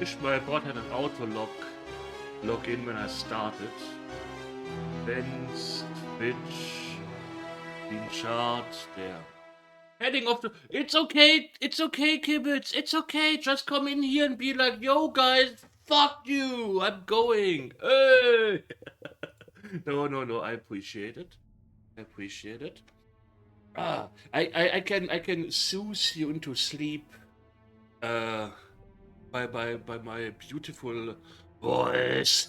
wish my bot had an auto log in when I started. Then switch in chart there. Heading off the. It's okay, Kibbits. It's okay. Just come in here and be like, yo, guys, fuck you. I'm going. Hey. No. I appreciate it. I can soothe you into sleep. By my beautiful voice.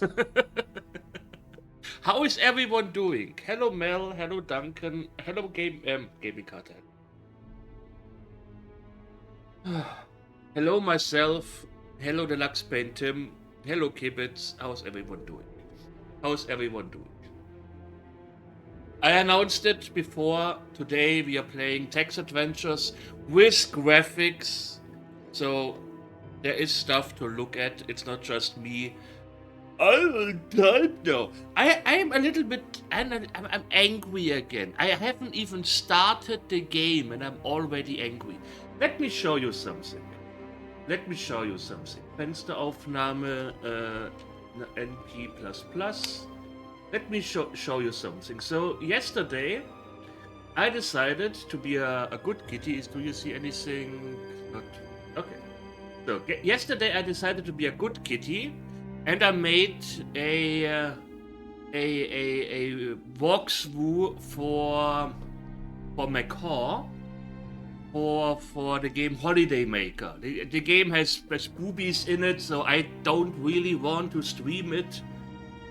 How is everyone doing? Hello Mel, hello Duncan, hello Gaming Cartel. Hello myself, hello Deluxe Paint Tim, hello Kibbits. How's everyone doing? I announced it before. Today we are playing text adventures with graphics, so there is stuff to look at. It's not just me. I'm time now. I'm a little bit. I'm angry again. I haven't even started the game and I'm already angry. Let me show you something. Fensteraufnahme NP++. Let me show you something. So yesterday I decided to be a good kitty. Do you see anything? Not okay. So yesterday I decided to be a good kitty, and I made a walkthrough for Macaw for the game Holiday Maker. The game has boobies in it, so I don't really want to stream it.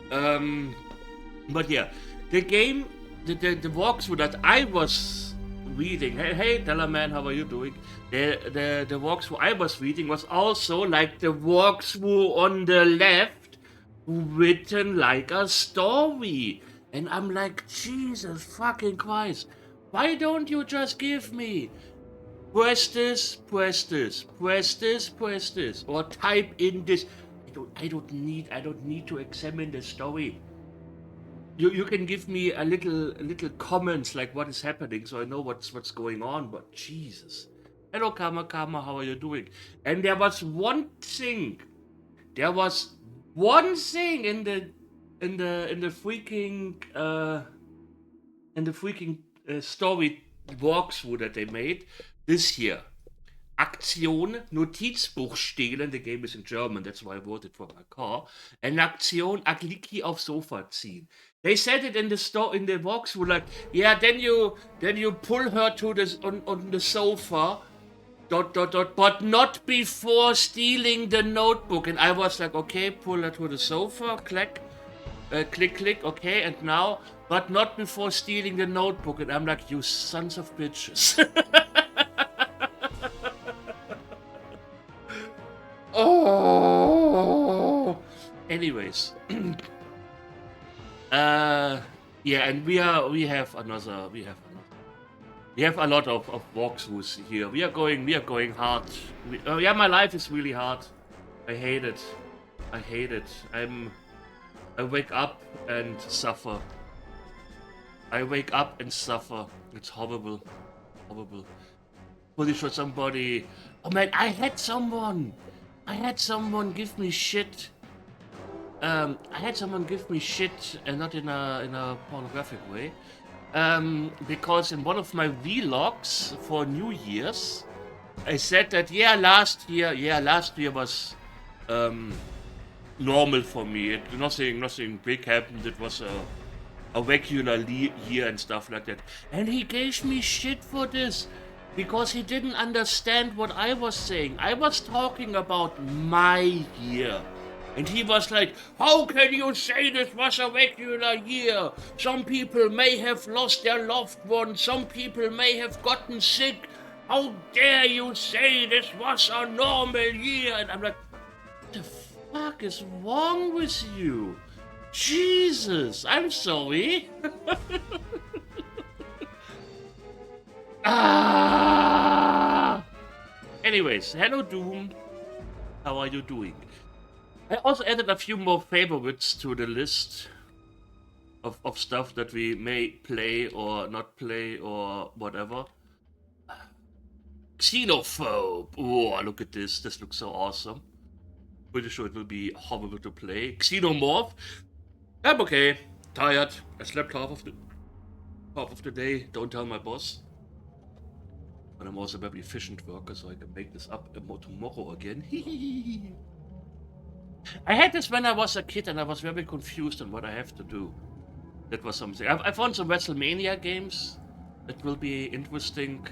But yeah, the game, the walkthrough that I was reading. Hey, Dellaman, how are you doing? The walkthrough I was reading was also like the walkthrough on the left, written like a story. And I'm like, Jesus fucking Christ, why don't you just give me press this, or type in this? I don't need to examine the story. You can give me a little comments like what is happening, so I know what's going on. But Jesus, hello Kama, how are you doing? And there was one thing in the freaking story walkthrough that they made. This here. Aktion, Notizbuch stehlen, the game is in German, that's why I wrote it for my car. And Aktion, Agliki aufs Sofa ziehen. They said it in the walkthrough, like, yeah, then you pull her to this on the sofa, ... but not before stealing the notebook. And I was like, okay, pull her to the sofa, click, okay, and now, but not before stealing the notebook. And I'm like, you sons of bitches. Oh. Anyways, yeah, and we have a lot of walkthroughs here. We are going hard. Yeah, my life is really hard. I hate it. I wake up and suffer. It's horrible. Pretty sure somebody. Oh man, I had someone give me shit. And not in a pornographic way. Because in one of my vlogs for New Year's, I said that last year was normal for me. Nothing big happened. It was a regular year and stuff like that. And he gave me shit for this because he didn't understand what I was saying. I was talking about my year. And he was like, how can you say this was a regular year? Some people may have lost their loved ones. Some people may have gotten sick. How dare you say this was a normal year? And I'm like, what the fuck is wrong with you? Jesus, I'm sorry. Anyways, hello Doom. How are you doing? I also added a few more favorites to the list of stuff that we may play or not play or whatever. Xenophobe. Oh, look at this. This looks so awesome. Pretty sure it will be horrible to play. Xenomorph. I'm okay. Tired. I slept half of the day. Don't tell my boss. But I'm also a very efficient worker, so I can make this up tomorrow again. I had this when I was a kid, and I was very confused on what I have to do. That was something. I've won some WrestleMania games. It will be interesting.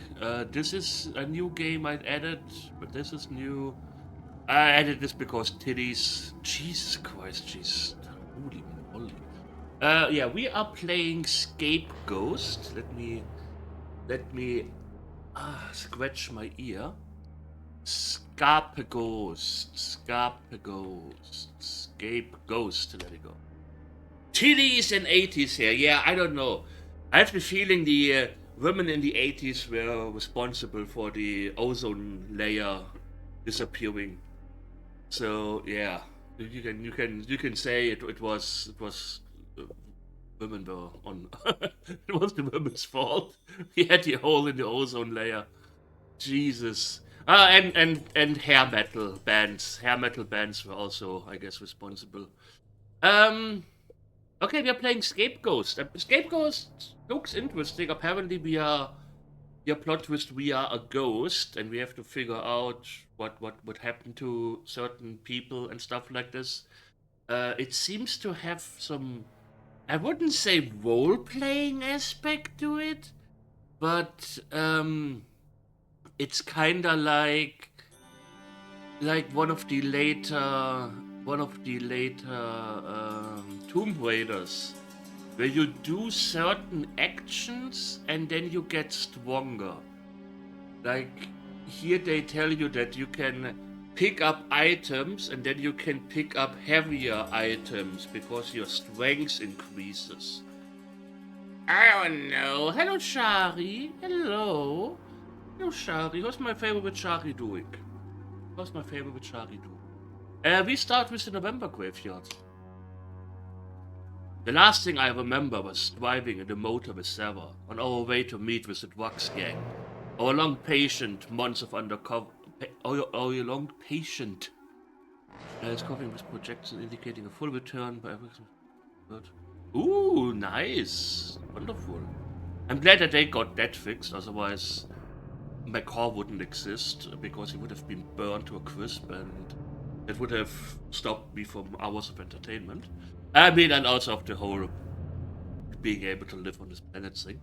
This is a new game I added, but this is new. I added this because titties. Jesus Christ, jeez. Holy moly. Yeah, we are playing Scapegoat. Let me scratch my ear. Scapegoat. There we go. Titties and 80s here. Yeah, I don't know. I have the feeling the women in the 80s were responsible for the ozone layer disappearing. So yeah, you can say it was women were on. It was the women's fault. We had the hole in the ozone layer. Jesus. And hair metal bands. Hair metal bands were also, I guess, responsible. Okay, we are playing Scapegoat. Scapegoat looks interesting. Apparently, we are plot twist. We are a ghost, and we have to figure out what would happen to certain people and stuff like this. It seems to have some. I wouldn't say role playing aspect to it, but it's kinda like one of the later Tomb Raiders, where you do certain actions and then you get stronger. Like here they tell you that you can pick up items and then you can pick up heavier items because your strength increases. I don't know. Hello, Shari. Hello. Hello, Shari. How's my favorite Shari doing? We start with the November graveyard. The last thing I remember was driving in the motor with Sarah on our way to meet with the drugs gang. Our long patient months of undercover. Our long patient is covering with projections indicating a full return by every. Ooh, nice. Wonderful. I'm glad that they got that fixed, otherwise my car wouldn't exist because it would have been burned to a crisp and it would have stopped me from hours of entertainment. I mean, and also of the whole being able to live on this planet thing.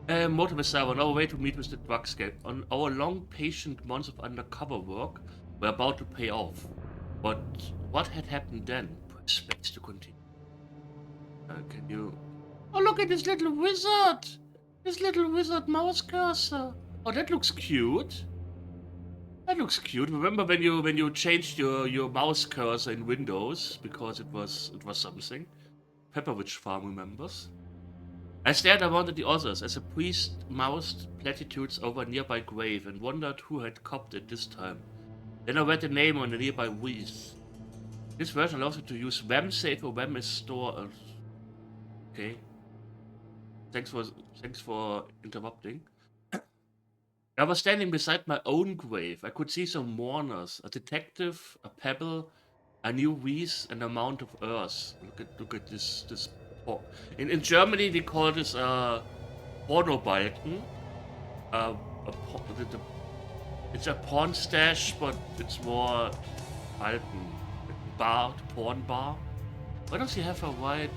Motor Sarah, on our way to meet with the drugs gang. On our long, patient months of undercover work, we're about to pay off. But what had happened then? Press space to continue. Can you... Oh, look at this little wizard! This little wizard mouse cursor. Oh, that looks cute. Remember when you changed your mouse cursor in Windows because it was something? Pepperwitch Farm remembers. I stared around at the others as a priest moused platitudes over a nearby grave and wondered who had copped it this time. Then I read the name on the nearby wreath. This version allows you to use WAM save or WAM is store. Okay. Thanks for interrupting. I was standing beside my own grave. I could see some mourners, a detective, a pebble, a new wreath, and a mound of earth. Look at this. In Germany, we call this Pornobalken. It's a porn stash, but it's more Balken. Porn bar. Why does he have a white?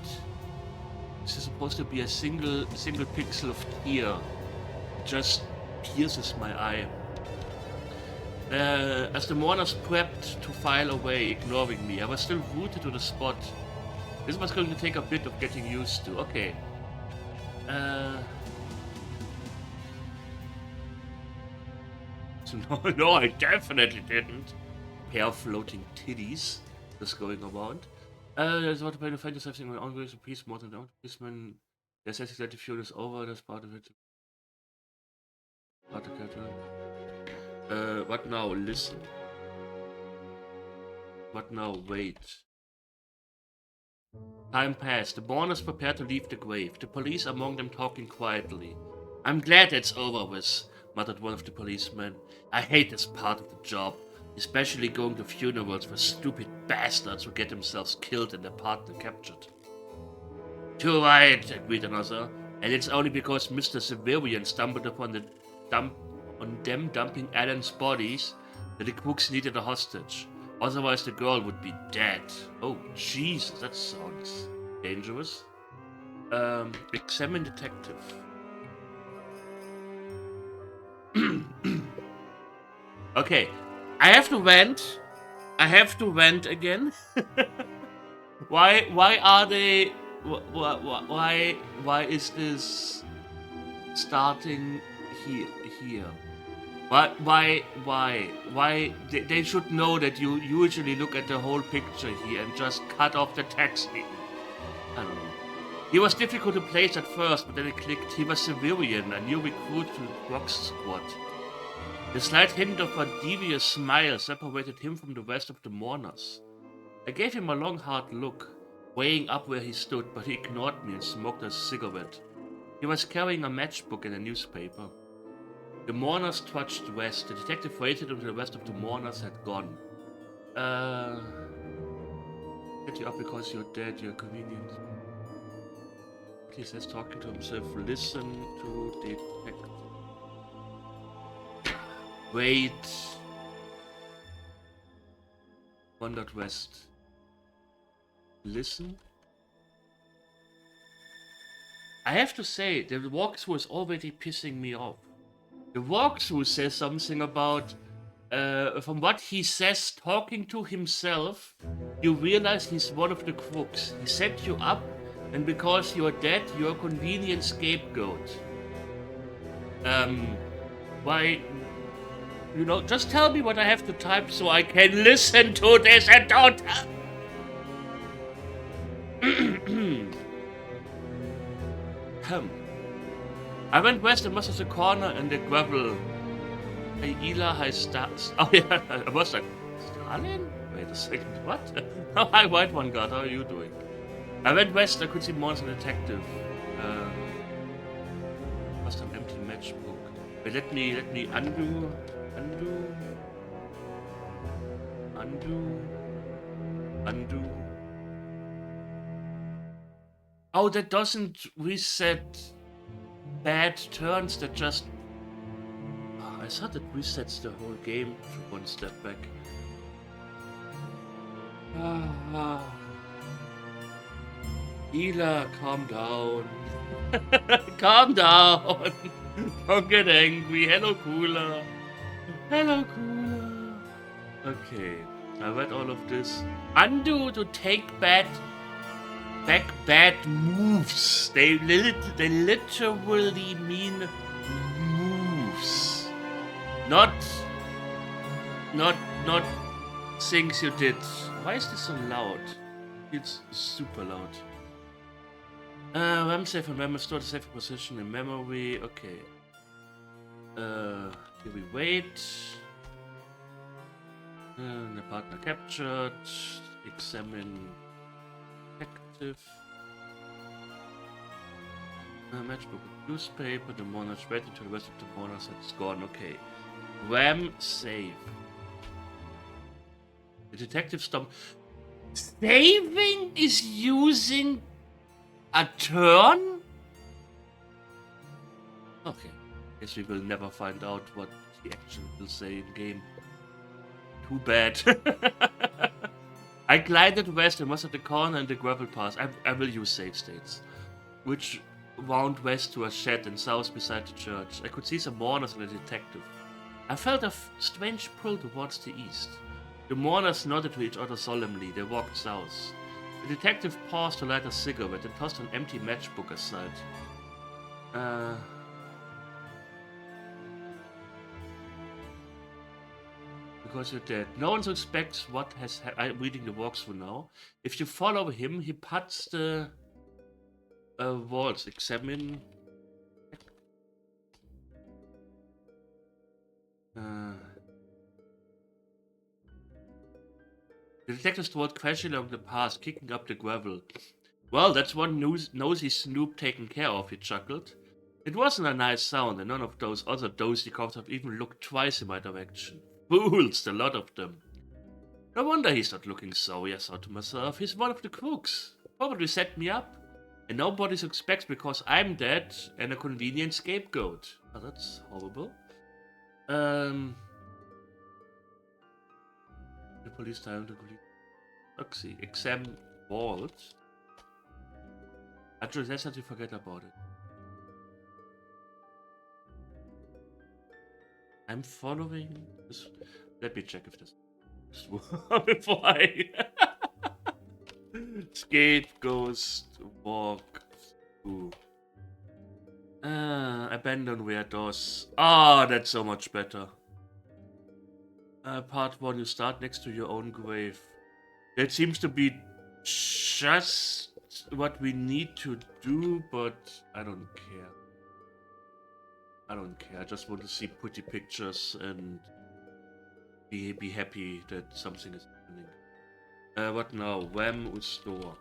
This is supposed to be a single pixel of tear. It just pierces my eye. As the mourners prepped to file away, ignoring me, I was still rooted to the spot. This was going to take a bit of getting used to. Okay. No, I definitely didn't. Pair floating titties just going around. There's what to find yourself saying, always a piece more than out. Policeman, there's actually that the fuel is over, that's part of it. What now? Listen. What now? Wait. Time passed. The mourners prepared to leave the grave, the police among them talking quietly. I'm glad it's over with, muttered one of the policemen. I hate this part of the job. Especially going to funerals for stupid bastards who get themselves killed and their partner captured. Too right, agreed another. And it's only because Mr. Severian stumbled upon them dumping Alan's bodies that the crooks needed a hostage. Otherwise the girl would be dead. Oh, Jesus, that sounds dangerous. Examine detective. Okay, I have to vent. I have to vent again. Why are they? Why is this starting here? Why? They should know that you usually look at the whole picture here and just cut off the text. I don't know. He was difficult to place at first, but then it clicked. He was Severian, a new recruit to the Rock Squad. The slight hint of a devious smile separated him from the rest of the mourners. I gave him a long, hard look, weighing up where he stood, but he ignored me and smoked a cigarette. He was carrying a matchbook and a newspaper. The mourners trudged west. The detective waited until the rest of the mourners had gone. Get you up because you're dead, you're convenient. He says, talking to himself, listen to detective. Wait. Wandered west. Listen. I have to say, the walkthrough is already pissing me off. The walkthrough says something about, from what he says talking to himself, you realize he's one of the crooks. He set you up, and because you're dead, you're a convenient scapegoat. Why? You know, just tell me what I have to type so I can listen to this and don't... I went west and must have the corner and the gravel. Hey, Ela, hi, Stars. Oh yeah, I was like, Stalin? Wait a second, what? Oh, hi, White One God, how are you doing? I went west, I could see more as a detective. Must have empty matchbook. Wait, let me undo. Oh, that doesn't reset bad turns, that just... Oh, I thought it resets the whole game for one step back. Ela, calm down. Calm down. Don't get angry. Hello, Cooler. Hello, Cooler. Okay, I read all of this. Undo to take back bad moves. They literally mean moves. Not things you did. Why is this so loud? It's super loud. RAM safe and memory store the safe position in memory. Okay. Here we wait. The partner captured. Examine detective. Matchbook with newspaper. The mourners wait until the rest of the mourners has gone. Okay. RAM save. The detective stopped. Saving is using a turn? Okay. Guess we will never find out what he actually will say in game. Too bad. I glided west and was at the corner in the gravel path. I will use save states. Which wound west to a shed and south beside the church. I could see some mourners and a detective. I felt a strange pull towards the east. The mourners nodded to each other solemnly. They walked south. The detective paused to light a cigarette and tossed an empty matchbook aside. Because you're dead. No one suspects what has... I'm reading the walkthrough now. If you follow him, he puts the walls. Examine... The detective strode casually along the path, kicking up the gravel. Well, that's one nosy snoop taken care of, he chuckled. It wasn't a nice sound, and none of those other dozy cops have even looked twice in my direction. Fools, a lot of them. No wonder he's not looking sorry, I thought to myself. He's one of the crooks. Probably set me up. And nobody suspects because I'm dead and a convenient scapegoat. Oh, that's horrible. The police time to complete Oxy. Exam vault. Actually, that's how you forget about it. I'm following this. Let me check if this before I scapegoat walk through. Abandon where doors. Ah, that's so much better. Part 1, you start next to your own grave. That seems to be just what we need to do, but I don't care. I don't care. I just want to see pretty pictures and be happy that something is happening. What now? Wham! Restore.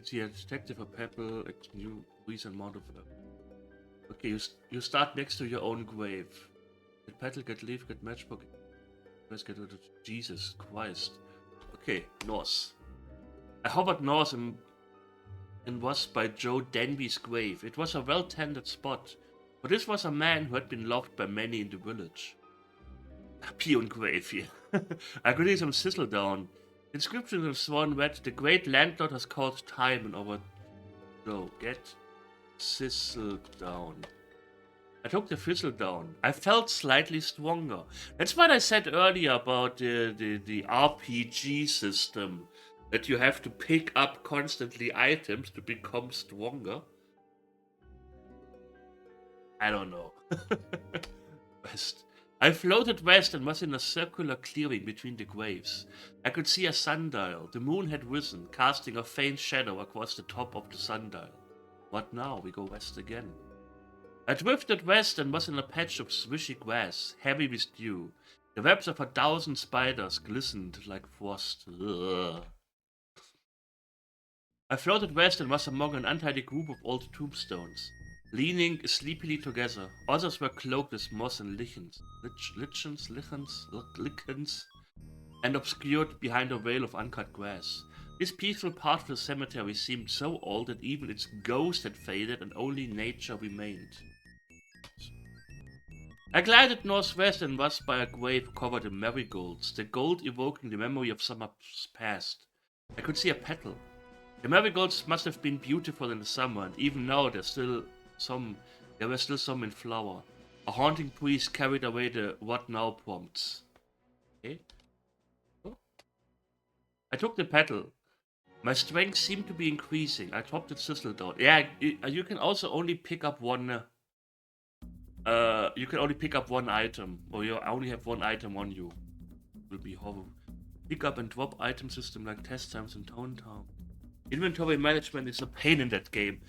It's here, detective, a pebble, a new recent amount of. Okay, you start next to your own grave. Get petal, get leaf, get matchbook. Let's get rid of Jesus Christ. Okay, Norse. I hovered north and was by Joe Denby's grave. It was a well-tended spot, but this was a man who had been loved by many in the village. A peon grave here. I could hear some sizzle down. The inscription was sworn read, the great landlord has called time and over. No, get sizzle down. I took the fizzle down. I felt slightly stronger. That's what I said earlier about the RPG system. That you have to pick up constantly items to become stronger. I don't know. West. I floated west and was in a circular clearing between the graves. I could see a sundial. The moon had risen, casting a faint shadow across the top of the sundial. What now? We go west again. I drifted west and was in a patch of swishy grass, heavy with dew. The webs of 1,000 spiders glistened like frost. Ugh. I floated west and was among an untidy group of old tombstones, leaning sleepily together. Others were cloaked with moss and lichens, and obscured behind a veil of uncut grass. This peaceful part of the cemetery seemed so old that even its ghost had faded and only nature remained. I glided northwest and was by a grave covered in marigolds, the gold evoking the memory of summers past. I could see a petal. The marigolds must have been beautiful in the summer, and even now there were still some in flower. A haunting breeze carried away the what now prompts. Okay. Oh. I took the petal. My strength seemed to be increasing. I dropped the sizzle down. Yeah, you can also only pick up one. You can only pick up one item, or you only have one item on you. It will be horrible. Pick up and drop item system like test times in Town Town. Inventory management is a pain in that game.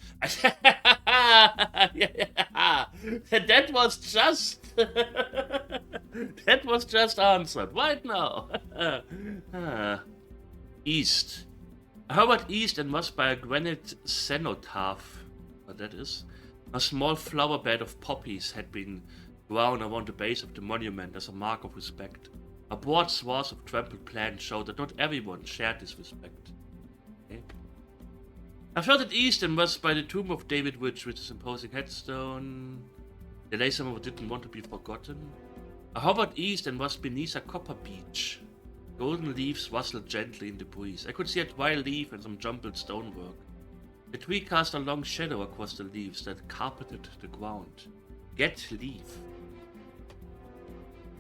That was just that was just answered right now. East. I hovered east and was by a granite cenotaph. What that is? A small flower bed of poppies had been grown around the base of the monument as a mark of respect. A broad swath of trampled plants showed that not everyone shared this respect. Okay. I floated east and was by the tomb of David Witch with his imposing headstone. The lay someone didn't want to be forgotten. I hovered east and was beneath a copper beech. Golden leaves rustled gently in the breeze. I could see a dry leaf and some jumbled stonework. The tree cast a long shadow across the leaves that carpeted the ground. Get leaf.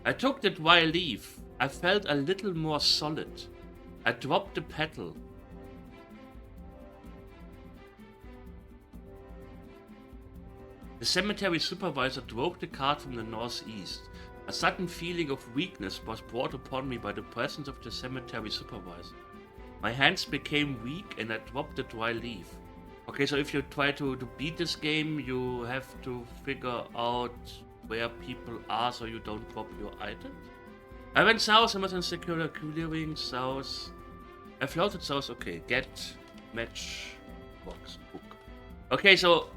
I took the dry leaf. I felt a little more solid. I dropped the petal. The cemetery supervisor drove the cart from the northeast. A sudden feeling of weakness was brought upon me by the presence of the cemetery supervisor. My hands became weak and I dropped the dry leaf. Okay, so if you try to beat this game, you have to figure out where people are so you don't drop your items. I went south and was in circular clearing south. I floated south. Okay, get match box book. Okay, so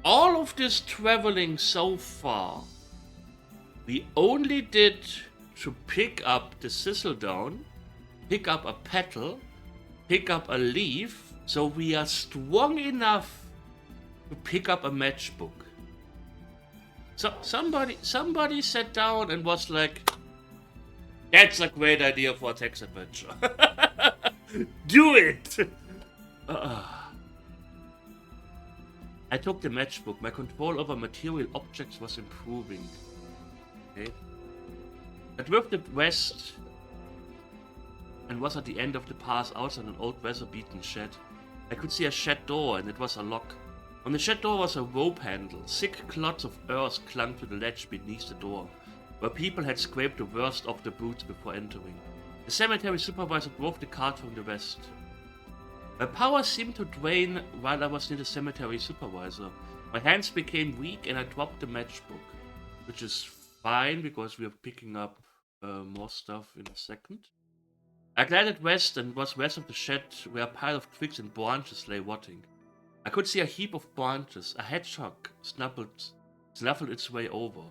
all of this traveling so far we only did to pick up the thistle down, pick up a petal, pick up a leaf, so we are strong enough to pick up a matchbook. So somebody sat down and was like, that's a great idea for a text adventure. Do it! I took the matchbook. My control over material objects was improving. Okay. I drifted west and was at the end of the path outside an old weather-beaten shed. I could see a shed door and it was a lock. On the shed door was a rope handle. Thick clods of earth clung to the ledge beneath the door, where people had scraped the worst off the boots before entering. The cemetery supervisor drove the cart from the west. My power seemed to drain while I was near the cemetery supervisor. My hands became weak and I dropped the matchbook, which is fine because we are picking up more stuff in a second. I glided west and was west of the shed where a pile of twigs and branches lay rotting. I could see a heap of branches. A hedgehog snuffled its way over,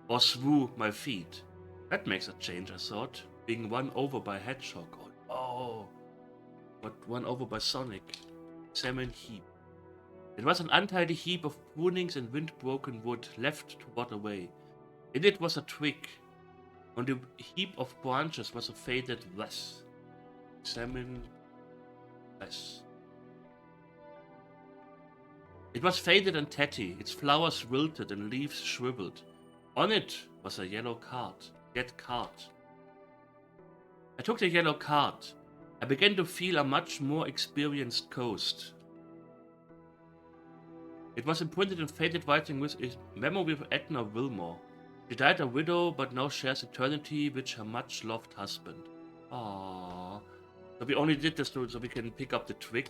or through my feet. That makes a change, I thought. Being run over by a hedgehog. Oh, but run over by Sonic. Examine heap. It was an untidy heap of prunings and wind-broken wood left to rot away. In it was a twig. On the heap of branches was a faded vase. Examine vase. It was faded and tatty, its flowers wilted and leaves shriveled. On it was a yellow card. Get card. I took the yellow card. I began to feel a much more experienced ghost. It was imprinted in faded writing with a memory of Edna Wilmore. She died a widow, but now shares eternity with her much-loved husband. Aww. So we only did this so we can pick up the twig.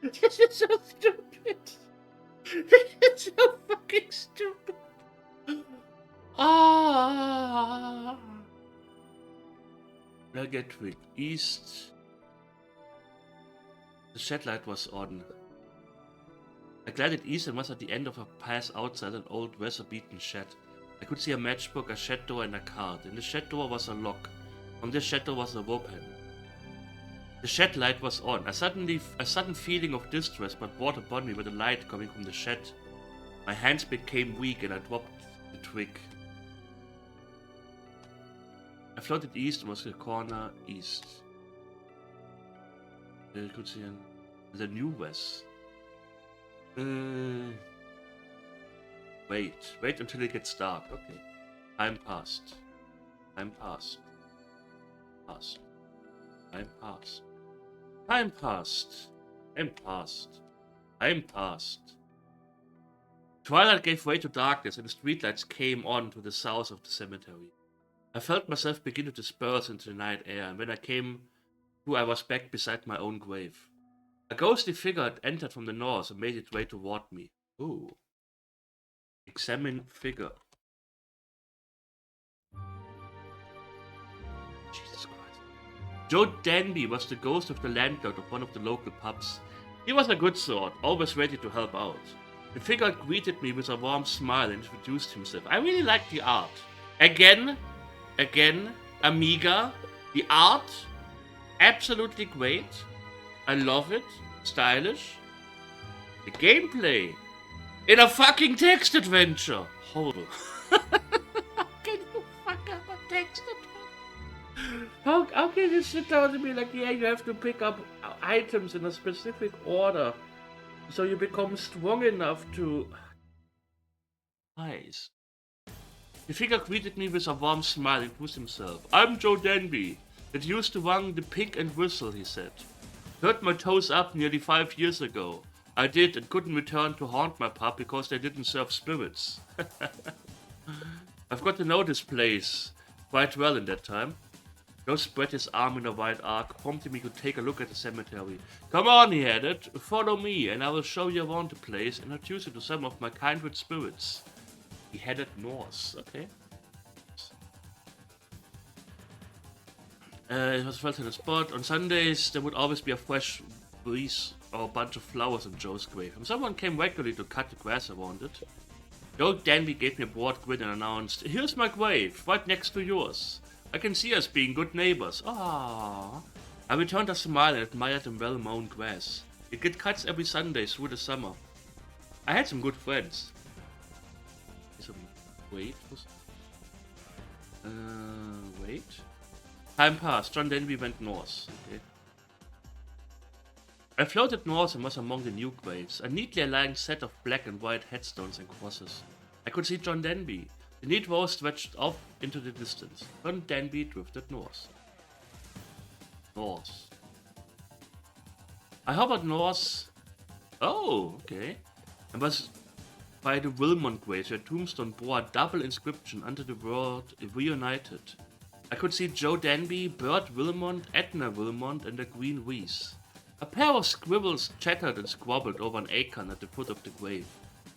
This is so stupid. This is so fucking stupid. I get twig. East. The shed light was on. I glided east and was at the end of a path outside an old weather-beaten shed. I could see a matchbook, a shed door, and a cart. In the shed door was a lock. On this shed door was a rope handle. The shed light was on. A sudden feeling of distress brought upon me with the light coming from the shed. My hands became weak and I dropped the twig. I floated east and was the corner east. You could see the new west. Wait until it gets dark. Okay. Time passed. Time passed. Passed. Time passed. Time passed. Time passed. Time passed. Twilight gave way to darkness and the streetlights came on to the south of the cemetery. I felt myself begin to disperse into the night air, and when I came to, I was back beside my own grave. A ghostly figure had entered from the north and made its way toward me. Ooh. Examine figure. Jesus Christ. Joe Danby was the ghost of the landlord of one of the local pubs. He was a good sort, always ready to help out. The figure greeted me with a warm smile and introduced himself. I really like the art. Again, Amiga. The art, absolutely great. I love it. Stylish. The gameplay, in a fucking text adventure. Horrible. How can you fuck up a text adventure? How can you sit down and be like, yeah, you have to pick up items in a specific order so you become strong enough to... Nice. The figure greeted me with a warm smile and introduced himself. I'm Joe Danby, that used to run the Pig and Whistle, he said. Hurt my toes up nearly 5 years ago. I did and couldn't return to haunt my pub because they didn't serve spirits. I've got to know this place quite well in that time. Joe spread his arm in a wide arc, prompting me to take a look at the cemetery. Come on, he added, follow me and I will show you around the place and introduce you to some of my kindred spirits. He headed north, okay. It was felt in a spot. On Sundays, there would always be a fresh breeze or a bunch of flowers on Joe's grave, and someone came regularly to cut the grass around it. Joe Danby gave me a broad grin and announced, "Here's my grave, right next to yours. I can see us being good neighbors." Ah. I returned a smile and admired the well-mown grass. It gets cuts every Sunday through the summer. I had some good friends. Wait. Wait. Time passed. John Denby went north. Okay. I floated north and was among the new graves, a neatly aligned set of black and white headstones and crosses. I could see John Denby. The neat row stretched off into the distance. John Denby drifted north. North. I hovered north. Oh, okay. And was by the Wilmont grave, where tombstone bore a double inscription under the word "Reunited." I could see Joe Danby, Bert Wilmont, Edna Wilmont, and the Green Reese. A pair of squirrels chattered and squabbled over an acorn at the foot of the grave,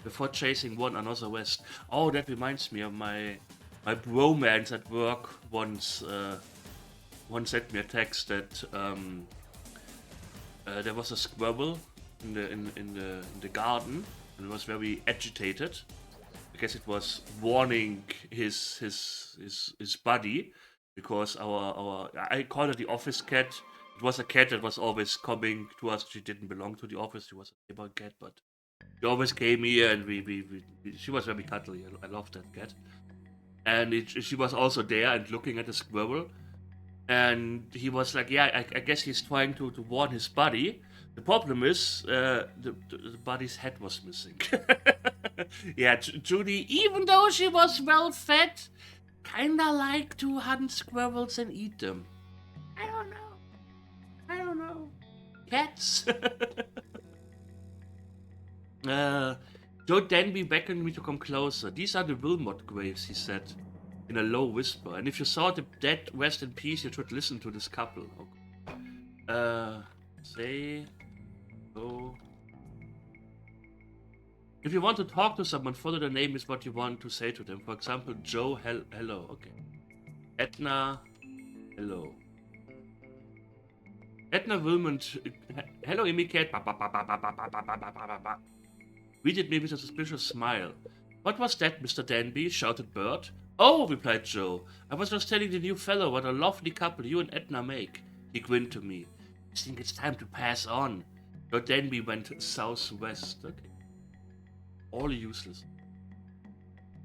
before chasing one another west. Oh, that reminds me of my bromance at work once sent me a text that there was a squirrel in the garden and was very agitated. I guess it was warning his buddy, because I called it the office cat. It was a cat that was always coming to us. She didn't belong to the office. She was a neighbor cat, but she always came here, and she was very cuddly. I loved that cat. And she was also there and looking at the squirrel. And he was like, "Yeah, I guess he's trying to warn his buddy. The problem is, the buddy's head was missing." Yeah, Judy, even though she was well fed, kinda like to hunt squirrels and eat them. I don't know. Cats. Joe Danby beckoned me to come closer. "These are the Wilmot graves," he said in a low whisper. "And if you saw the dead rest in peace, you should listen to this couple." Okay. Say go. If you want to talk to someone, follow the name is what you want to say to them. For example, Joe, hello. Okay. Edna, hello. Edna Wilmont, hello, Amiga. Greeted me with a suspicious smile. "What was that, Mr. Danby?" shouted Bert. "Oh," replied Joe. "I was just telling the new fellow what a lovely couple you and Edna make." He grinned to me. "I think it's time to pass on." Joe Danby went southwest. Okay. All useless.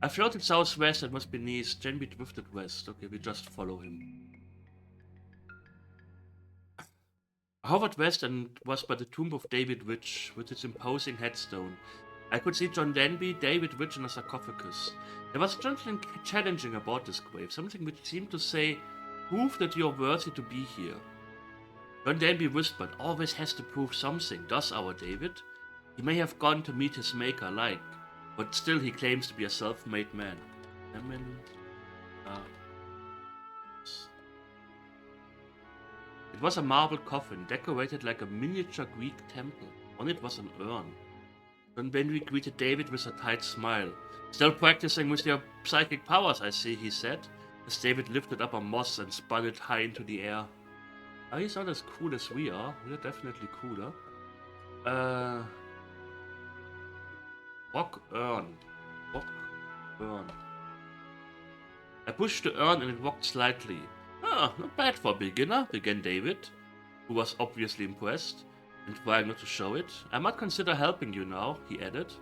I floated southwest and was beneath. Danby drifted west. Okay, we just follow him. I hovered west and was by the tomb of David Rich, with its imposing headstone. I could see John Danby, David Rich, in a sarcophagus. There was something challenging about this grave, something which seemed to say, "Prove that you are worthy to be here." John Danby whispered, "Always has to prove something, does our David? He may have gone to meet his maker, but still he claims to be a self-made man." It was a marble coffin, decorated like a miniature Greek temple. On it was an urn. John Danby greeted David with a tight smile. "Still practicing with your psychic powers, I see," he said, as David lifted up a moss and spun it high into the air. "Oh, he's not as cool as we are. We're definitely cooler." Rock urn. I pushed the urn and it rocked slightly. "Ah, not bad for a beginner," began David, who was obviously impressed and trying not to show it. "I might consider helping you now," he added.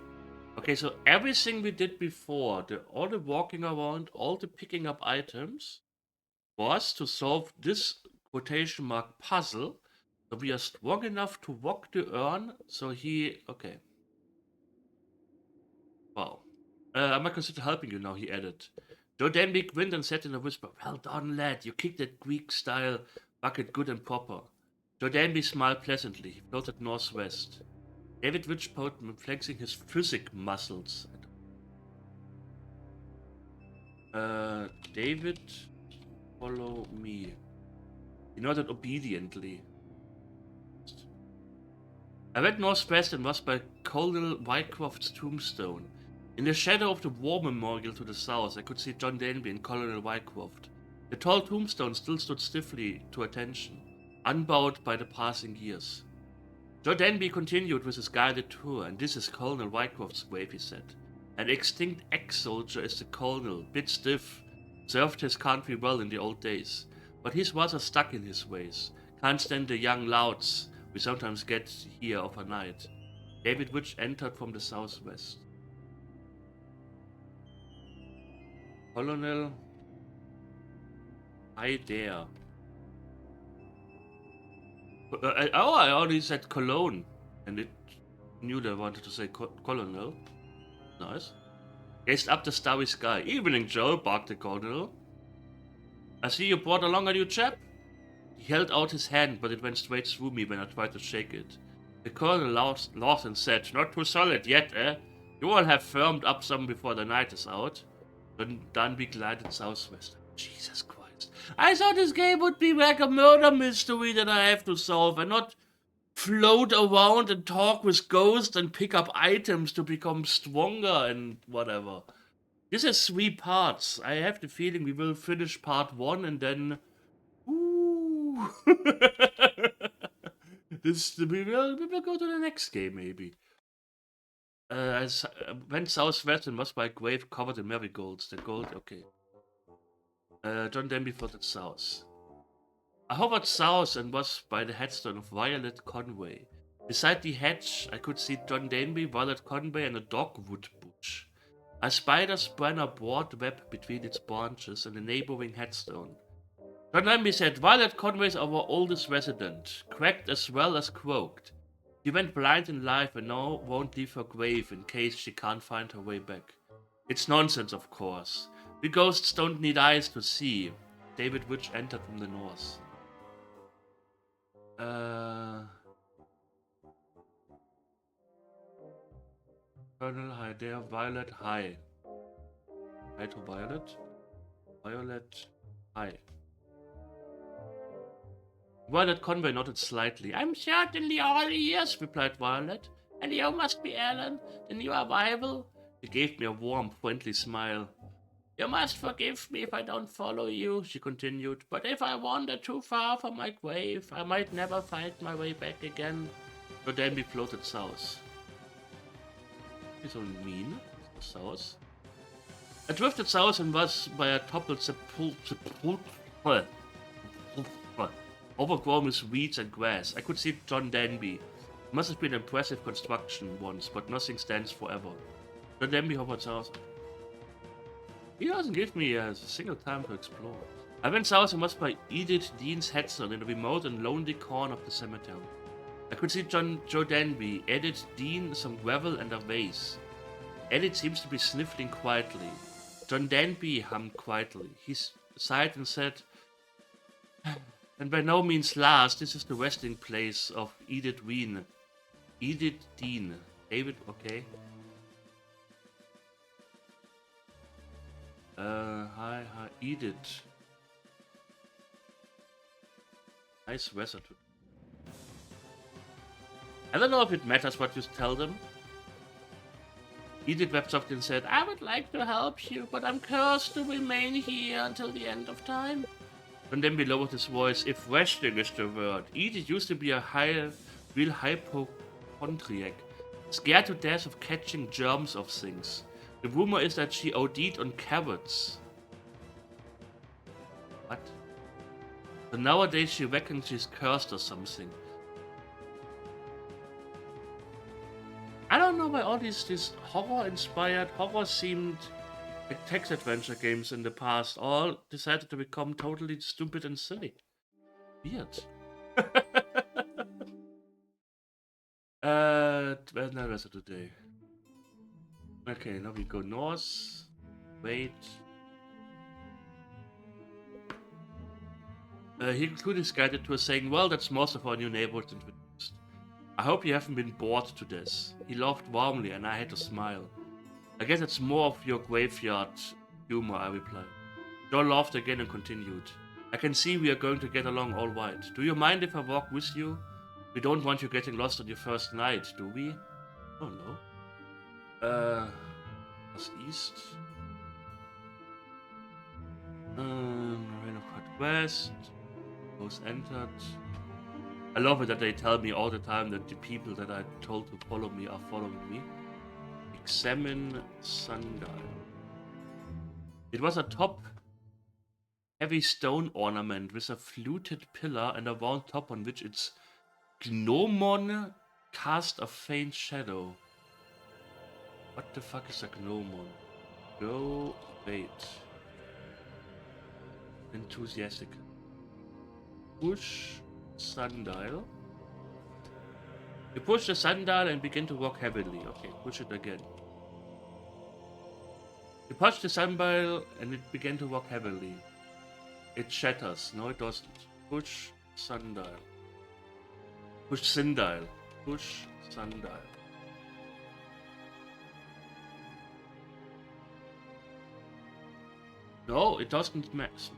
Okay, so everything we did before, all the walking around, all the picking up items, was to solve this quotation mark puzzle. So we are strong enough to walk the urn, so okay. Wow. "I might consider helping you now," he added. Joe Danby grinned and said in a whisper, "Well done, lad. You kicked that Greek-style bucket good and proper." Joe Danby smiled pleasantly. He floated northwest. David Richport flexing his physic muscles. David, follow me. He nodded obediently. I went northwest and was by Colonel Wycroft's tombstone. In the shadow of the war memorial to the south, I could see John Danby and Colonel Wycroft. The tall tombstone still stood stiffly to attention, unbowed by the passing years. Joe Denby continued with his guided tour, and this is Colonel Wycroft's grave, he said. An extinct ex-soldier is the colonel, bit stiff, served his country well in the old days, but he's rather stuck in his ways. Can't stand the young louts we sometimes get here overnight. David Witch entered from the southwest. Colonel, hi there. I already said Cologne, and it knew they wanted to say Colonel. Nice. Gazed up the starry sky. Evening, Joe, barked the colonel. I see you brought along a new chap. He held out his hand, but it went straight through me when I tried to shake it. The colonel laughed and said, "Not too solid yet, eh? You all have firmed up some before the night is out." Then we glided southwest. Jesus Christ. I thought this game would be like a murder mystery that I have to solve and not float around and talk with ghosts and pick up items to become stronger and whatever. This is 3 parts. I have the feeling we will finish part 1 and then... Ooh. We will go to the next game, maybe. I went southwest and was by a grave covered in marigolds. The gold, okay. John Denby floated south. I hovered south and was by the headstone of Violet Conway. Beside the hedge, I could see John Denby, Violet Conway, and a dogwood bush. A spider span a broad web between its branches and a neighboring headstone. John Denby said, "Violet Conway is our oldest resident, cracked as well as croaked. She went blind in life and now won't leave her grave in case she can't find her way back." It's nonsense, of course. We ghosts don't need eyes to see. David Witch entered from the north. Colonel, hi there. Violet, hi. Hi to Violet. Violet, hi. Violet Conway nodded slightly. "I'm certainly all ears," replied Violet. "And you must be Ellen, the new arrival." She gave me a warm, friendly smile. "You must forgive me if I don't follow you," she continued. "But if I wander too far from my grave, I might never find my way back again." So then we floated south. He's so mean. South. I drifted south and was by a toppled sepulchre. Overgrown with weeds and grass. I could see John Denby. It must have been an impressive construction once, but nothing stands forever. John Denby hovered south. He doesn't give me a single time to explore. I went south and was by Edith Dean's headstone in a remote and lonely corner of the cemetery. I could see Joe Denby, Edith Dean, some gravel and a vase. Edith seems to be sniffling quietly. John Denby hummed quietly. He sighed and said, "And by no means last, this is the resting place of Edith Dean." Edith Dean. David, okay. Hi, Edith. Nice weather too. I don't know if it matters what you tell them. Edith wept softly and said, "I would like to help you, but I'm cursed to remain here until the end of time." And then below his voice, "If resting is the word." Edith used to be a real hypochondriac, scared to death of catching germs of things. The rumor is that she OD'd on carrots. What? So nowadays she reckons she's cursed or something. I don't know why all these horror-inspired, horror-themed text adventure games in the past all decided to become totally stupid and silly. Weird. Where's the rest of today? Okay, now we go north. Wait. He concluded his guided tour saying, "Well, that's most of our new neighborhoods introduced. I hope you haven't been bored to this." He laughed warmly and I had to smile. "I guess it's more of your graveyard humor," I replied. Joe laughed again and continued. "I can see we are going to get along all right. Do you mind if I walk with you? We don't want you getting lost on your first night, do we?" "Oh no." Was east. Rain of Cut West. Both entered. I love it that they tell me all the time that the people that I told to follow me are following me. Examine sundial. It was a top heavy stone ornament with a fluted pillar and a round top on which its gnomon cast a faint shadow. What the fuck is a gnomon? Go, wait. Enthusiastic. Push sundial. You push the sundial and begin to walk heavily. Okay, push it again. You push the sundial and it began to walk heavily. It shatters. No, it doesn't. Push sundial. Push sundial. Push sundial. No, it doesn't max.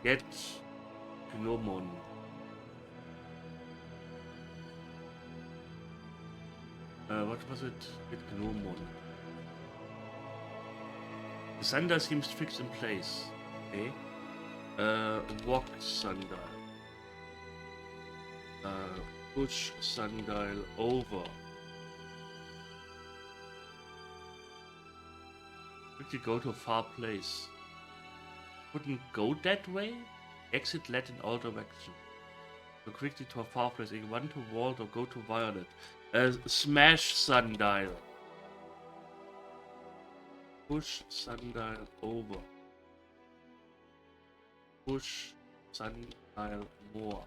Get Gnomon. What was it? Get Gnomon. The sundial seems fixed in place. Okay. Walk sundial. Push sundial over. Quickly go to a far place. Couldn't go that way? Exit led in all directions. Go quickly to a far place. Either run to vault or go to violet. Smash sundial. Push sundial over. Push sundial more.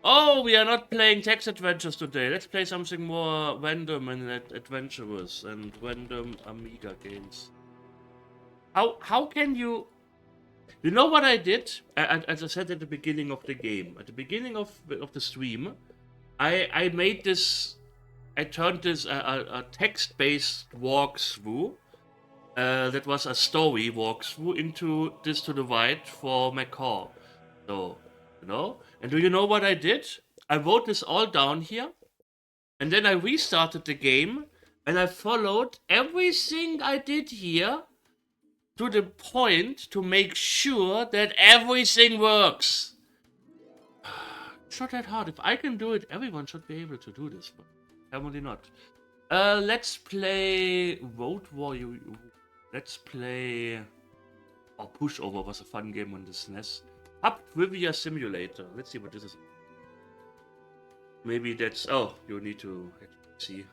Oh, we are not playing text adventures today. Let's play something more random and adventurous and random Amiga games. How can you... You know what I did? As I said at the beginning of the game. At the beginning of the stream, I made this... I turned this a text-based walkthrough. That was a story walkthrough into this to the right for my car. So, you know? And do you know what I did? I wrote this all down here. And then I restarted the game. And I followed everything I did here to the point to make sure that everything works. It's not that hard. If I can do it, everyone should be able to do this. But apparently not. Let's play Road Warrior. Let's play... Oh, Pushover was a fun game on the SNES. Pub Trivia Simulator. Let's see what this is. Maybe that's... Oh, you need to see.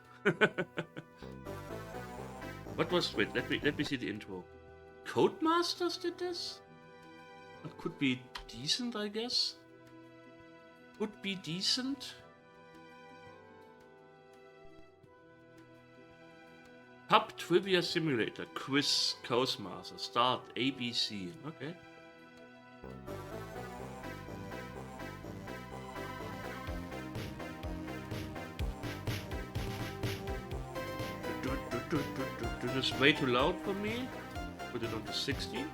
What was... Wait, let me see the intro. Codemasters did this? It could be decent, I guess. Could be decent. Pub Trivia Simulator. Quiz Codemaster. Start ABC. Okay. This is way too loud for me. Put it on to 60.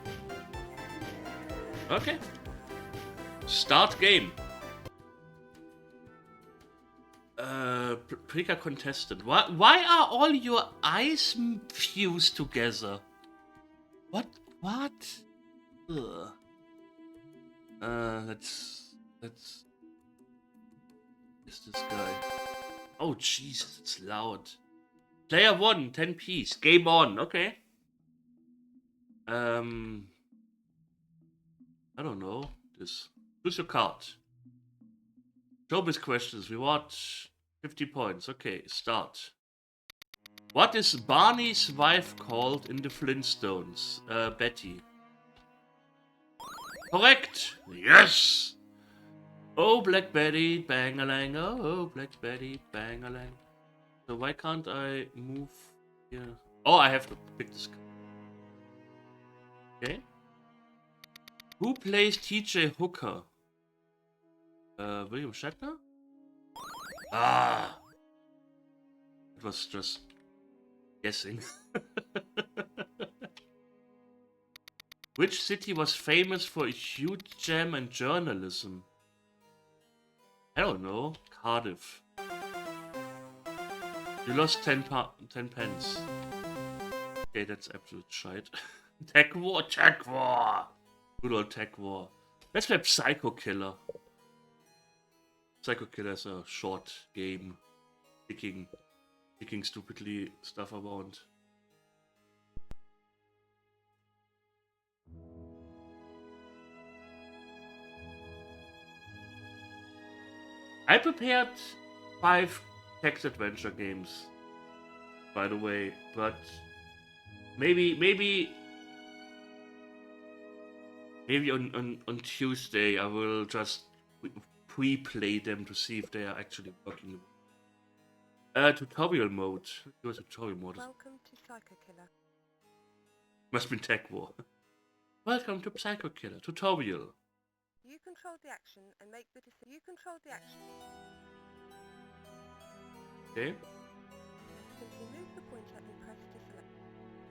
Okay. Start game. Pick a contestant. Why are all your eyes fused together? What? Ugh. Let's. Is this guy? Oh Jesus, it's loud. Player 1, 10 piece. Game on. Okay. I don't know. This. Choose your card. Showbiz questions. Reward 50 points. Okay, start. What is Barney's wife called in the Flintstones? Betty. Correct. Yes. Oh, Black Betty, bang-a-lang. Oh, Black Betty, bang-a-lang. So why can't I move here? Oh, I have to pick this. Okay. Who plays TJ Hooker? William Shatner? Ah! It was just guessing. Which city was famous for a huge jam and journalism? I don't know. Cardiff. You lost 10 pence. Okay, that's absolute shite. Tech War, Tech War! Good old Tech War. Let's play Psycho Killer. Psycho Killer is a short game. Kicking stupidly stuff around. I prepared 5 text adventure games, by the way, but maybe on Tuesday I will just pre-play them to see if they are actually working. Tutorial mode. Do a tutorial mode. Welcome to Psycho Killer. Must be Tech War. Welcome to Psycho Killer tutorial. You control the action and make the decision. You control the action. Okay. Simply move the pointer and press to select.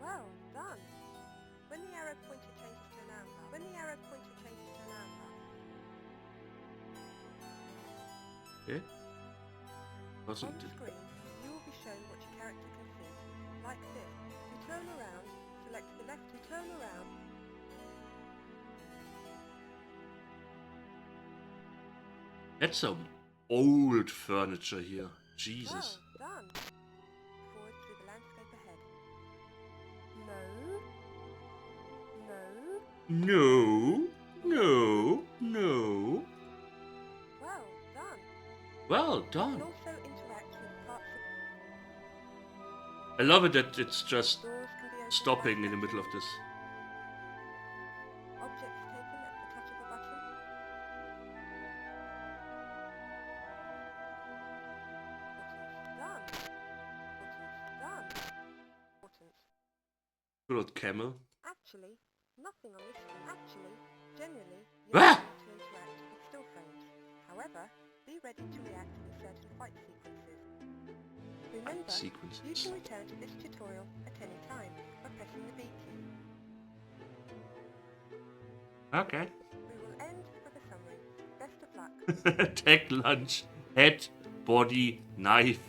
Well done. When the arrow pointer changes to an arrow bar. When the arrow pointer changes to an arrow bar. Okay. On the screen, you will be shown what your character can see. Like this. To turn around, select the left. To turn around. That's some old furniture here. Jesus. Well done. Forward through the landscape ahead. No. Well done. Well You done. can also interact with parts of I love it that it's just doors can be opened stopping by in the middle of this. objects taken at the touch of a button. Buttons done. Good old camel. Actually, nothing on this screen. Actually, generally, you don't need to interact with still frames. However, be ready to react in certain fight sequences. Remember, you can return to this tutorial at any time by pressing the B key. Okay. We will end with a summary. Best of luck. Tech lunch, head, body, knife.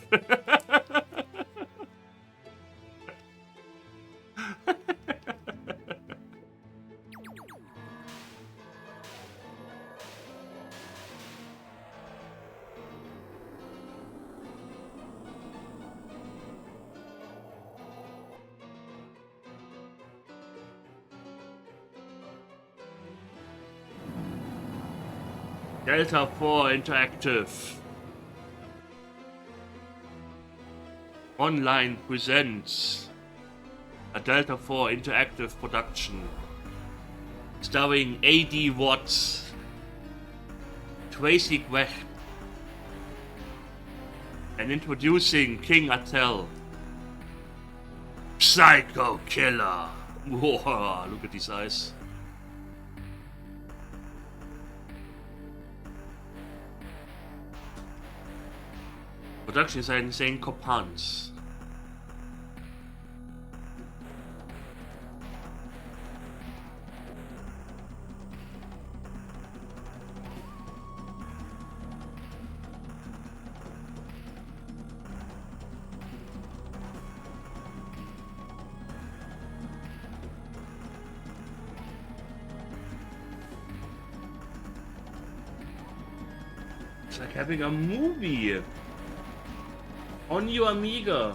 Delta 4 Interactive Online presents a Delta 4 Interactive production starring A.D. Watts, Tracy Quech, and introducing King Attel, Psycho Killer. Whoa, look at these eyes. Production design Zane Copans. It's like having a movie on your Amiga.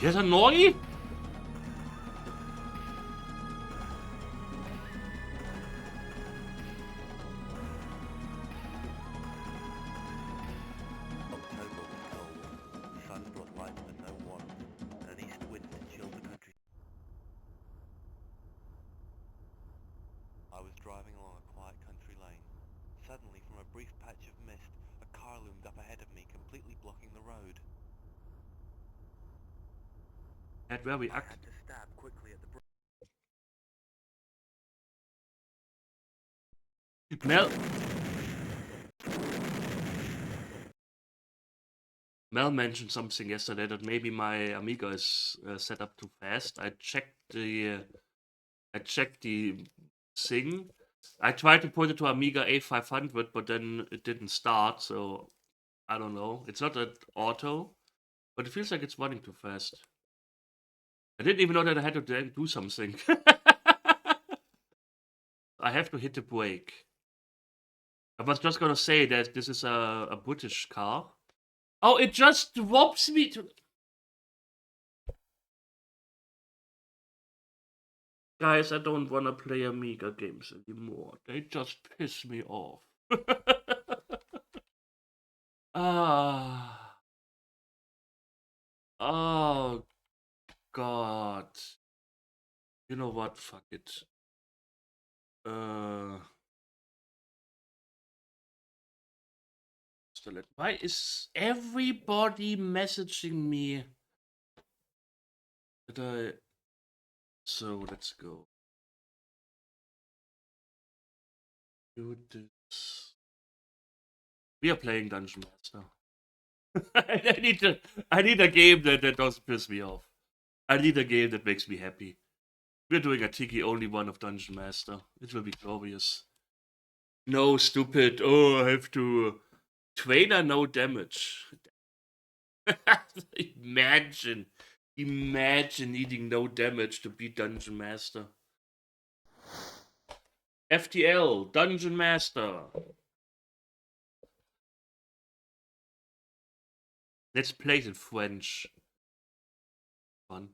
Here's a Nori? I was driving along a quiet country lane. Suddenly, from a brief patch of mist, a car loomed up ahead of me, completely blocking the road. At where we I had to stab quickly at the Mel mentioned something yesterday that maybe my Amiga is set up too fast. I checked the thing. I tried to put it to Amiga A500, but then it didn't start. So I don't know. It's not at auto, but it feels like it's running too fast. I didn't even know that I had to do something. I have to hit the brake. I was just gonna say that this is a British car. Oh, it just drops me to. Guys, I don't wanna play Amiga games anymore. They just piss me off. Ah. Oh, God. You know what? Fuck it. Why is everybody messaging me that I. So, let's go. Do this. We are playing Dungeon Master. I need a game that doesn't piss me off. I need a game that makes me happy. We're doing a Tiki only one of Dungeon Master. It will be glorious. No, stupid. Oh, I have to. Trainer, no damage. Imagine. Imagine needing no damage to beat Dungeon Master. FTL, Dungeon Master. Let's play it in French. Fun.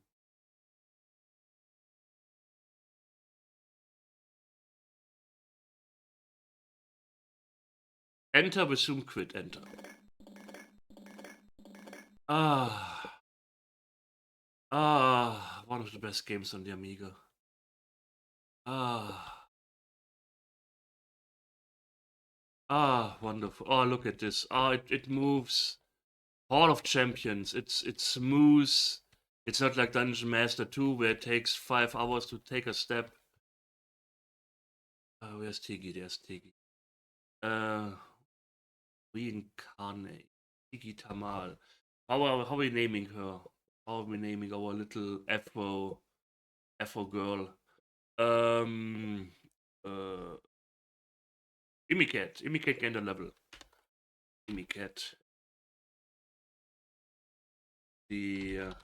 Enter, resume, quit, enter. One of the best games on the Amiga. Wonderful. Oh, look at this. Oh, it moves. Hall of Champions. It's smooth. It's not like Dungeon Master 2 where it takes 5 hours to take a step. Where's Tigi? There's Tigi. Reincarnate. Tigi Tamal. How are we naming her? How are we naming our little Afro girl? Imicat. Imicat gained a level. Imicat. The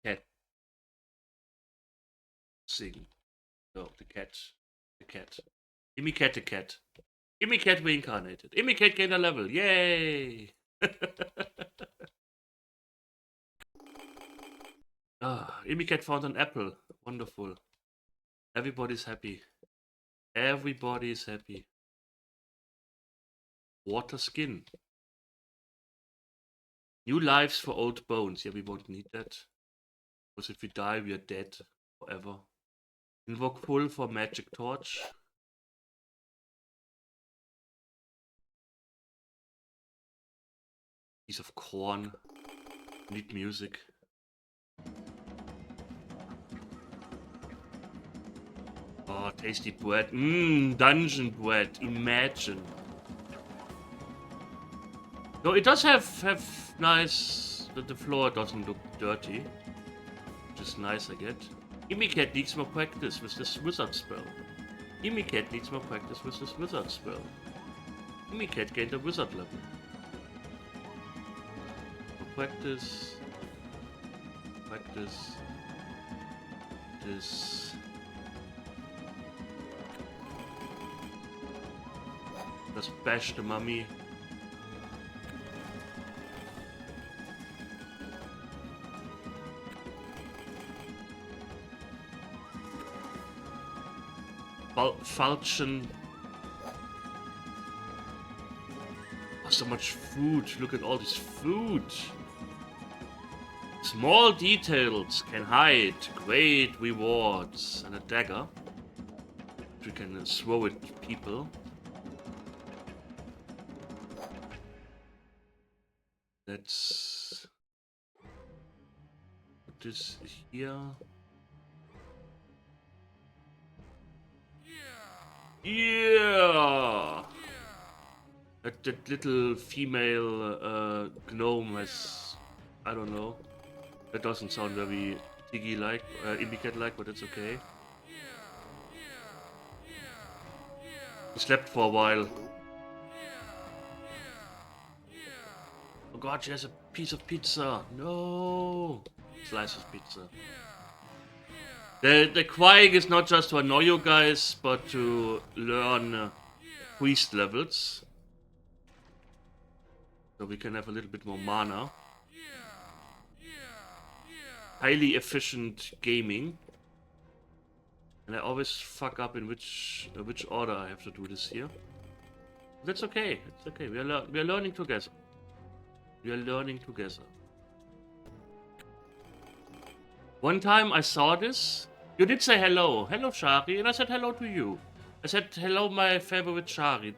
cat sing. No, the cat. The cat. Imicat the cat. Imicat reincarnated. Imicat gained a level. Yay! Imicat found an apple. Wonderful. Everybody's happy. Everybody's happy. Water skin. New lives for old bones. Yeah, we won't need that. Because if we die, we are dead forever. Invoke full for magic torch. Piece of corn. Need music. Oh, tasty bread. Dungeon bread. Imagine. No, it does have nice. The floor doesn't look dirty. Which is nice, I get. Imicat needs more practice with this wizard spell. Imicat needs more practice with this wizard spell. Imicat gained a wizard level. Practice. Practice. This. Just bash the mummy. Falchion. Oh, so much food. Look at all this food. Small details can hide great rewards. And a dagger. We can throw at people. Let's put this here. Yeah! That little female gnome has... I don't know. That doesn't sound very Tiggy-like, Imbicat-like, but it's okay. He slept for a while. Oh god, she has a piece of pizza. No! Slice of pizza. The crying is not just to annoy you guys, but to learn priest levels. So we can have a little bit more mana. Highly efficient gaming. And I always fuck up in which order I have to do this here. That's okay. It's okay. We are learning together. We are learning together. One time I saw this. You did say hello. Hello, Shari. And I said hello to you. I said hello, my favorite Shari.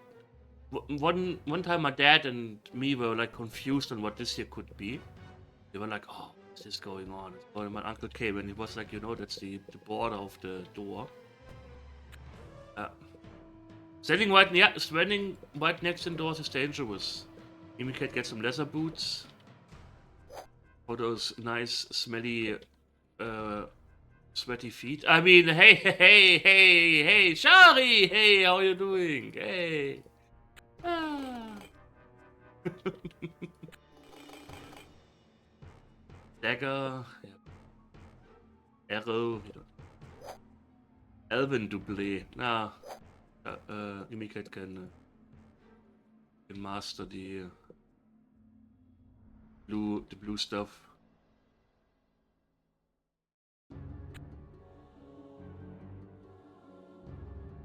One time my dad and me were like confused on what this here could be. They were like, oh, what's this going on? And my uncle came and he was like, you know, that's the border of the door. Standing right next to doors is dangerous. Maybe we can get some leather boots. For those nice, smelly, sweaty feet. I mean, hey, Shari! Hey, how you doing? Hey. Ah. Dagger. Arrow. Elven Doublé. Nah. Imicat can master the blue stuff.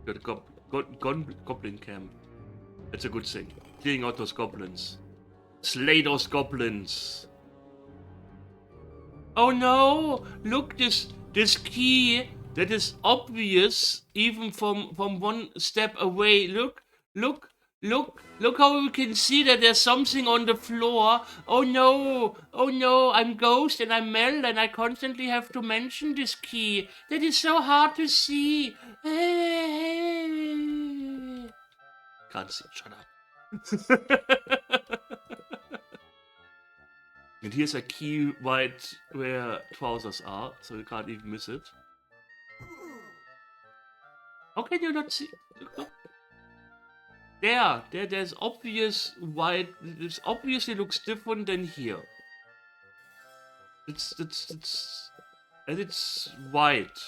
Got a goblin camp. That's a good thing. Clearing out those goblins. Slay those goblins. Oh no! Look, this key that is obvious even from one step away. Look how we can see that there's something on the floor. Oh no, I'm Ghost and I'm Mel and I constantly have to mention this key. That is so hard to see. Can't see, shut up. And here's a key right where trousers are, so you can't even miss it. How can you not see? There's obvious white. This obviously looks different than here. And it's white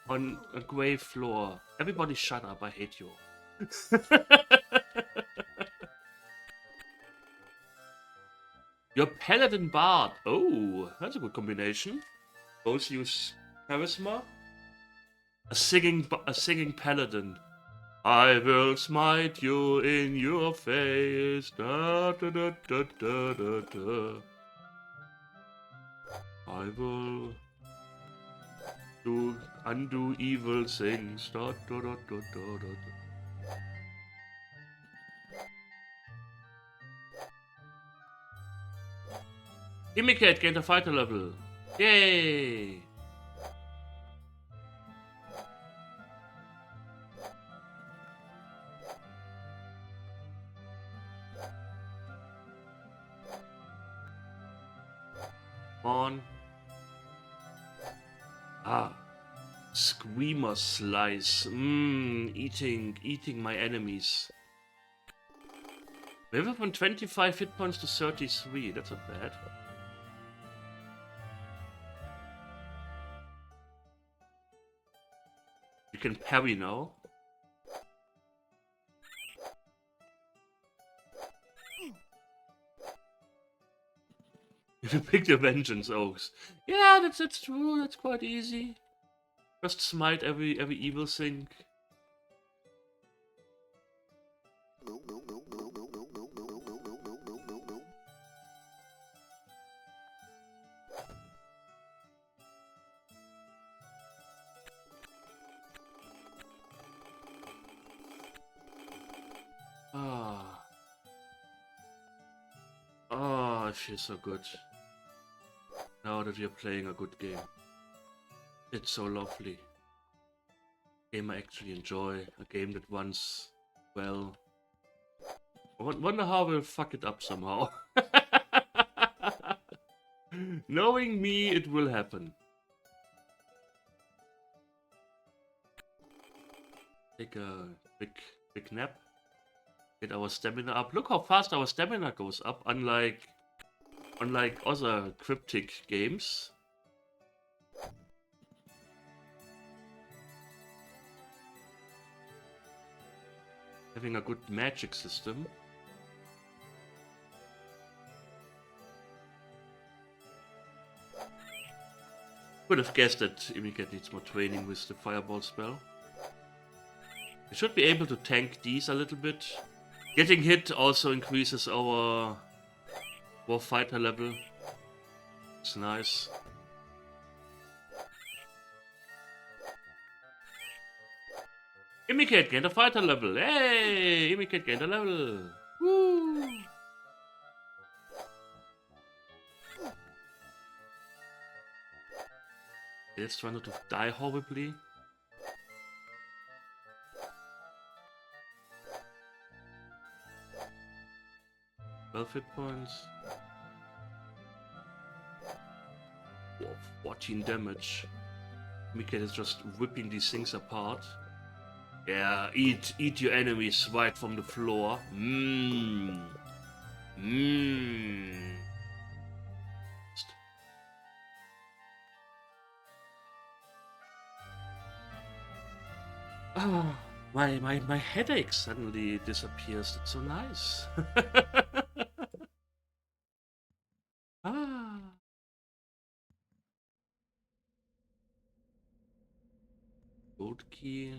on a grey floor. Everybody shut up, I hate you. Your Paladin Bard. Oh, that's a good combination. Both use charisma. A singing paladin. I will smite you in your face. Da, da, da, da, da, da, da. I will undo evil things. Da, da, da, da, da, da. Imicat gained a fighter level. Yay! On. Screamer slice. Eating my enemies. We have from 25 hit points to 33. That's not bad. You can parry now. If you pick your vengeance oaths. Yeah, that's true, that's quite easy. Just smite every evil thing. Oh, I feel so good. Now that we are playing a good game. It's so lovely. Game I actually enjoy. A game that runs well. I wonder how we'll fuck it up somehow. Knowing me, it will happen. Take a quick nap. Get our stamina up. Look how fast our stamina goes up, unlike other cryptic games. Having a good magic system. Would have guessed that Amiga needs more training with the fireball spell. We should be able to tank these a little bit. Getting hit also increases our warfighter level. It's nice. Imitate gained a fighter level. Hey! Imitate gained a level. Woo! Let's try not to die horribly. Hit points. Whoa, 14 damage. Mika is just ripping these things apart. Yeah, eat your enemies right from the floor. Mmm. Mmm. Ah, my headache suddenly disappears. It's so nice. Ah. Gold key.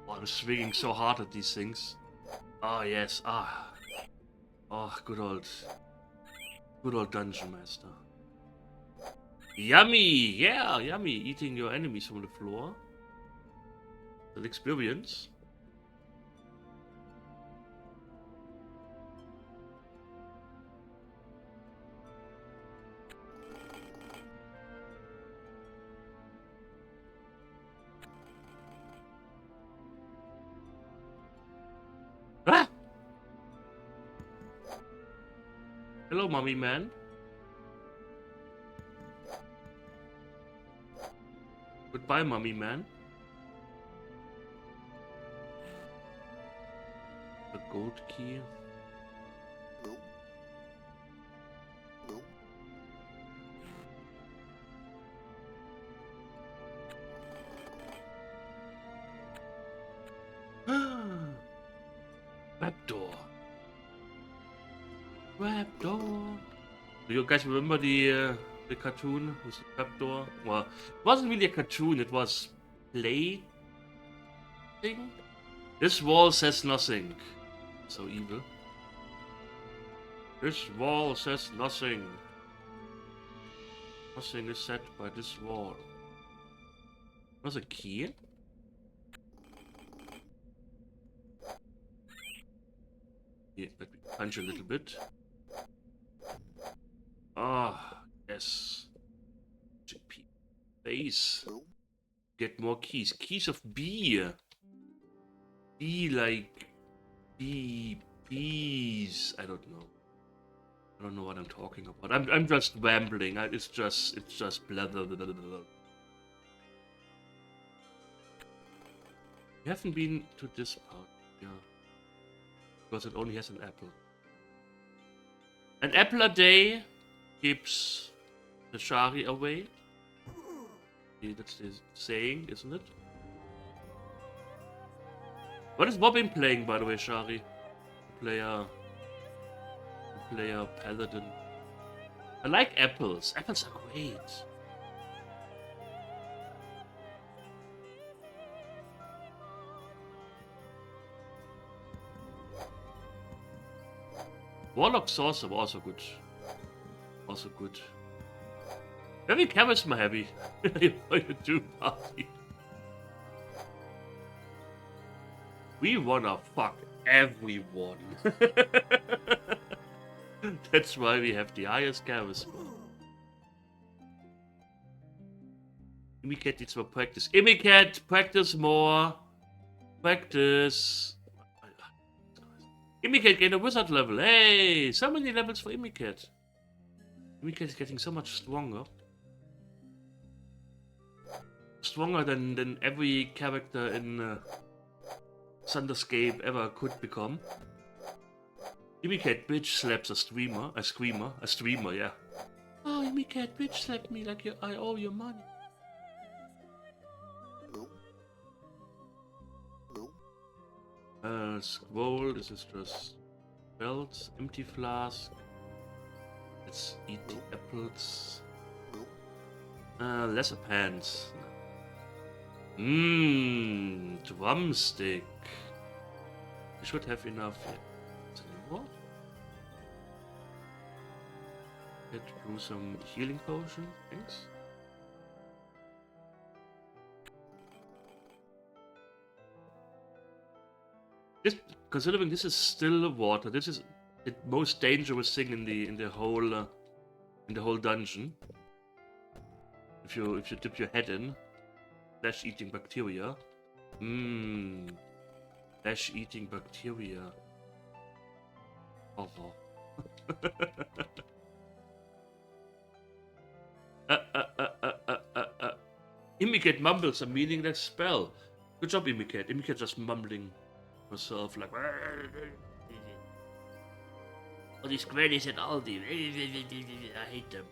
Oh, I'm swinging so hard at these things. Oh yes, ah. Oh, good old dungeon master. Yummy! Yeah, yummy. Eating your enemies from the floor. An experience. Ah! Hello, mummy man. Goodbye, mummy man. The gold key. Trapdoor. Trapdoor. Do you guys remember the cartoon with the trapdoor? Well, it wasn't really a cartoon. It was play thing. This wall says nothing. So evil. This wall says nothing. Nothing is said by this wall. Was a key? Yeah, let me punch a little bit. Ah, yes. GP base. Get more keys. Keys of B. B like bees. I don't know. I don't know what I'm talking about. I'm just rambling. It's just blah blah blah blah blah. We haven't been to this part, yeah. Because it only has an apple. An apple a day keeps the Shari away. That's the saying, isn't it? What is Bobbin playing, by the way, Shari? Player paladin. I like apples. Apples are great. Warlock Sorcerer also good. Also good. Very charisma heavy. You do party. We wanna fuck everyone. That's why we have the highest charisma. Imicat needs more practice. Imicat, practice more. Practice. Imicat gained a wizard level. Hey, so many levels for Imicat. Imicat is getting so much stronger. Stronger than every character in Thunderscape ever could become. Imicat bitch slaps a screamer, yeah. Oh, Imicat bitch slapped me like I owe you money. Scroll, this is just belts, empty flask. Let's eat the apples. Lesser pants. Drumstick. We should have enough yet. Is there any more? Get through some healing potion, thanks. This, considering this is still water, this is the most dangerous thing in the whole dungeon. If you dip your head in, flesh-eating bacteria. Flesh-eating bacteria. Oh. Imicat mumbles a meaningless spell. Good job, Imicat. Imicat just mumbling herself like. All these grannies at Aldi. I hate them.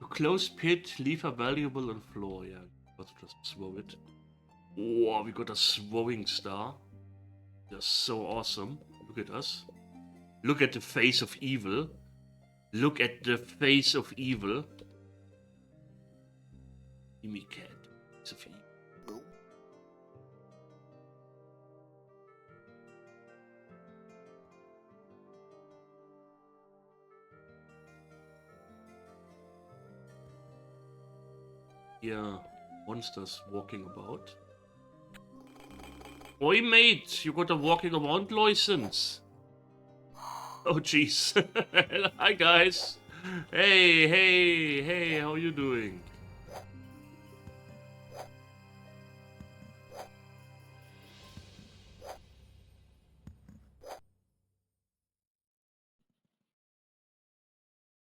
Close pit, leave a valuable on floor. Yeah, let's just throw it. Oh, we got a throwing star. They're so awesome. Look at us. Look at the face of evil. Look at the face of evil. Imicat. Face of evil. Yeah, monsters walking about. Oi, mate, you got a walking around license. Oh, jeez. Hi, guys. Hey, how you doing?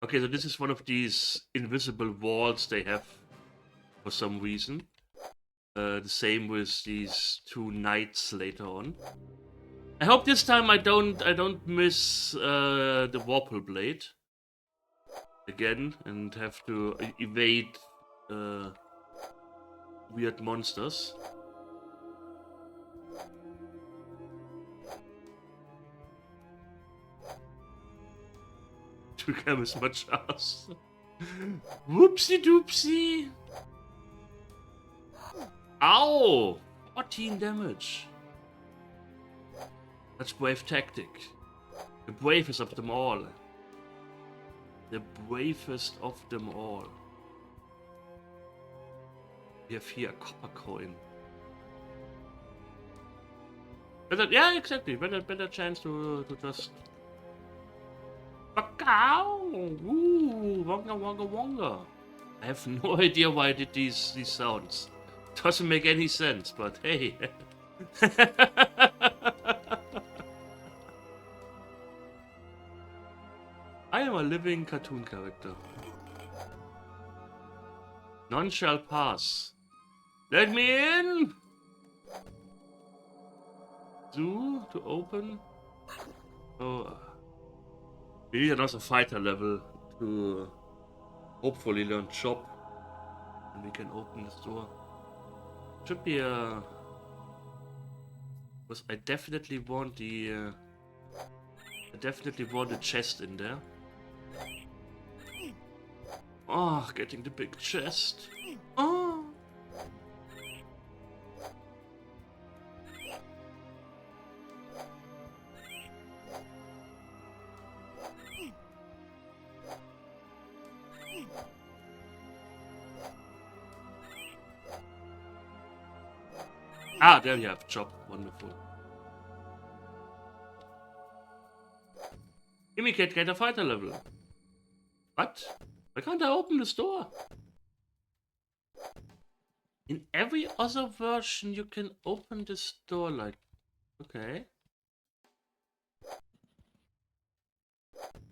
Okay, so this is one of these invisible walls they have for some reason. The same with these two knights later on. I hope this time I don't miss the Warple Blade again and have to evade weird monsters. To become as much as. Whoopsie doopsie! Ow! 14 damage. That's brave tactic. The bravest of them all. The bravest of them all. We have here a copper coin. Better, yeah, exactly. Better chance to just. Ow! Ooh, wonga. I have no idea why I did these sounds. Doesn't make any sense, but hey. I am a living cartoon character. None shall pass. Let me in! Zoo to open. Oh. We need another fighter level to hopefully learn chop. And we can open this door. Should be a. Because I definitely want the. I definitely want a chest in there. Oh, getting the big chest. Oh. Ah, there you have chop. Wonderful. Gimme Cat, get a fighter level. What? Why can't I open this door? In every other version, you can open this door like... Okay.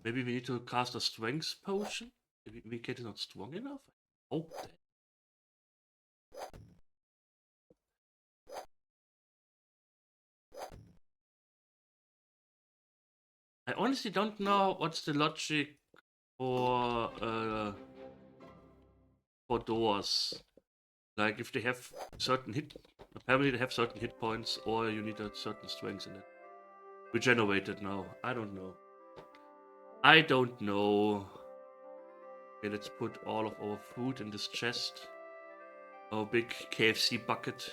Maybe we need to cast a strength potion? Maybe Gimme Cat is not strong enough? Oh, I honestly don't know what's the logic for doors. Like if they have certain apparently they have certain hit points, or you need a certain strength in it. Regenerated now. I don't know. I don't know. Okay, let's put all of our food in this chest. Our big KFC bucket.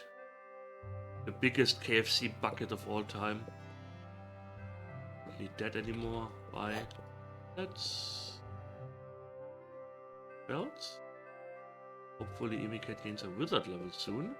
The biggest KFC bucket of all time. Don't need that anymore. Why? Let's... belts? Hopefully Amiga gains a wizard level soon.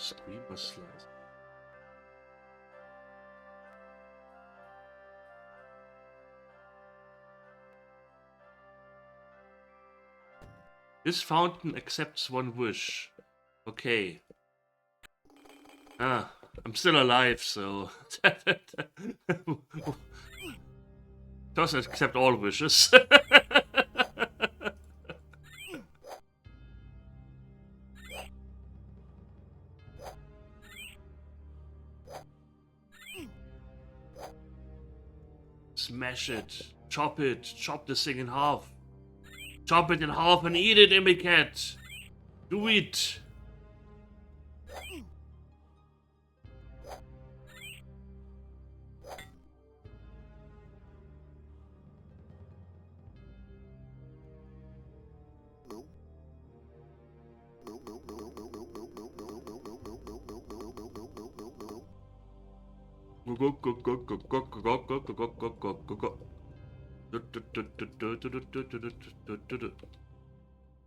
Screamer slice. This fountain accepts one wish. Okay. Ah, I'm still alive, so... doesn't accept all wishes. Smash it. Chop this thing in half. Chop it in half and eat it, Amicat. Do it.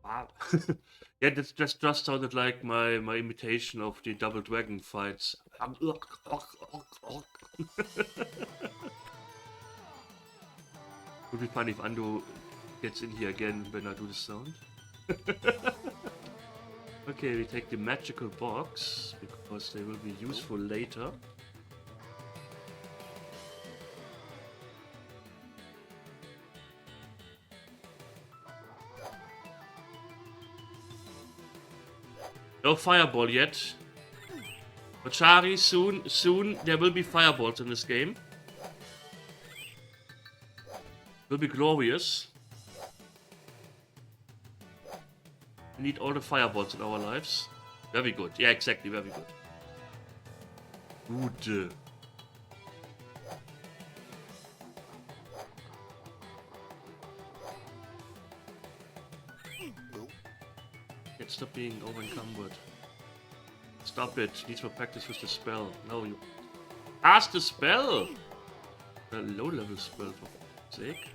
Wow. Yeah, that just sounded like my imitation of the double dragon fights. Would be funny if Ando gets in here again when I do the sound. Okay, we take the magical box because they will be useful later. No fireball yet. Ochari, soon there will be fireballs in this game. Will be glorious. We need all the fireballs in our lives. Very good. Yeah, exactly, very good. Good. Stop being over-encumbered. Stop it. Needs more practice with the spell. No, you... Cast the spell! A low-level spell, for fuck's sake.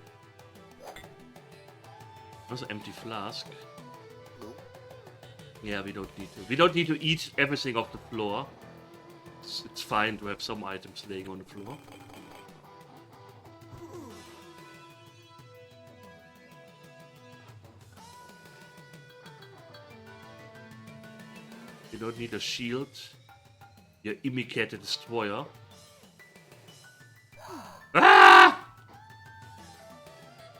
Also empty flask. Yeah, we don't need to. We don't need to eat everything off the floor. It's fine to have some items laying on the floor. You don't need a shield. Your Amiga destroyer. Ah!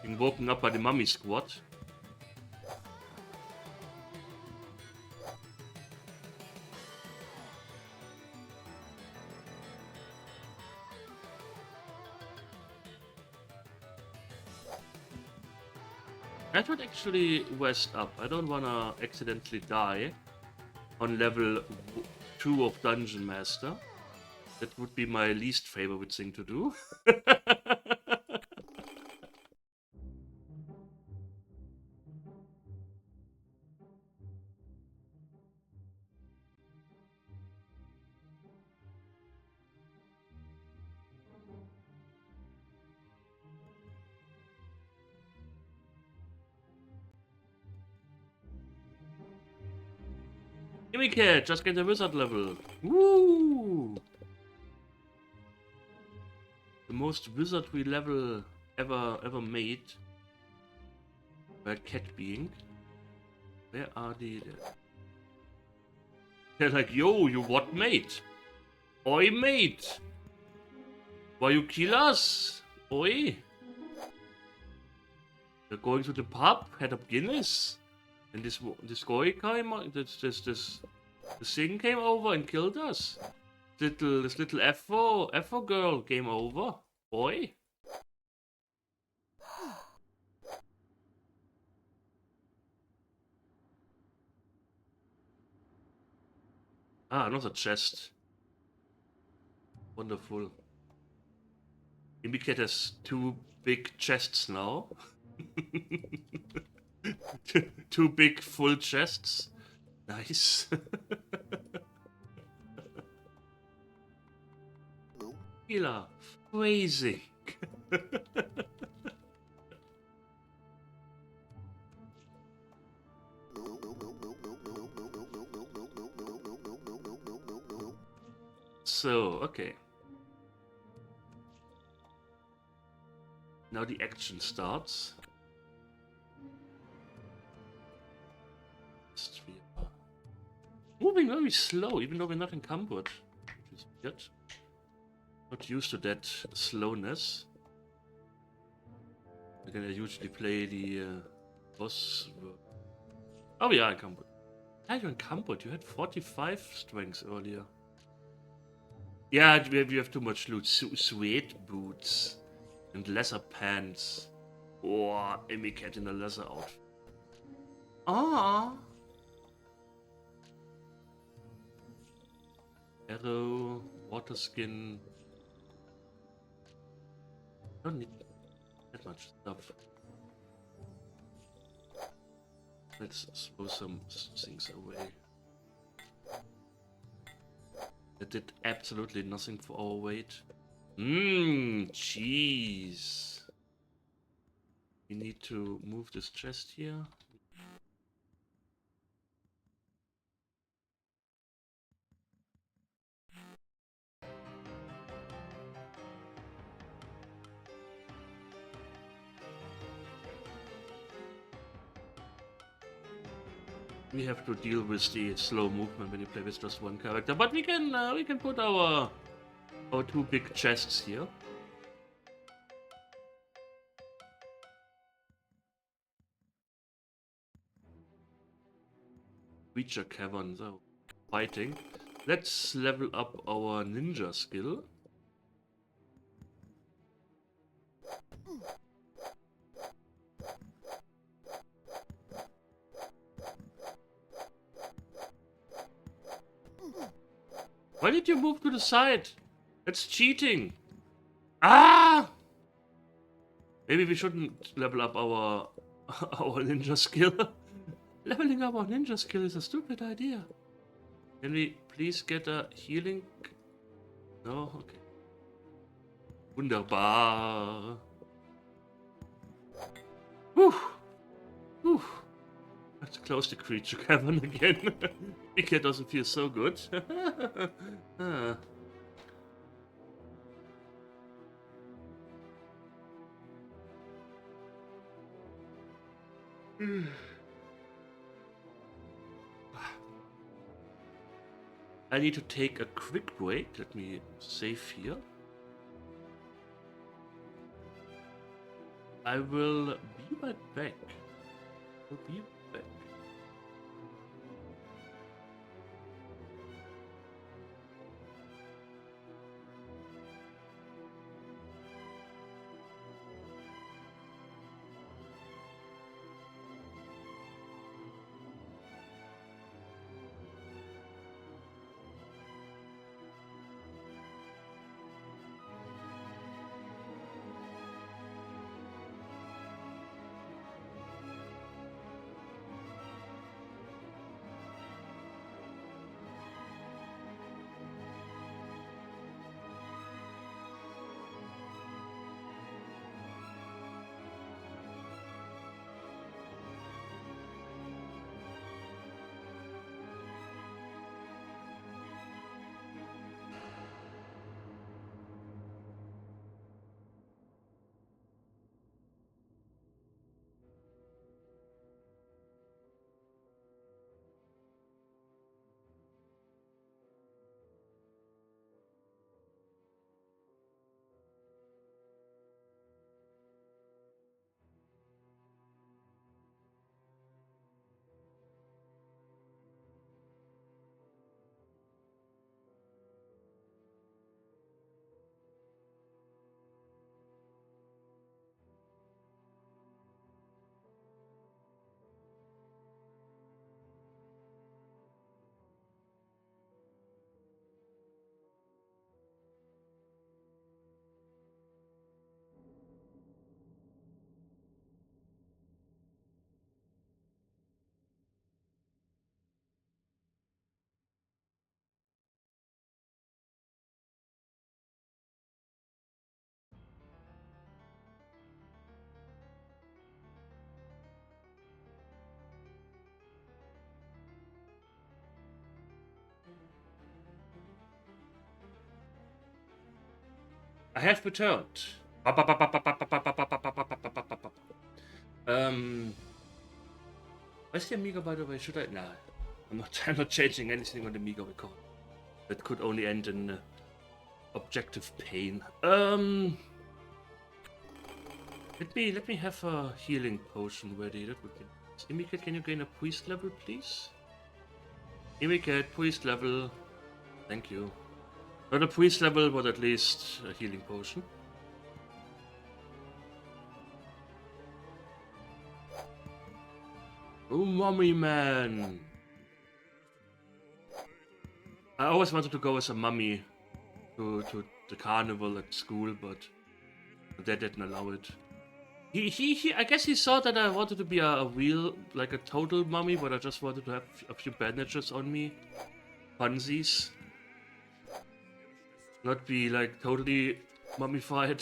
Being woken up by the mummy squad. I would actually rest up. I don't wanna accidentally die on level 2 of Dungeon Master. That would be my least favorite thing to do. Gimme cat, just get the wizard level. Woo! The most wizardry level ever made. By a cat being. Where are the... They're like, yo, you what, mate? Oi, mate! Why you kill us? Oi! We're going to the pub, had a Guinness, and this guy came, this thing came over and killed us. This little Afro girl came over. Oi! Ah, another chest. Wonderful. Indicator has 2 big chests now. 2 big full chests. Nice. Killer. Crazy. So, okay. Now the action starts. Moving very slow, even though we're not encumbered. Which is weird. Not used to that slowness. Again, I usually play the boss. Oh, yeah, encumbered. Are you encumbered? You had 45 strength earlier. Yeah, we have too much loot. Suede boots and leather pants. Oh, Amy cat in a leather outfit. Ah. Arrow, water skin. Don't need that much stuff. Let's throw some things away. That did absolutely nothing for our weight. Mmm, cheese. We need to move this chest here. We have to deal with the slow movement when you play with just one character, but we can put our 2 big chests here. Creature cavern, so fighting. Let's level up our ninja skill. Why did you move to the side? That's cheating. Ah! Maybe we shouldn't level up our our ninja skill. Leveling up our ninja skill is a stupid idea. Can we please get a healing? No? Okay. Wunderbar. Whew. Whew. Let's close the creature cavern again. It doesn't feel so good. Ah. I need to take a quick break. Let me save here. I will be right back. Will be back. I have returned. Where's the Amiga, by the way? Should I? Nah, I'm not. I'm not changing anything on the Amiga record. That could only end in objective pain. Let me have a healing potion ready. That would be. Amiga, can you gain a priest level, please? Amiga, priest level. Thank you. Not a priest level, but at least a healing potion. Oh, mummy man! I always wanted to go as a mummy to the carnival at school, but they didn't allow it. I guess he saw that I wanted to be a real, like a total mummy, but I just wanted to have a few bandages on me. Funsies. Not be like totally mummified.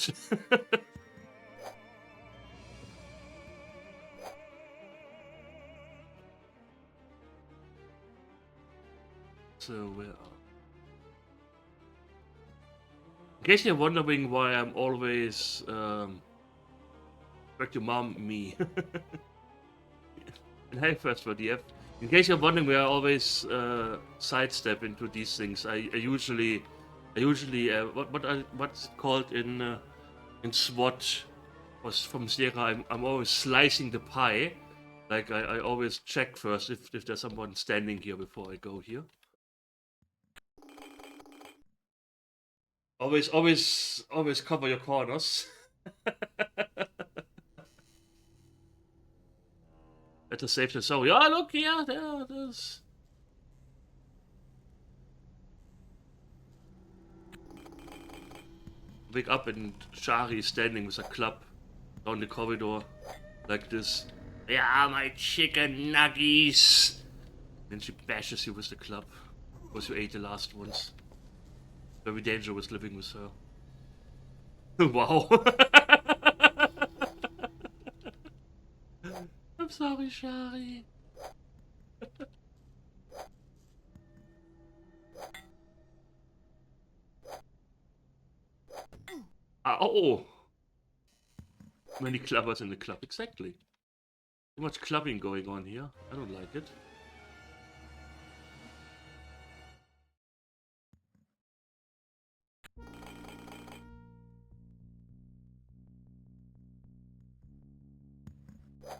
So where are... In case you're wondering why I'm always back to mom me. And hey, first for DF. In case you're wondering where I always sidestep into these things, I usually what's it called in SWAT was from Sierra. I'm always slicing the pie. Like I always check first if there's someone standing here before I go here. Always cover your corners. Better safe than sorry. Oh, look here, there it is. Wake up and Shari is standing with a club down the corridor like this. Yeah, my chicken nuggies. Then she bashes you with the club because you ate the last ones. Very dangerous living with her. Wow. I'm sorry, Shari. Oh! Many clubbers in the club, exactly. Too much clubbing going on here. I don't like it.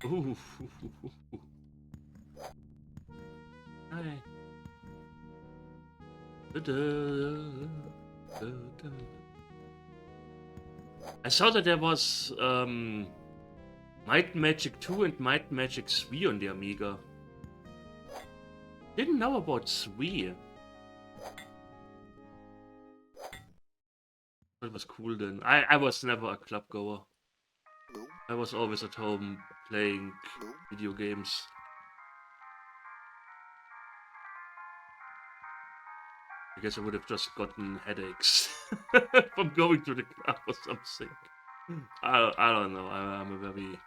Ooh. Hi. I saw that there was Might Magic 2 and Might Magic 3 on the Amiga. Didn't know about 3. That was cool then. I was never a club goer. I was always at home playing video games. I guess I would have just gotten headaches from going to the club or something. I don't know. I'm a very...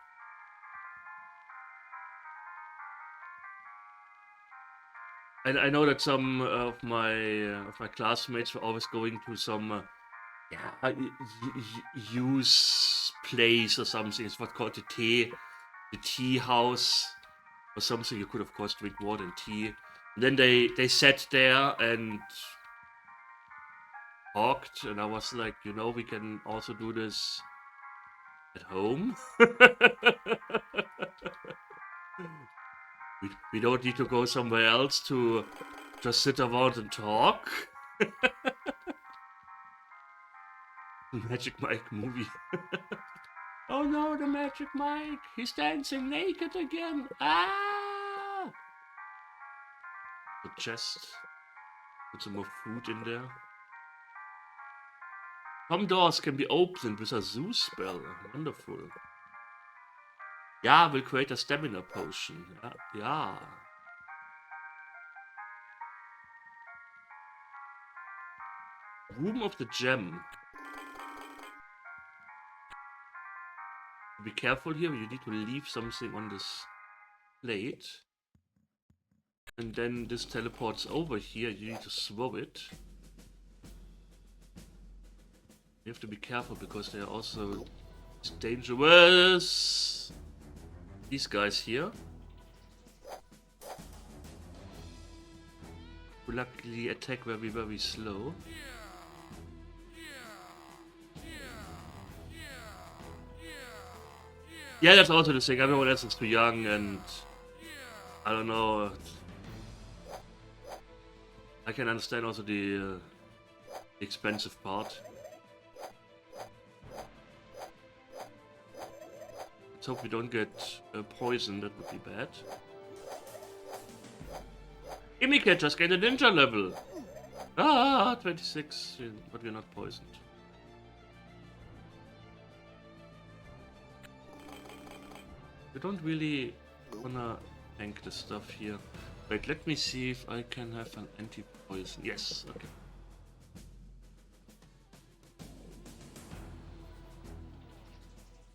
I know that some of my classmates were always going to some use place or something. It's what's called the tea house or something. You could of course drink more than tea. And then they sat there and talked, and I was like, you know, we can also do this at home. we don't need to go somewhere else to just sit around and talk. Magic Mike movie. Oh no, the Magic Mike! He's dancing naked again! Ah! The chest. Put some more food in there. Some doors can be opened with a zoo spell. Wonderful. Yeah, we'll create a stamina potion. Yeah. Room of the Gem. Be careful here, you need to leave something on this plate. And then this teleports over here, you need to throw it. You have to be careful because they are also dangerous. These guys here. Who luckily attack very, very slow. Yeah, that's also the thing. Everyone else is too young and I don't know. I can understand also the expensive part. Let's hope we don't get poisoned, that would be bad. Amiga just gained a ninja level! Ah, 26, but we're not poisoned. We don't really wanna tank the stuff here. Wait, let me see if I can have an anti-poison. Yes, okay.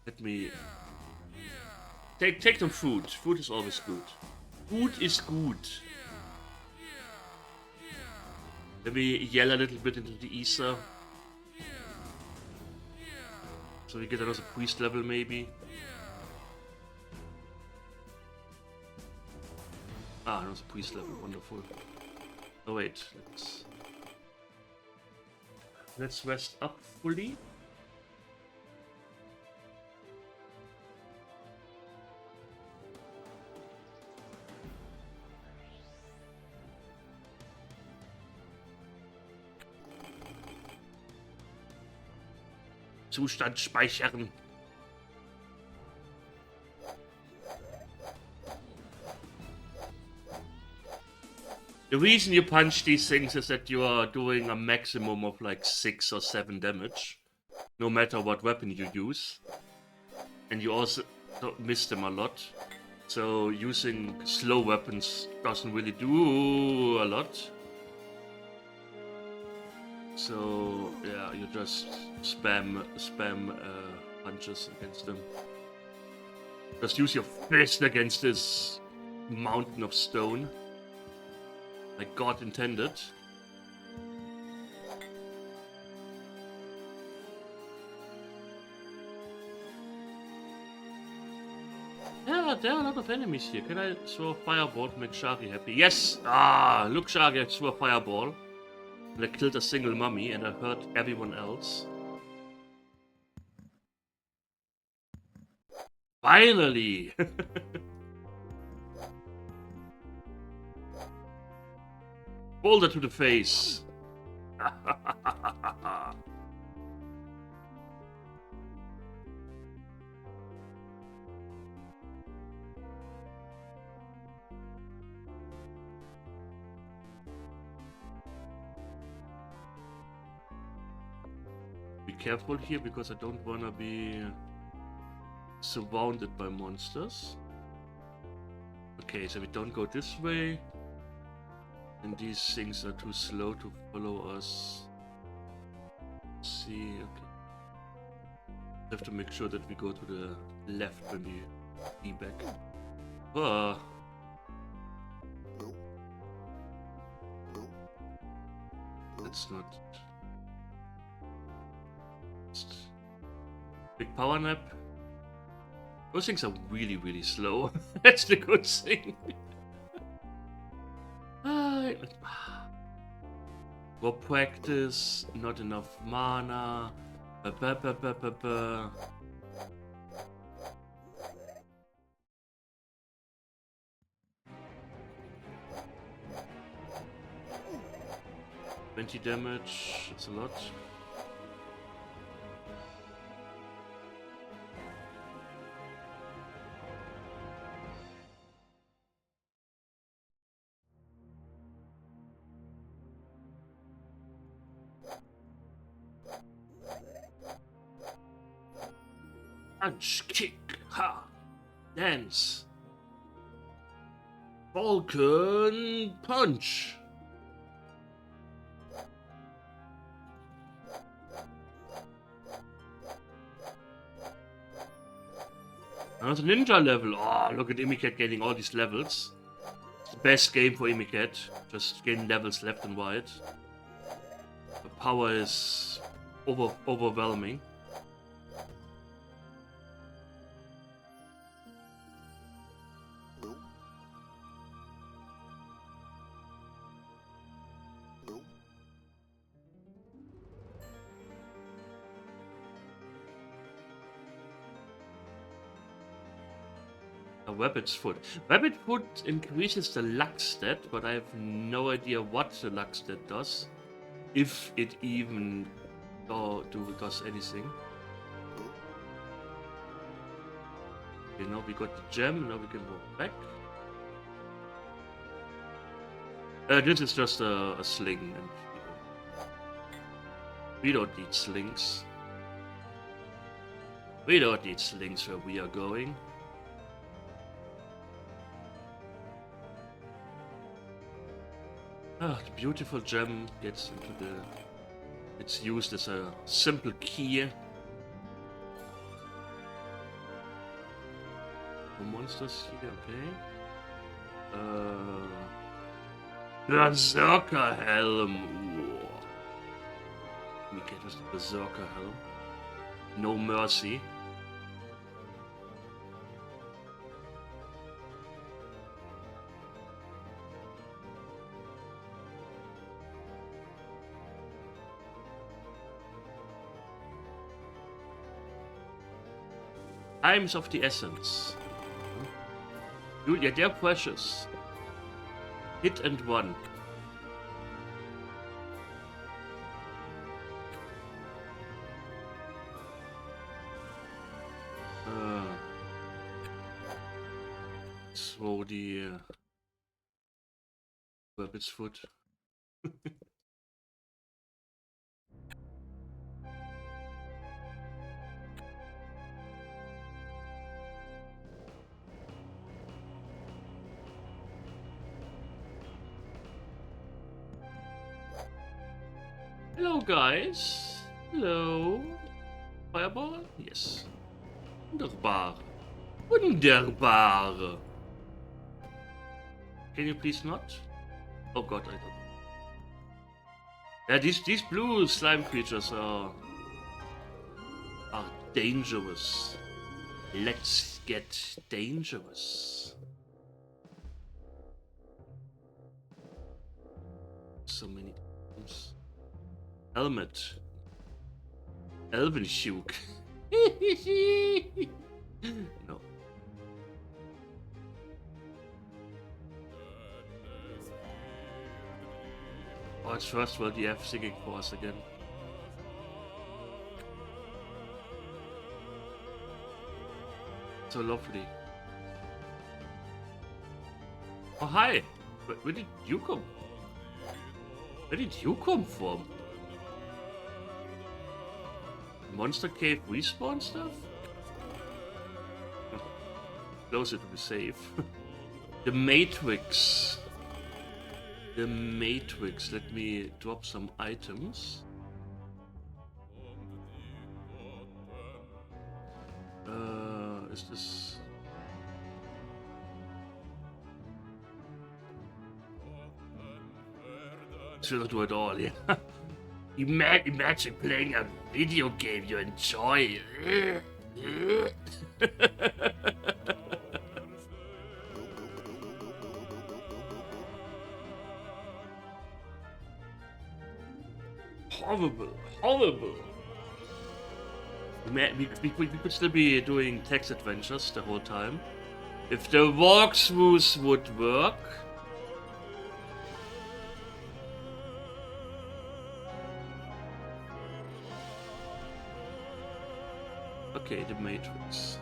Let me... Take some food. Food is always good. Food is good. Let me yell a little bit into the ether. So we get another priest level maybe. Ah, another priest level, wonderful. Oh wait, let's rest up fully. Zustand speichern. The reason you punch these things is that you are doing a maximum of like 6 or 7 damage, no matter what weapon you use. And you also miss them a lot. So using slow weapons doesn't really do a lot. So yeah, you just spam punches against them. Just use your fist against this mountain of stone. Like God intended. Yeah, there are a lot of enemies here. Can I throw a fireball to make Shari happy? Yes! Ah, look Shari, I threw a fireball. And I killed a single mummy and I hurt everyone else. Finally! Boulder to the face. Be careful here because I don't want to be surrounded by monsters. Okay, so we don't go this way. And these things are too slow to follow us. Let's see, okay. Have to make sure that we go to the left when we be back. Ah. That's not... Big power nap. Those things are really, really slow. That's the good thing. More practice, not enough mana. 20 damage, that's a lot. Punch, kick, ha, dance. Falcon punch. Another ninja level. Oh, look at Imicat getting all these levels. It's the best game for Imicat. Just getting levels left and right. The power is overwhelming. Rabbit's foot. Rabbit foot increases the luck stat, but I have no idea what the luck stat does. If it even does anything. Okay, now we got the gem, now we can go back. This is just a sling. And we don't need slings. We don't need slings where we are going. Ah, the beautiful gem gets into the... It's used as a simple key. No monsters here, okay. Berserker Helm. Let me get us the Berserker Helm. No mercy. Times of the essence. Julia, they're precious. Hit and run. Throw the rabbit's foot. Hello, guys. Hello. Fireball? Yes. Wunderbar. Wunderbar. Can you please not? Oh god, I don't. Yeah, these blue slime creatures are dangerous. Let's get dangerous. So many times. Helmet. Elven Shuke. No. World's First World EF singing for us again. So lovely. Oh, hi! Where did you come? Where did you come from? Monster Cave respawn stuff? Closer to be safe. The Matrix. The Matrix. Let me drop some items. Is this... Should do it all, yeah. Imagine playing a video game you enjoy. Horrible, horrible. We could still be doing text adventures the whole time. If the walkthroughs would work. Okay, the Matrix.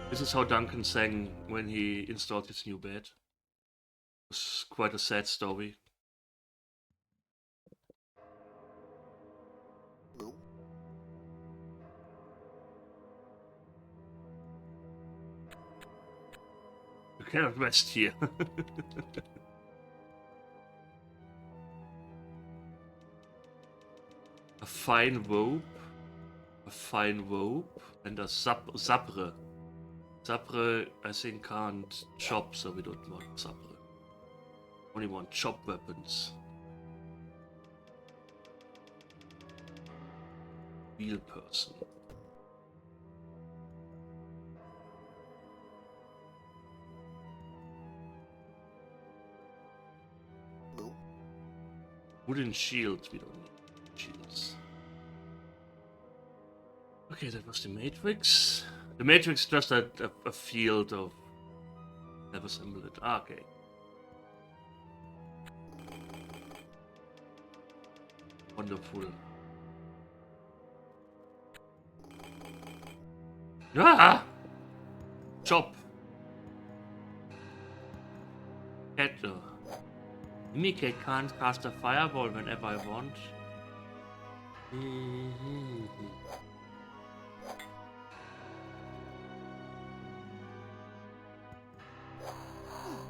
This is how Duncan sang when he installed his new bed. It was quite a sad story. You cannot rest here. A fine rope, and a sabre. Sabre, I think, can't chop, so we don't want sabre. Only want chop weapons. Wheel person. Wooden shield, we don't need shields. Okay, that was the Matrix. The Matrix just a field of... Never assembled it. Ah, okay. Wonderful. Ah! Chop! Kettle. Amiga can't cast a fireball whenever I want.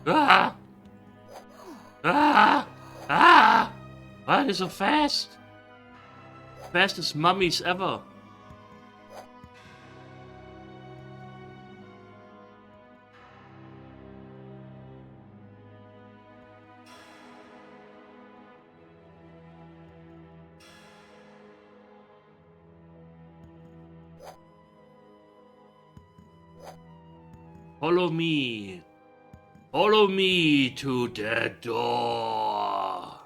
Ah! Ah! Ah! Why are they so fast? Fastest mummies ever. Follow me. Follow me to the door.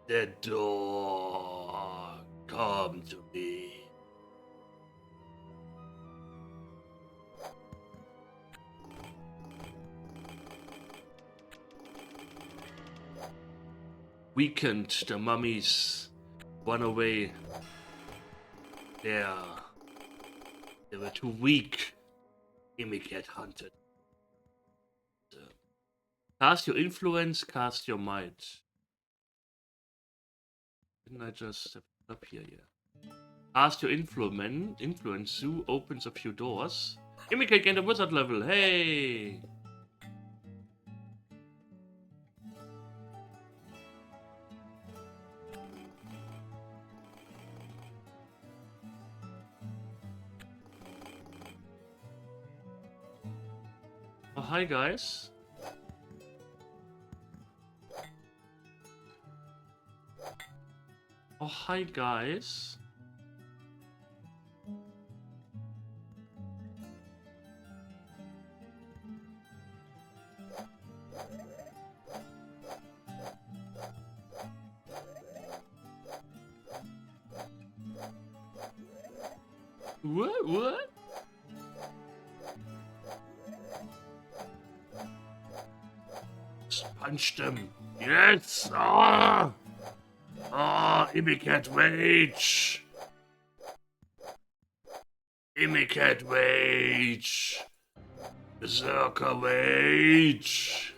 The door. Come to me. Weakened, the mummies run away. They were too weak. Image get hunted. Cast your influence, cast your might. Didn't I just step up here? Yeah. Cast your influence. Zoo opens a few doors. Image get a wizard level. Hey. Oh, hi guys. Oh, hi guys. What? Just punch them. Yes! Ah! Ah, Imicat Rage! Imicat Rage! Berserker Rage!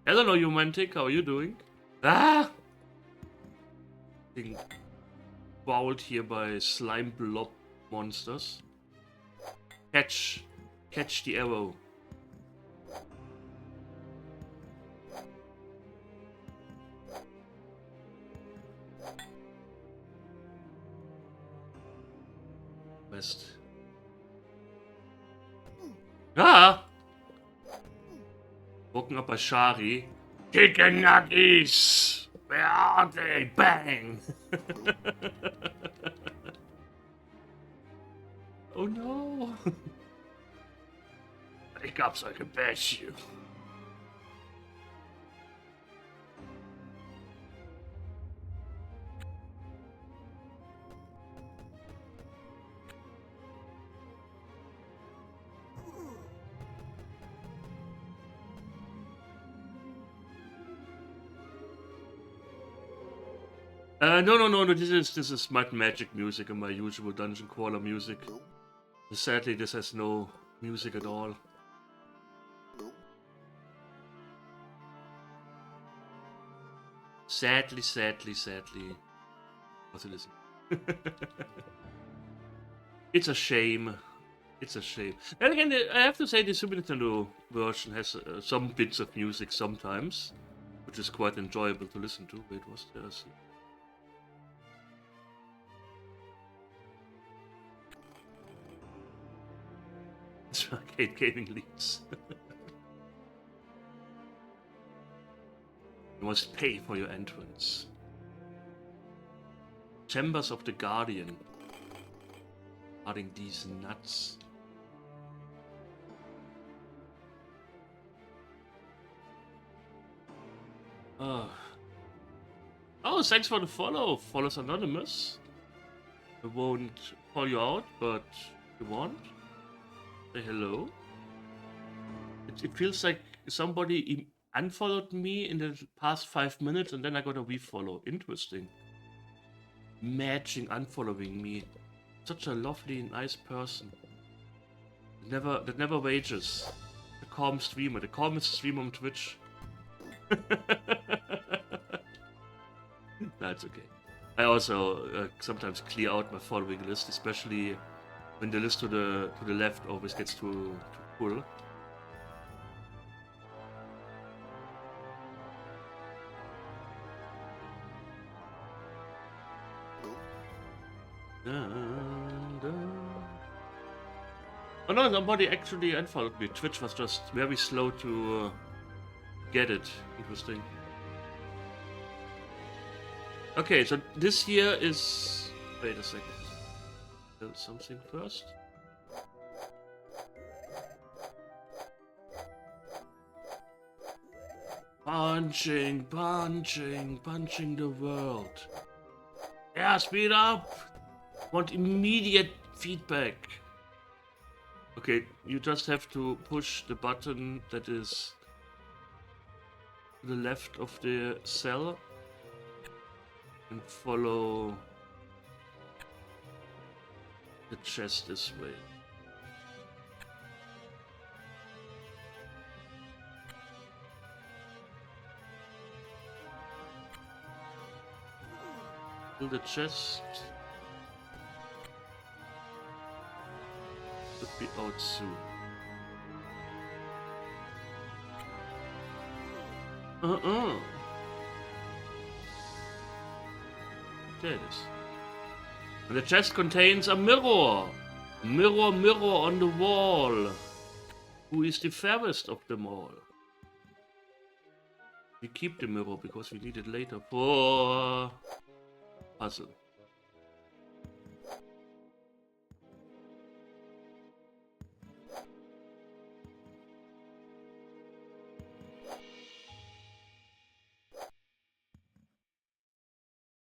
Hello, Humantic, how are you doing? Ah! Being bowled here by slime blob monsters. Catch the arrow. West. Ah! Woken up by Shari. Chicken nuggies! Where are they? Bang! Oh no! Wake up so I can bash you. No. This is my magic music and my usual dungeon crawler music. Sadly, this has no music at all. Sadly. What's it listen? It's a shame. It's a shame. And again, I have to say the Super Nintendo version has some bits of music sometimes, which is quite enjoyable to listen to. Wait, was there? It's arcade gaming leads. You must pay for your entrance. Chambers of the Guardian. Adding these nuts. Oh, thanks for the follow. Follows Anonymous. I won't call you out, but if you want, say hello. It feels like somebody unfollowed me in the past 5 minutes and then I got a refollow. Interesting. Matching unfollowing me. Such a lovely, nice person. That never wages. The calm streamer. The calmest streamer on Twitch. That's okay. I also sometimes clear out my following list, especially when the list to the left always gets too full. Oh no, nobody actually unfollowed me. Twitch was just very slow to get it. Interesting. Okay, so this here is... Wait a second. Build something first. Punching the world. Yeah, speed up! Want immediate feedback. Okay, you just have to push the button that is to the left of the cell and follow the chest this way. To the chest. Should be out soon. There it is. And the chest contains a mirror. Mirror on the wall. Who is the fairest of them all? We keep the mirror because we need it later for puzzle.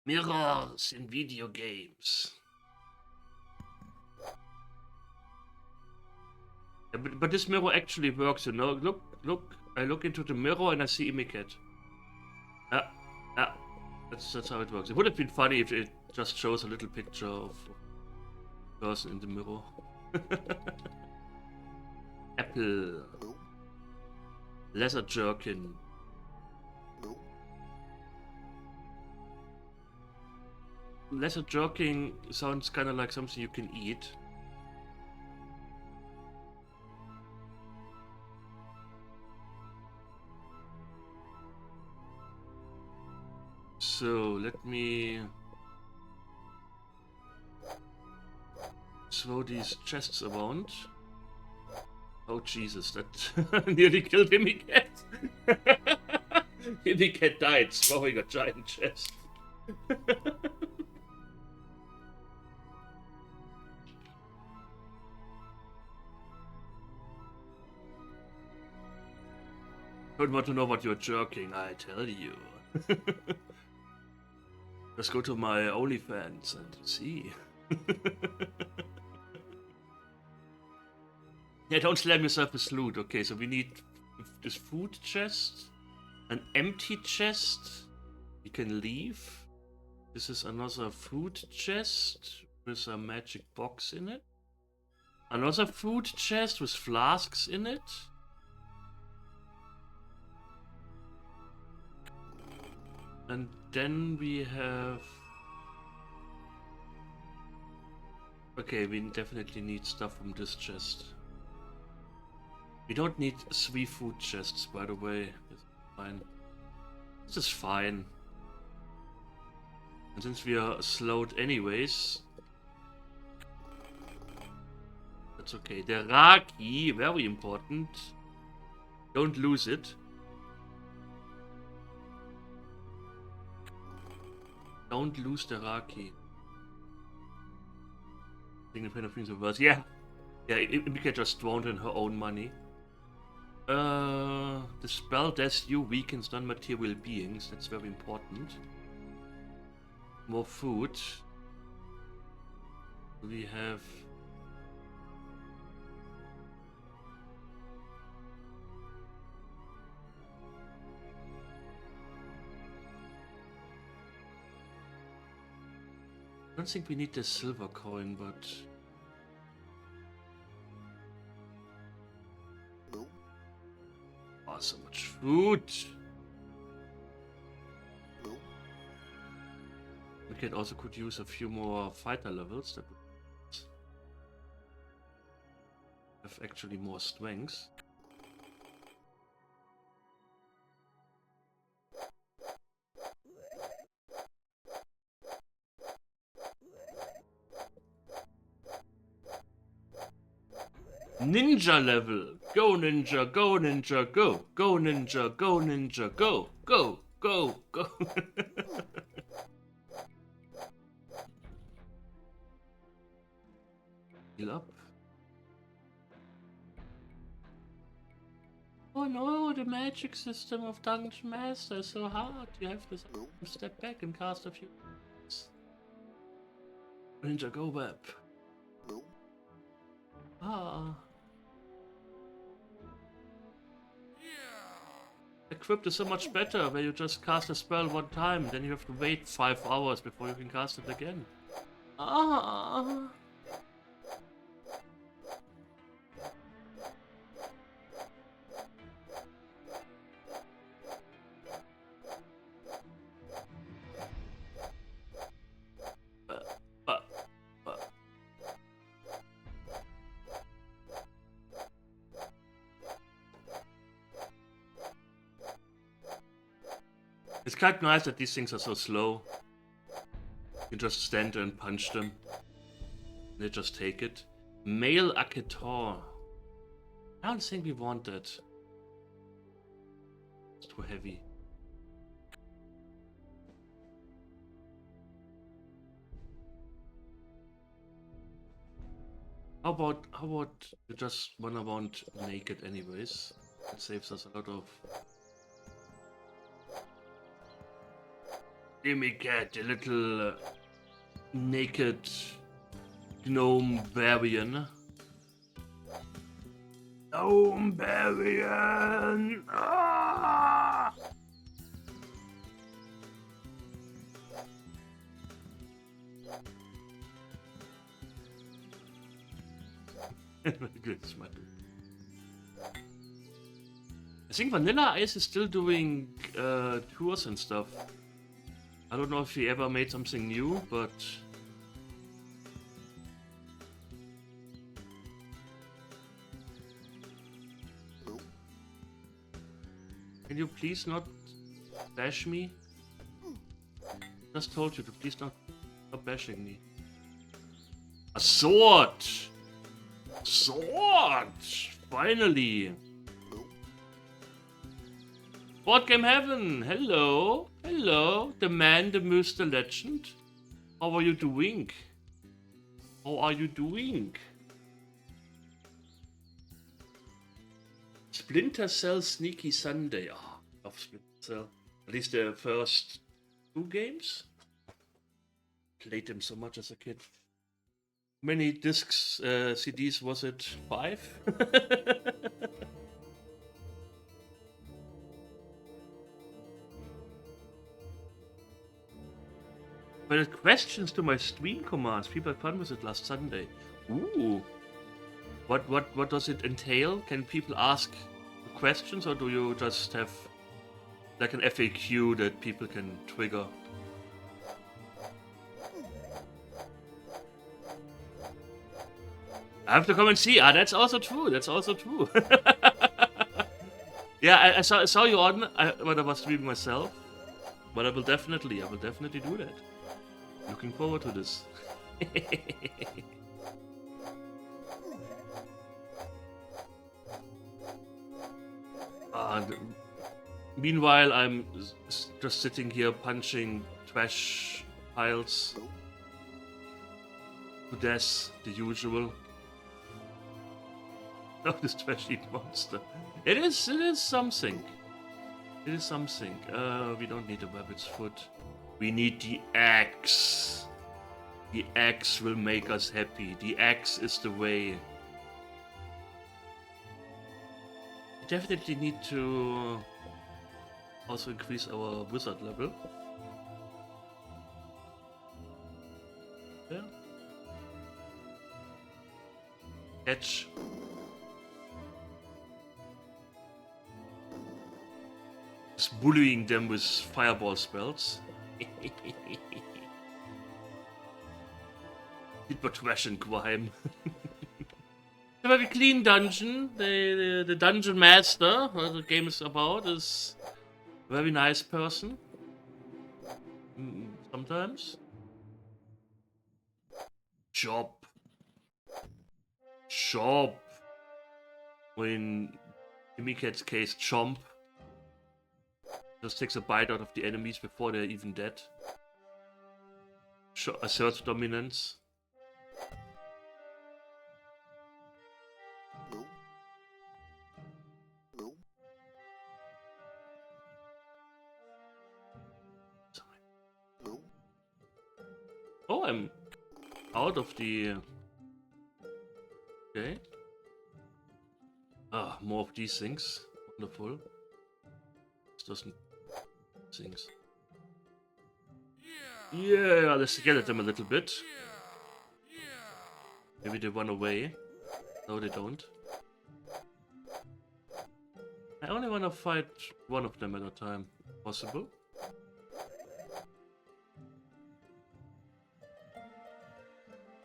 Mirrors in video games. Yeah, but this mirror actually works, you know. Look. I look into the mirror and I see Amiga. Yeah, yeah. That's how it works. It would have been funny if it just shows a little picture of a person in the mirror. Apple. Leather jerkin. Leather jerking sounds kind of like something you can eat. So let me throw these chests around. Oh Jesus, that nearly killed Amiga. Amiga died throwing a giant chest. Don't want to know what you're jerking, I tell you. Just go to my OnlyFans and see. Yeah, don't slam yourself with loot. Okay, so we need this food chest, an empty chest. We can leave. This is another food chest with a magic box in it. Another food chest with flasks in it. And then we have... Okay, we definitely need stuff from this chest. We don't need 3 food chests, by the way. It's fine. This is fine. And since we are slowed anyways... That's okay. The Raki, very important. Don't lose it. Don't lose the Raki. Significant of things reverse. Yeah. Yeah, Amiga just drowned in her own money. The spell Death You weakens non-material beings. That's very important. More food. We have... I don't think we need the silver coin, but... Oh, so much food! We also could use a few more fighter levels that would have actually more strength. Ninja level! Go ninja, go ninja, go! Go ninja, go ninja, go! Go, go, go! Heal up. Oh no, the magic system of Dungeon Master is so hard. You have to step back and cast a few. Ninja, go web. Ah. Equipped is so much better, where you just cast a spell one time, then you have to wait 5 hours before you can cast it again. Ah. It's quite nice that these things are so slow. You just stand there and punch them. They just take it. Male Aketor. I don't think we want that. It's too heavy. How about you just wanna want naked anyways? It saves us a lot of... Gimme cat, a little naked gnome barbarian. Barbarian! Ah! Good smile. I think Vanilla Ice is still doing tours and stuff. I don't know if he ever made something new, but... Can you please not bash me? Just told you to please not stop bashing me. A sword! Sword! Finally! Board Game Heaven! Hello! Hello! The man, the myth, the legend. How are you doing? How are you doing? Splinter Cell Sneaky Sunday. Oh, I love Splinter Cell. At least the first 2 games. Played them so much as a kid. How many discs, CDs was it? 5? But questions to my stream commands. People had fun with it last Sunday. Ooh. What does it entail? Can people ask questions, or do you just have like an FAQ that people can trigger? I have to come and see. Ah, that's also true. That's also true. Yeah, I saw you on when I was streaming myself, but I will definitely do that. Looking forward to this. Meanwhile, I'm just sitting here punching trash piles to death, the usual. Oh, this trashy monster. It is something. It is something. We don't need a rabbit's foot. We need the axe. The axe will make us happy. The axe is the way. We definitely need to also increase our wizard level. Yeah. Catch. Just bullying them with fireball spells. Super trash and crime. A very clean dungeon. The dungeon master, what the game is about, is a very nice person. Sometimes. Chop. Chop. Or in Mimikat's case, chomp. Just takes a bite out of the enemies before they're even dead. Asserts dominance. Oh, I'm out of the... Okay. Ah, more of these things. Wonderful. This doesn't... Things. Yeah, let's get at them a little bit. Maybe they run away. No, they don't. I only want to fight one of them at a time. Possible?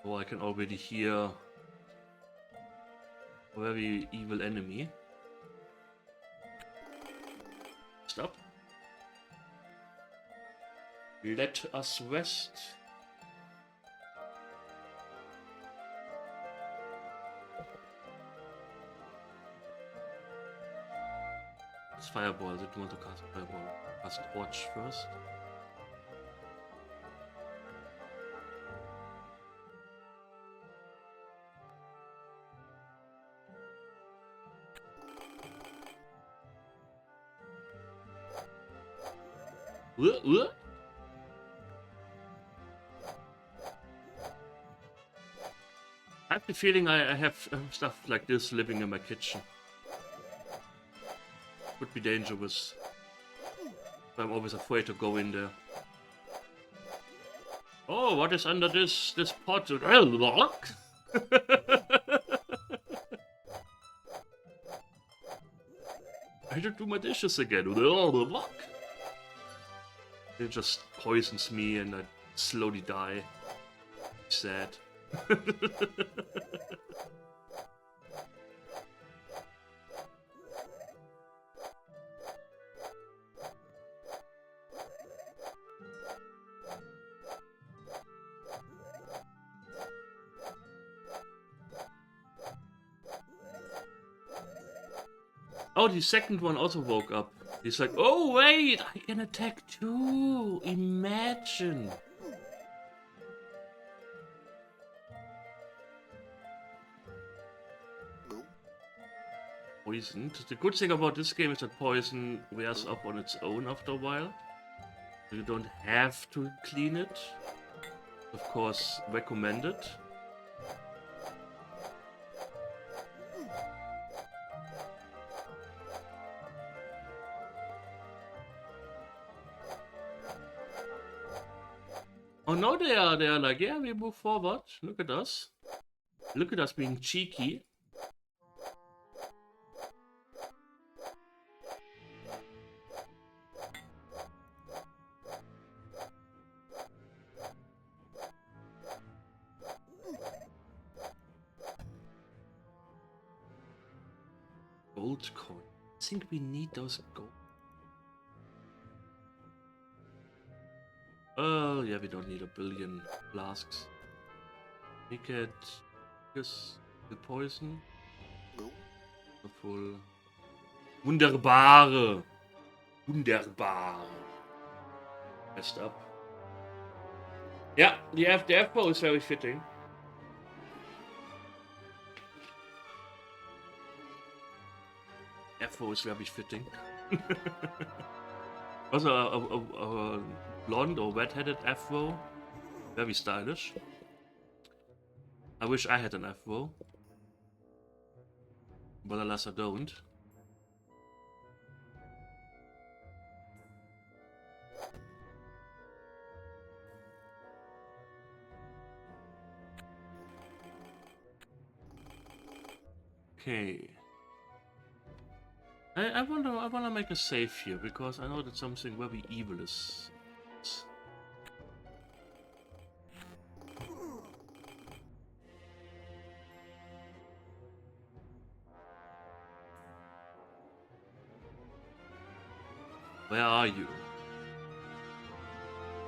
Oh, I can already hear a very evil enemy. Stop. Let us rest. It's fireball. I didn't want to cast fireball. Cast torch first. I have the feeling I have stuff like this living in my kitchen. Could be dangerous. I'm always afraid to go in there. Oh, what is under this pot? Lock? I should do my dishes again. Lock? It just poisons me and I slowly die. Sad. Oh, the second one also woke up. He's like, oh wait, I can attack too. Imagine. Poisoned. The good thing about this game is that poison wears off on its own after a while. You don't have to clean it. Of course, recommended. Oh no, they are like, yeah, we move forward. Look at us. Look at us being cheeky. Gold coin. I think we need those gold. Oh, yeah, we don't need a billion flasks. Make it just the poison. A full. Wunderbare. Wunderbar. Messed up. Yeah, the F-bow is very fitting. F-bow is very fitting. Also, a blonde or red-headed afro, very stylish. I wish I had an afro, but alas I don't. Okay. I wanna make a save here because I know that something very evil is. Where are you?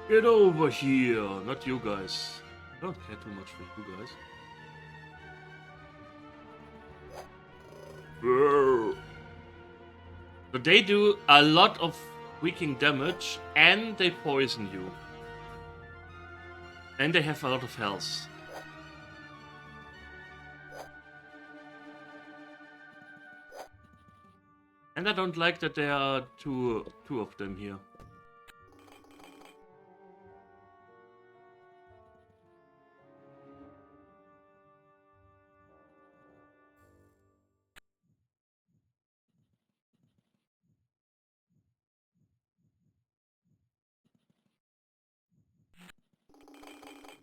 Get over here! Not you guys. I don't care too much for you guys. Brrr. So they do a lot of freaking damage and they poison you. And they have a lot of health. And I don't like that there are two of them here.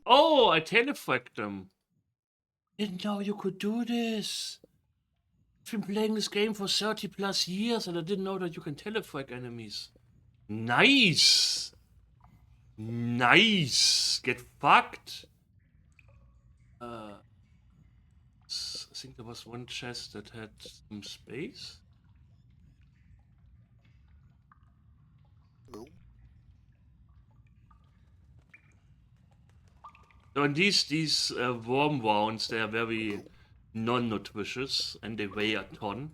Oh, I telefragged them. Didn't know you could do this. I've been playing this game for 30 plus years and I didn't know that you can telefrag enemies. Nice! Nice! Get fucked! I think there was one chest that had some space. So and these worm rounds, they are very non-nutritious and they weigh a ton.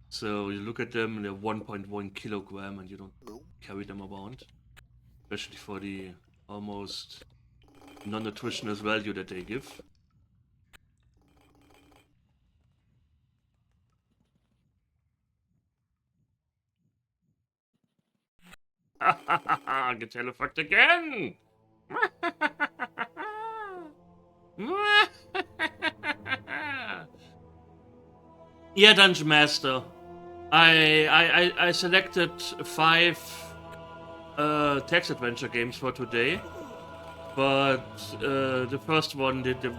So you look at them and they're 1.1 kilogram and you don't carry them around. Especially for the almost non-nutritionist value that they give. Get telefucked again! Yeah, Dungeon Master. I selected 5 text adventure games for today, but the first one did 2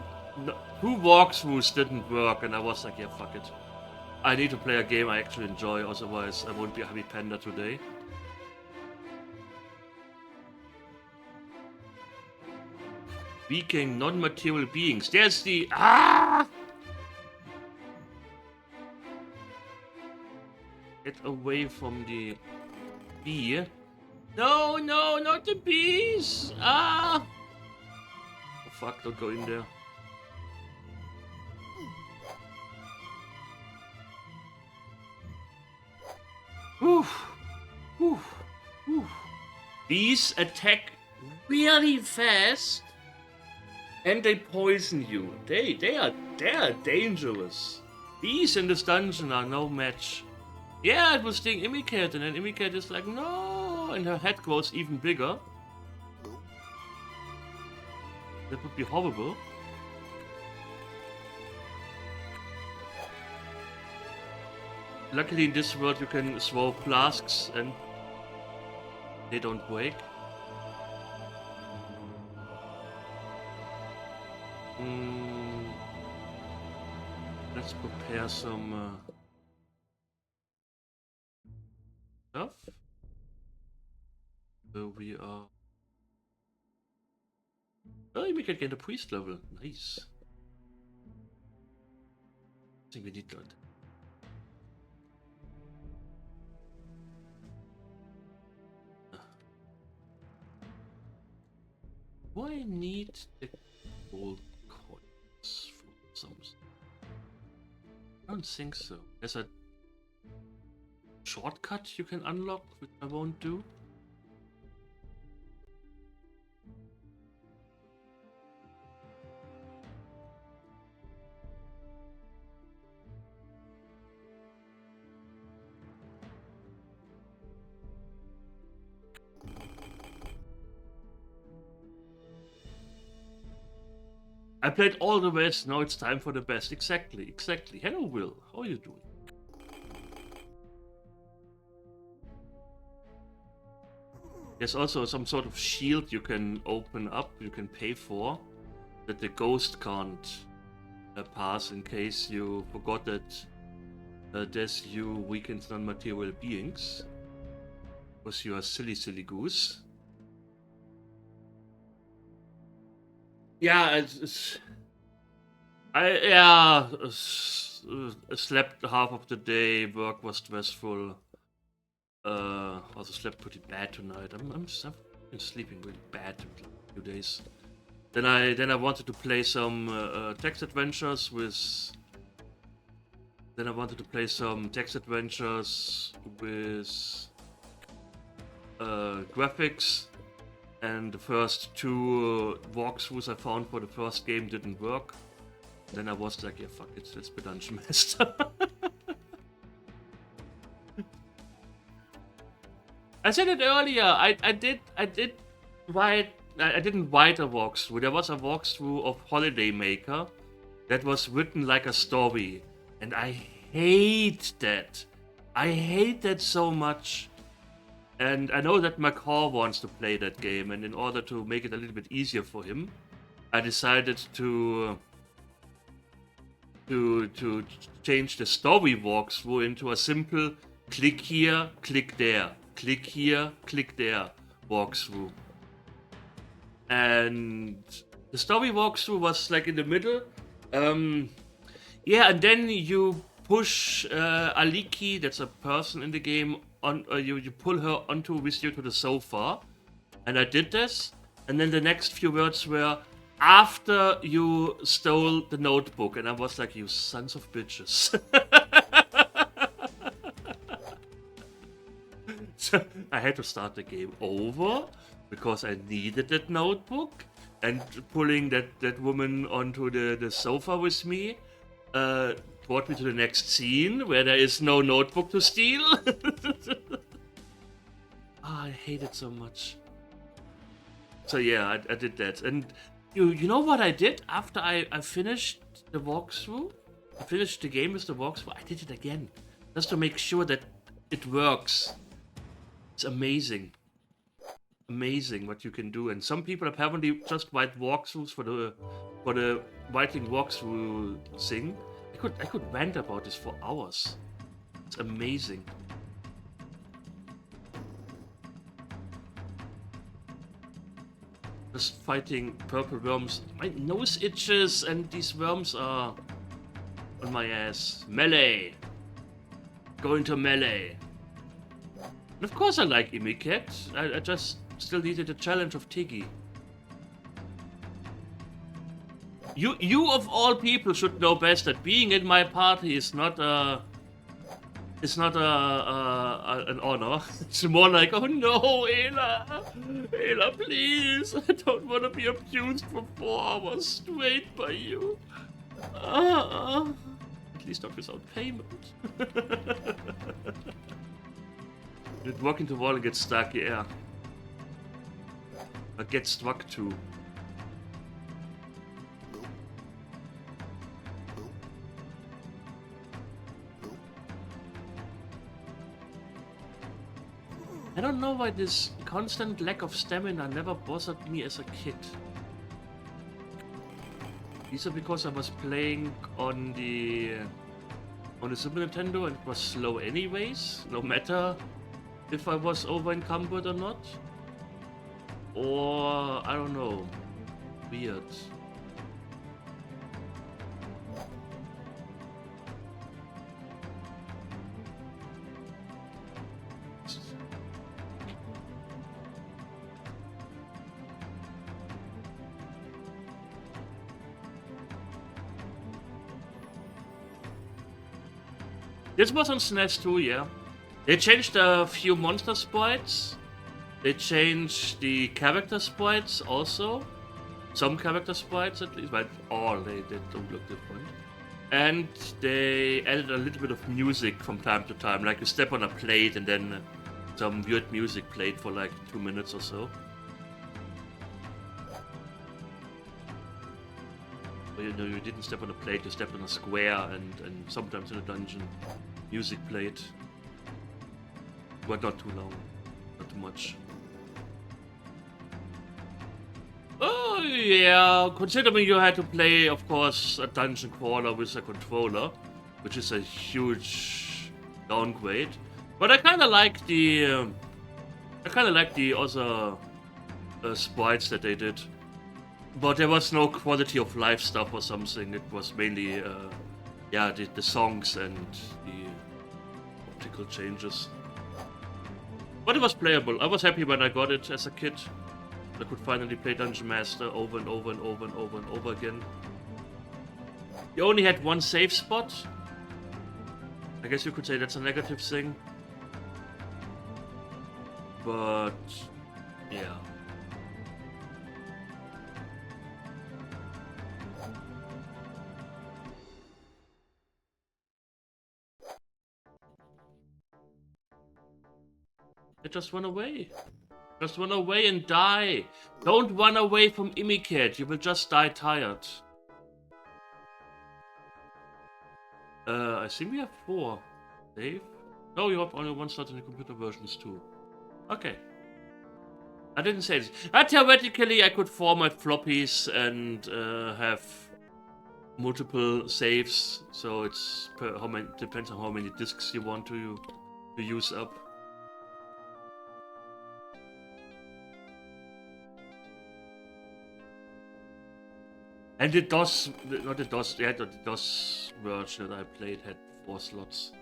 walkthroughs didn't work, and I was like, yeah, fuck it. I need to play a game I actually enjoy, otherwise I won't be a happy panda today. Weakening non-material beings. There's the Get away from the bee. No, not the bees! Oh fuck, don't go in there. Oof. Oof. Oof. Bees attack really fast and they poison you. They are dangerous. Bees in this dungeon are no match. Yeah, it was sting Imicat, and then Imicat is like, no, and her head grows even bigger. That would be horrible. Luckily in this world you can throw flasks and they don't break. Let's prepare some stuff. So we are... Oh, we can get a priest level. Nice. I think we need that. Do I need the gold coins for something? I don't think so. There's a shortcut you can unlock, which I won't do. I played all the best, now it's time for the best. Exactly. Hello, Will. How are you doing? There's also some sort of shield you can open up, you can pay for, that the ghost can't pass in case you forgot that death you weakens non-material beings. Because you are silly goose. Yeah, I slept half of the day. Work was stressful. Also slept pretty bad tonight. I've been sleeping really bad in a few days. Then I wanted to play some text adventures with. Then I wanted to play some text adventures with graphics. And the first 2 walkthroughs I found for the first game didn't work. Then I was like, yeah, fuck it, let's be Dungeon Master. I said it earlier. I didn't write a walkthrough. There was a walkthrough of Holiday Maker that was written like a story, and I hate that. I hate that so much. And I know that McCaw wants to play that game, and in order to make it a little bit easier for him, I decided to change the story walkthrough into a simple click here, click there, click here, click there walkthrough. And the story walkthrough was like in the middle. Yeah, and then you push Aliki, that's a person in the game, on you pull her onto with you to the sofa, and I did this. And then the next few words were after you stole the notebook, and I was like, you sons of bitches. So I had to start the game over because I needed that notebook, and pulling that woman onto the sofa with me brought me to the next scene where there is no notebook to steal. I hate it so much. So yeah, I did that. And you know what I did after I finished the walkthrough? I finished the game with the walkthrough. I did it again. just to make sure that it works. It's amazing. Amazing what you can do. And some people apparently just write walkthroughs for the writing walkthrough thing. I could rant about this for hours. It's amazing. Just fighting purple worms. My nose itches and these worms are on my ass. Melee. Go into melee. And of course I like Amiga. I just still needed the challenge of Tiggy. You of all people should know best that being in my party is not an honor. It's more like, oh no, Ayla, please, I don't want to be abused for 4 hours straight by you. At least not without payment. You'd walk into the wall and get stuck, yeah. Or get struck too. I don't know why this constant lack of stamina never bothered me as a kid. Either because I was playing on the Super Nintendo and it was slow anyways, no matter if I was over encumbered or not. Or I don't know. Weird. This was on SNES too, yeah. They changed a few monster sprites. They changed the character sprites also. Some character sprites at least, but all they don't look different. And they added a little bit of music from time to time, like you step on a plate and then some weird music played for like 2 minutes or so. You know, you didn't step on a plate, you stepped on a square, and sometimes in a dungeon, music played. But not too long, not too much. Oh yeah, considering you had to play, of course, a dungeon crawler with a controller, which is a huge downgrade. But I kind of like the, other sprites that they did. But there was no quality of life stuff or something. It was mainly, the songs and the optical changes. But it was playable. I was happy when I got it as a kid. I could finally play Dungeon Master over and over and over and over and over again. You only had one save spot. I guess you could say that's a negative thing. But, yeah. Just run away. Just run away and die. Don't run away from Imicat. You will just die tired. I think we have 4. Dave? No, you have only 1 slot in the computer versions too. Okay. I didn't say this. Theoretically, I could format floppies and have multiple saves. So it's depends on how many disks you want to use up. And the DOS version that I played had 4 slots.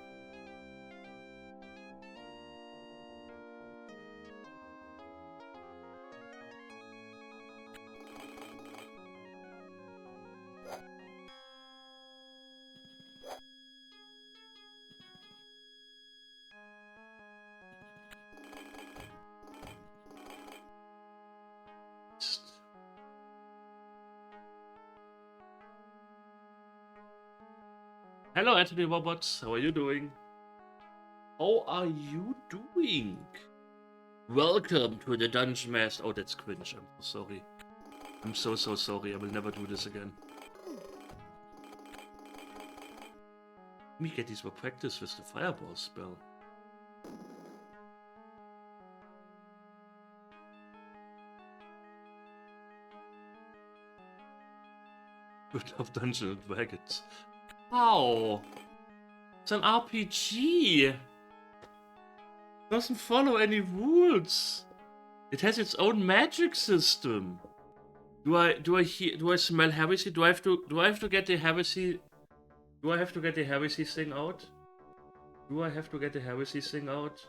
Hello, Anthony Robots. How are you doing? How are you doing? Welcome to the Dungeon Master. Oh, that's cringe. I'm so sorry. I'm so sorry. I will never do this again. Let me get these more practice with the fireball spell. Of Dungeons and Dragons. How? It's an RPG. Doesn't follow any rules. It has its own magic system. Do I smell heresy? Do I have to get the heresy? Do I have to get the heresy thing out? Do I have to get the heresy thing out?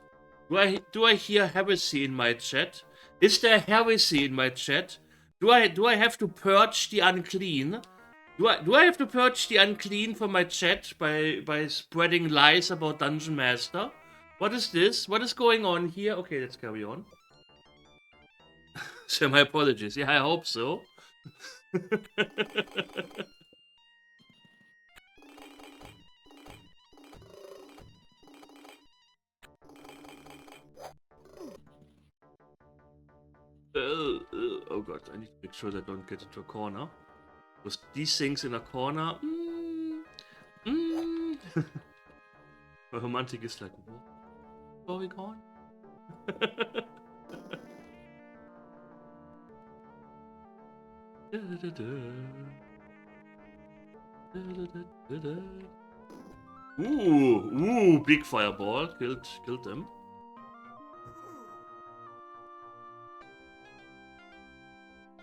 Do I hear heresy in my chat? Is there heresy in my chat? Do I have to purge the unclean? Do I have to purge the unclean from my chat by spreading lies about Dungeon Master? What is this? What is going on here? Okay, let's carry on. So my apologies. Yeah, I hope so. Oh god, I need to make sure that I don't get into a corner. Because these things in a corner... My romantic is like, what's going on? Ooh, big fireball, killed them.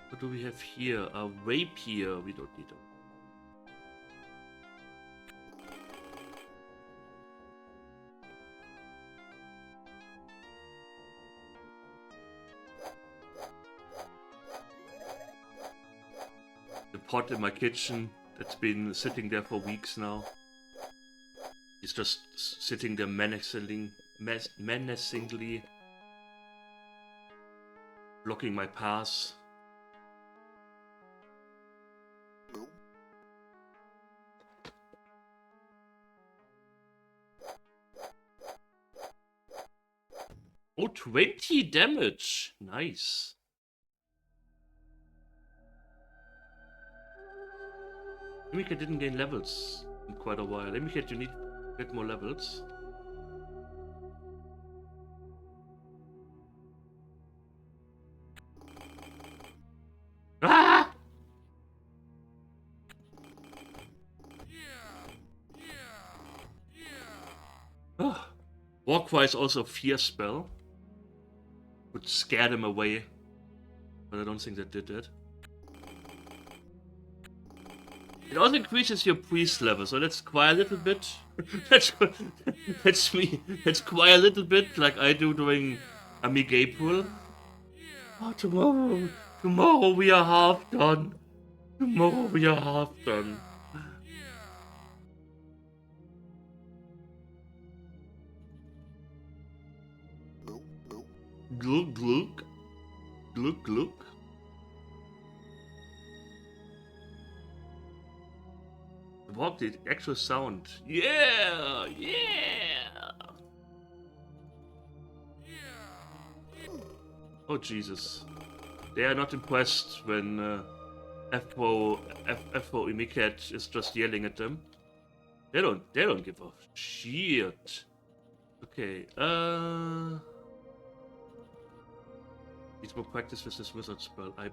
What do we have here? A rapier, we don't need them. The pot in my kitchen that's been sitting there for weeks now. It's just sitting there menacingly blocking my path. Oh, 20 damage! Nice. Amiga didn't gain levels in quite a while. Amiga, you need to get more levels. Ah! Oh. Warcry is also a fear spell. Would scare them away. But I don't think that did that. It also increases your priest level, so let's cry a little bit. Let's cry a little bit like I do during Amiga April. Oh, tomorrow we are half done. Tomorrow we are half done. Glug glug. Glug glug. What the actual sound? Yeah! Yeah! Oh Jesus. They are not impressed when FO Imicat is just yelling at them. They don't give a shit. Okay, need more practice with this wizard spell. I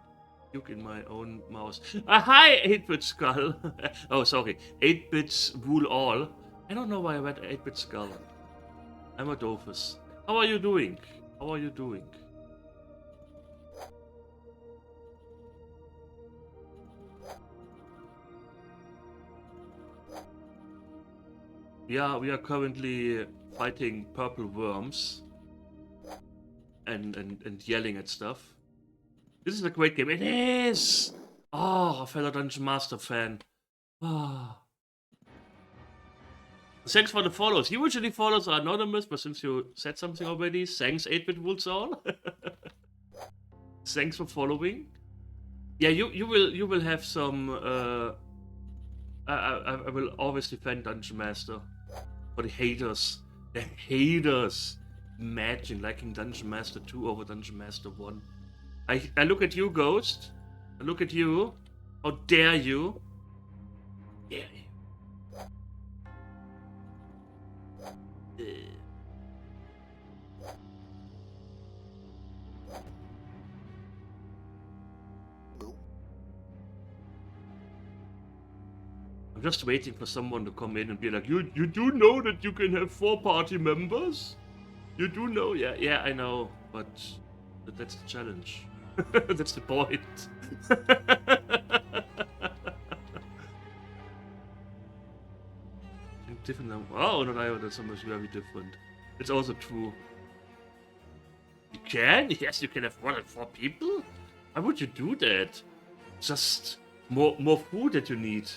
puke in my own mouse. Hi, 8-bit skull. Oh, sorry. 8-bits rule all. I don't know why I read 8-bit skull. I'm a doofus. How are you doing? How are you doing? Yeah, we are currently fighting purple worms. And yelling at stuff. This is a great game. It is! Oh, a fellow Dungeon Master fan. Oh. Thanks for the follows. Usually follows are anonymous, but since you said something already, thanks 8-bit rules all. Thanks for following. Yeah, you will have some I will always defend Dungeon Master. For the haters. The haters. Imagine liking Dungeon Master 2 over Dungeon Master 1. I look at you, Ghost. I look at you. How dare you? Dare you. I'm just waiting for someone to come in and be like, you do know that you can have 4 party members? You do know? Yeah, I know, but that's the challenge. That's the point. Different now. Oh, not I, that's almost very different. It's also true. You can? Yes, you can have more than 4 people? Why would you do that? Just more food that you need.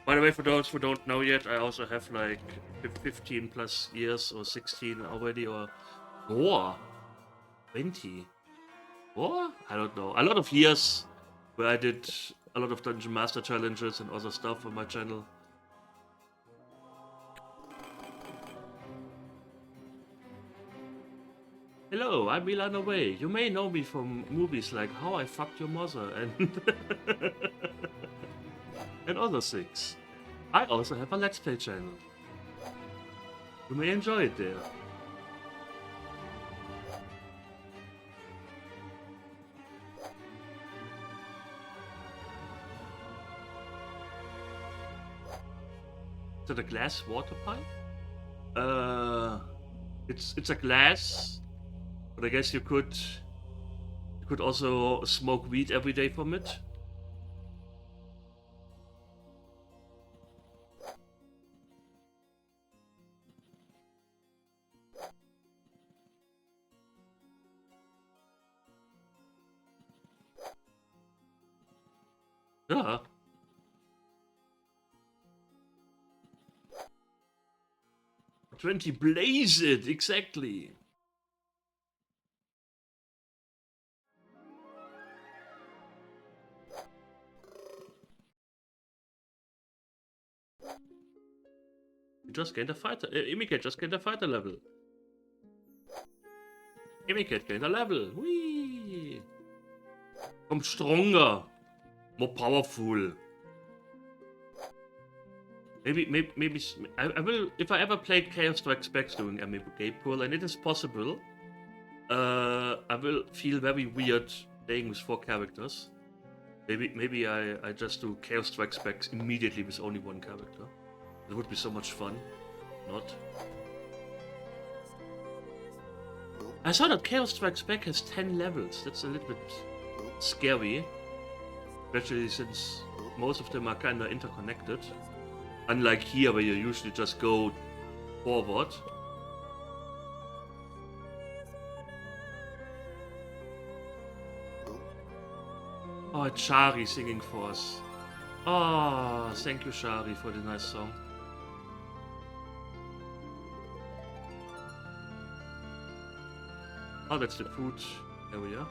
By the way, for those who don't know yet, I also have like 15 plus years or 16 already, or more. 20. More? I don't know. A lot of years where I did a lot of Dungeon Master challenges and other stuff on my channel. Hello, I'm Milano Way. You may know me from movies like How I Fucked Your Mother and and other things. I also have a Let's Play channel. You may enjoy it there. Is that a glass water pipe? It's a glass, but I guess you could also smoke weed every day from it. Yeah. "20 blaze it, exactly." You just gained a fighter. Imicat just gained a fighter level. Imicat gained a level. Whee! Become stronger, more powerful. Maybe I will, if I ever play Chaos Strikes Back doing Amiga Pool, and it is possible. I will feel very weird playing with 4 characters. Maybe I just do Chaos Strikes Back immediately with only 1 character. It would be so much fun. Not. I saw that Chaos Strikes Back has 10 levels. That's a little bit scary. Especially since most of them are kinda interconnected. Unlike here where you usually just go forward. Oh, it's Shari singing for us. Oh, thank you, Shari, for the nice song. Oh, that's the food area.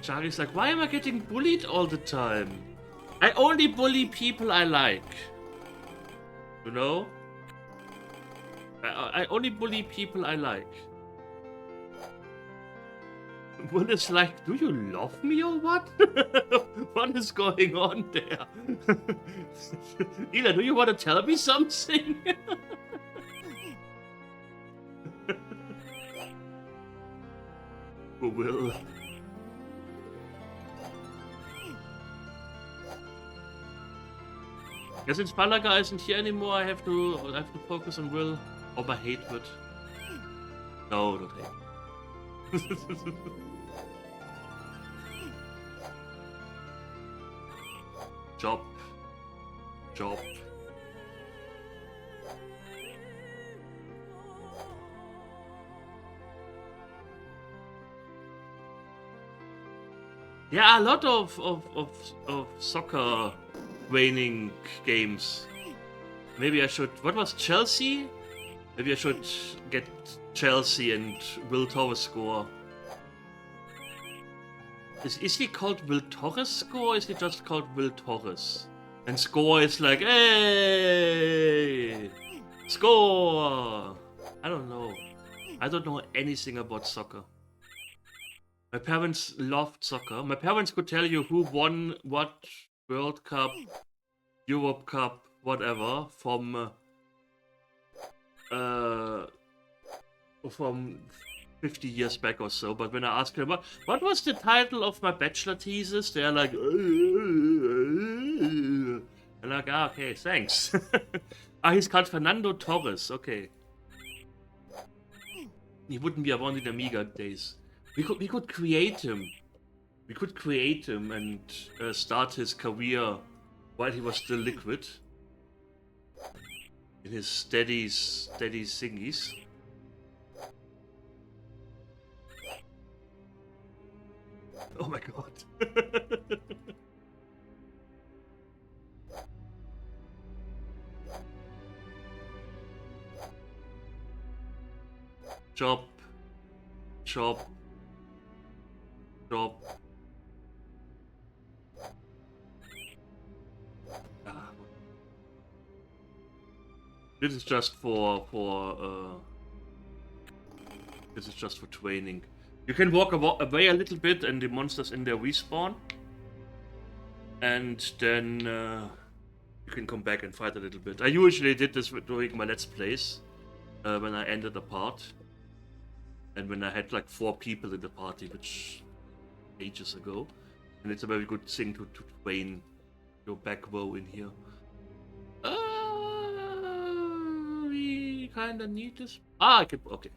Shari's like, why am I getting bullied all the time? I only bully people I like. You know? I only bully people I like. Will is like, do you love me or what? What is going on there? Ela, do you want to tell me something? Who will? Yeah, since Palaga isn't here anymore, I have to focus on Will or my hatred. No, not hate. Job. Yeah, a lot of soccer waning games. Maybe I should. What was Chelsea? Maybe I should get Chelsea and Will Torres score. Is he called Will Torres score or is he just called Will Torres? And score is like, hey! Score! I don't know. I don't know anything about soccer. My parents loved soccer. My parents could tell you who won what World Cup, Europe Cup, whatever, from from 50 years back or so. But when I ask them, what was the title of my bachelor thesis? They're like, and like, okay, thanks. He's called Fernando Torres. Okay. He wouldn't be around in Amiga days. We could create him. We could create him and start his career while he was still liquid. In his steady thingies. Oh my god. Chop. Chop. Chop. This is just for this is just for training. You can walk away a little bit and the monsters in there respawn. And then you can come back and fight a little bit. I usually did this during my Let's Plays. When I ended a part. And when I had like 4 people in the party, which ages ago. And it's a very good thing to train your back row in here. We kinda need this. I can. Okay.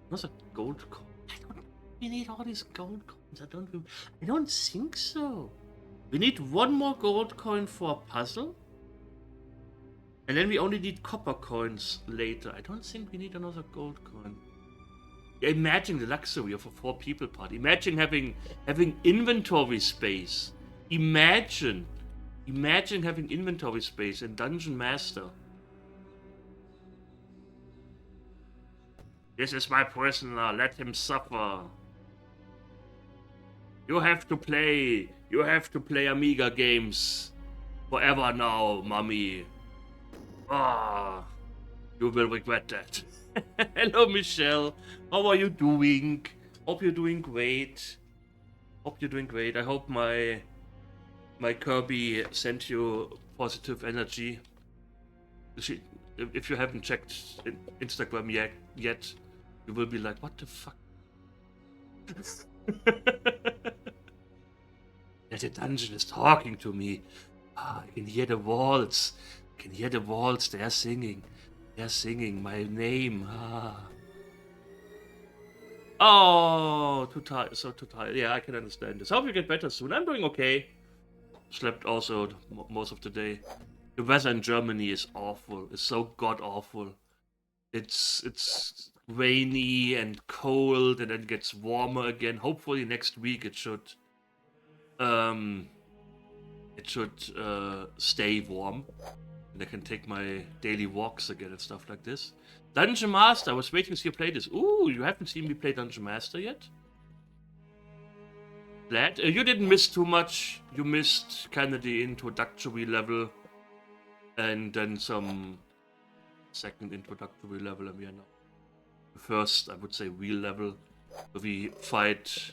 What's a gold coin? We need all these gold coins. I don't think so. We need 1 more gold coin for a puzzle. And then we only need copper coins later. I don't think we need another gold coin. Imagine the luxury of a 4 people party. Imagine having inventory space. Imagine having inventory space in Dungeon Master. This is my prisoner. Let him suffer. You have to play Amiga games forever now, mommy. Ah, you will regret that. Hello, Michelle. How are you doing? Hope you're doing great. I hope my Kirby sent you positive energy. If you haven't checked Instagram yet, you will be like, what the fuck? The dungeon is talking to me. I can hear the walls. They're singing. They're singing my name. Oh, too tired. Yeah, I can understand this. Hope you get better soon. I'm doing okay. Slept also most of the day. The weather in Germany is awful. It's so god awful. It's rainy and cold, and then gets warmer again. Hopefully next week it should stay warm, and I can take my daily walks again and stuff like this. Dungeon Master, I was waiting to see you play this. Ooh, you haven't seen me play Dungeon Master yet? Glad. You didn't miss too much. You missed kind of the introductory level, and then some second introductory level, and we are now the first, I would say, real level, where we fight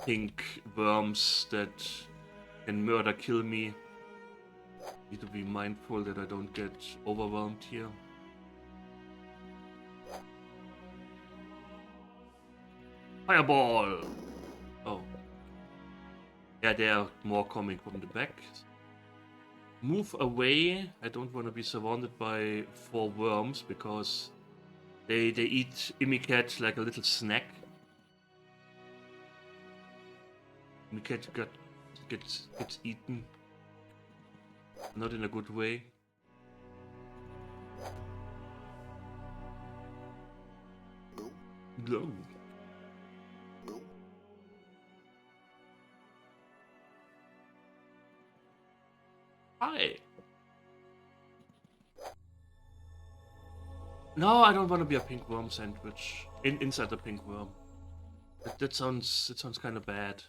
pink worms that can kill me. Need to be mindful that I don't get overwhelmed here. Fireball! Oh. Yeah, there are more coming from the back. Move away. I don't want to be surrounded by 4 worms because they eat Imicat like a little snack. Imicat gets eaten. Not in a good way. No. Hi. No, I don't want to be a pink worm sandwich inside a pink worm. That sounds kind of bad.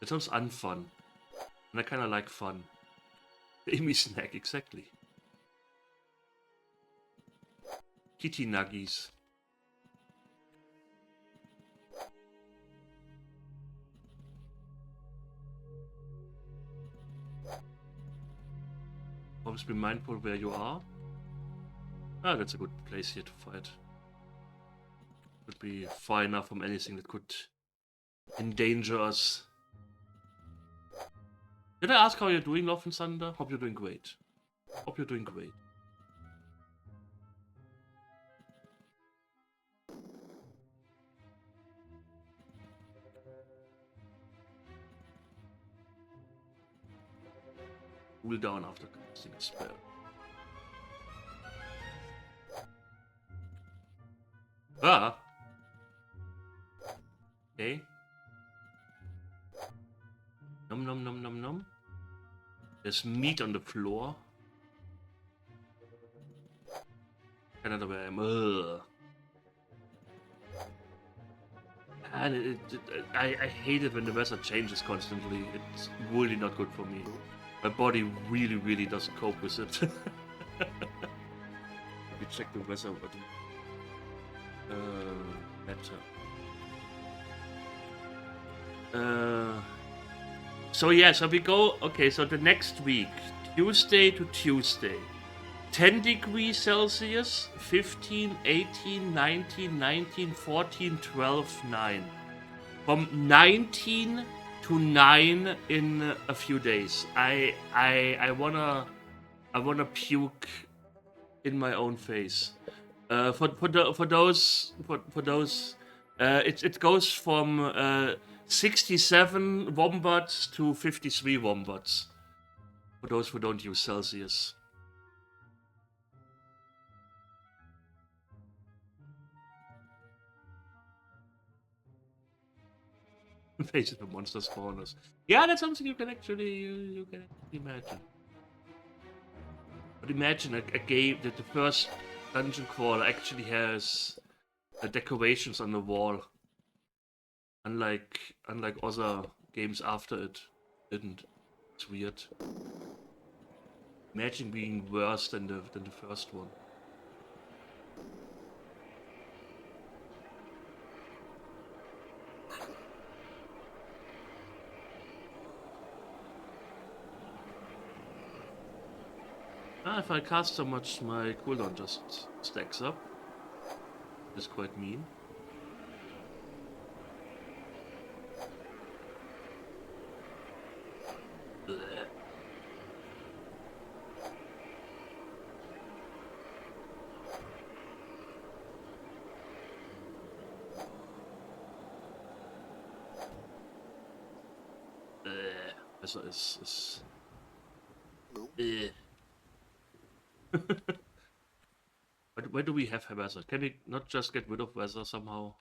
That sounds unfun, and I kind of like fun. Amy snack, exactly. Kitty nuggies. Always be mindful where you are. Ah, that's a good place here to fight. would be far enough from anything that could endanger us. Did I ask how you're doing, Love and Thunder? Hope you're doing great. Hope you're doing great. Cool down after casting a spell. Ah! Okay. Nom nom nom nom nom. There's meat on the floor. Another way. Ugh. And I hate it when the weather changes constantly. It's really not good for me. My body really doesn't cope with it. We check the weather button. Better. So yeah, so we go. Okay, so the next week, Tuesday to Tuesday. 10 degrees Celsius, 15, 18, 19, 19, 14, 12, 9. From 19 to 9 in a few days. I wanna puke in my own face. For those, it goes from 67 wombats to 53 wombats. For those who don't use Celsius. Faces of monster spawners. Yeah, that's something you can actually you can imagine. But imagine a game that the first dungeon crawler actually has decorations on the wall. Unlike other games after it didn't. It's weird. Imagine being worse than the first one. If I cast so much, my cooldown just stacks up. It's quite mean. Blech. Besser ist. But where do we have weather? Can we not just get rid of weather somehow?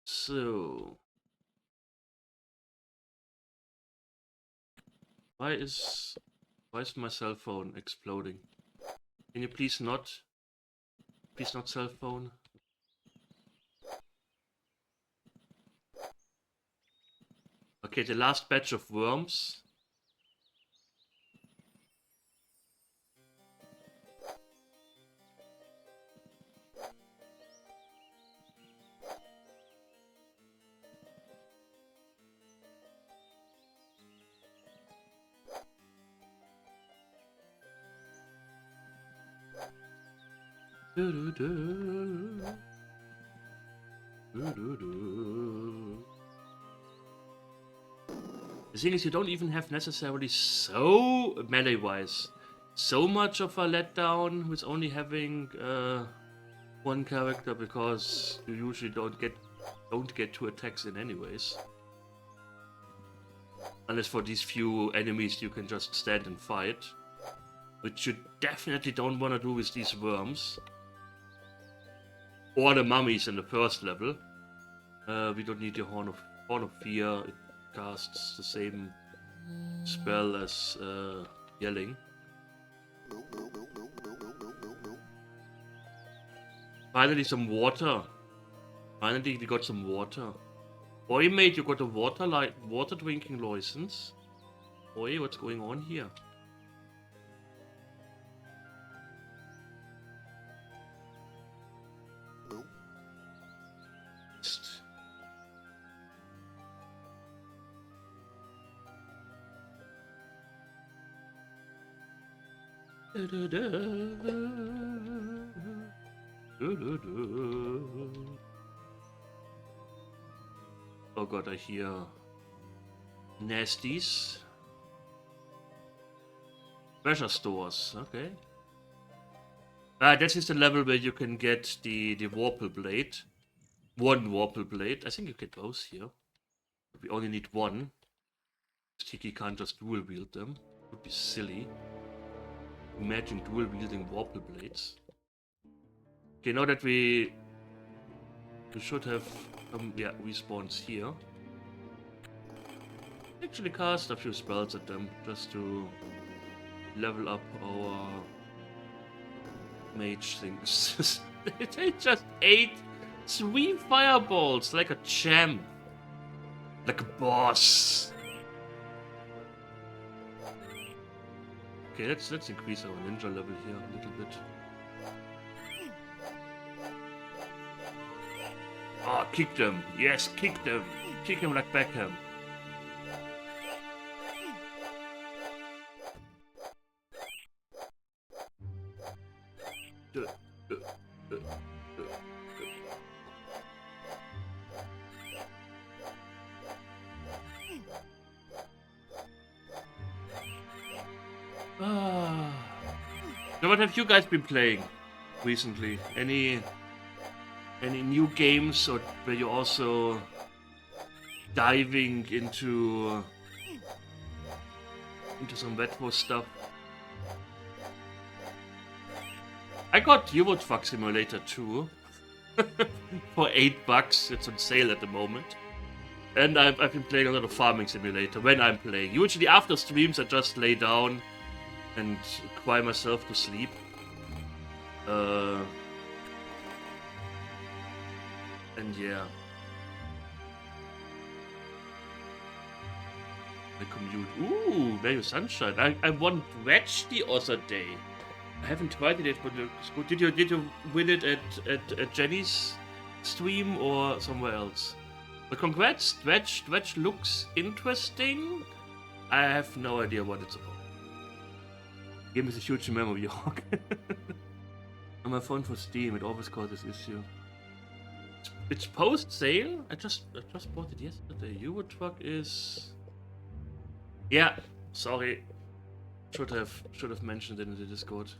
So why is my cell phone exploding? Can you please not cell phone? Okay, the last batch of worms. The thing is, you don't even have necessarily so melee-wise so much of a letdown with only having one character, because you usually don't get 2 attacks in anyways. Unless for these few enemies you can just stand and fight, which you definitely don't want to do with these worms. Or the mummies in the first level. We don't need the Horn of Fear. It casts the same spell as yelling. Finally some water. Finally we got some water. Oi mate, you got a water drinking license? Oi, what's going on here? Oh god, I hear nasties. Treasure stores, okay. That is the level where you can get the Warple Blade. One Warple Blade. I think you get both here. We only need one. Tiki can't just dual wield them. It would be silly. Imagine dual wielding Warple Blades. Okay, now that we should have respawns here. Actually cast a few spells at them just to level up our mage things. They just ate 3 fireballs like a champ. Like a boss. Okay, let's increase our ninja level here a little bit. Oh, kick them. Yes, kick them. Kick him like Beckham. So what have you guys been playing recently? Any new games, or were you also diving into some retro stuff? I got Euro Truck Simulator 2 for $8. It's on sale at the moment. And I've been playing a lot of Farming Simulator when I'm playing. Usually after streams I just lay down and cry myself to sleep. And yeah. The commute. Ooh, Mario Sunshine. I won Wedge the other day. I haven't tried it yet, but it's good. Did you win it at Jenny's stream or somewhere else? But congrats, Dredge looks interesting. I have no idea what it's about. Game is a huge memory hog. On my phone for Steam, it always causes issue. It's post sale. I just bought it yesterday. Euro Truck is. Yeah, sorry. Should have mentioned it in the Discord.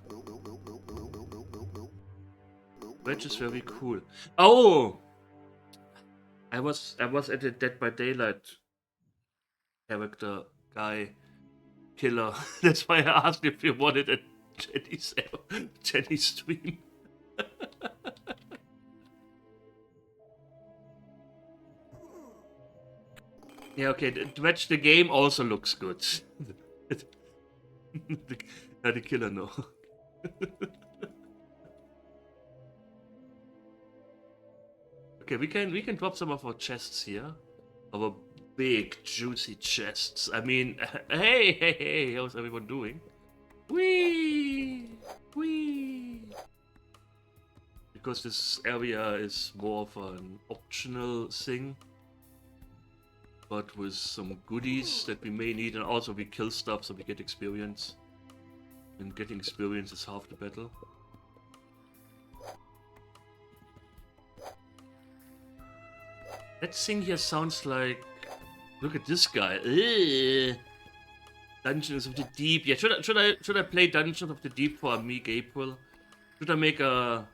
Which is very cool. Oh, I was at the Dead by Daylight character guy killer. That's why I asked if you wanted a Jenny's stream. Yeah, okay. Dredge the game also looks good. the killer, no. Okay, we can drop some of our chests here. Our big juicy chests. I mean, hey, how's everyone doing? Whee! Because this area is more of an optional thing, but with some goodies that we may need, and also we kill stuff so we get experience. And getting experience is half the battle. That thing here sounds like... Look at this guy. Ugh. Dungeons of the Deep. Yeah, should I play Dungeons of the Deep for Amiga April? Should I make a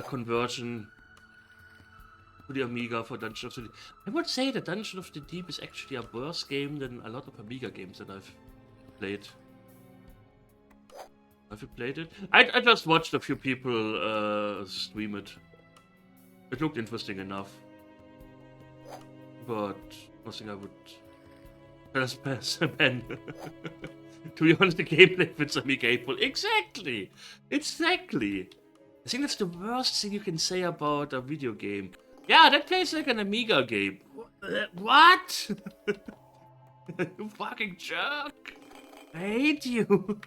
conversion to the Amiga for Dungeons of the Deep? I would say that Dungeons of the Deep is actually a worse game than a lot of Amiga games that I've played. Have you played it? I just watched a few people stream it. It looked interesting enough. But nothing I would pass Ben. To be honest, the gameplay fits Amiga April. Exactly! I think that's the worst thing you can say about a video game. Yeah, that plays like an Amiga game. What? You fucking jerk! I hate you!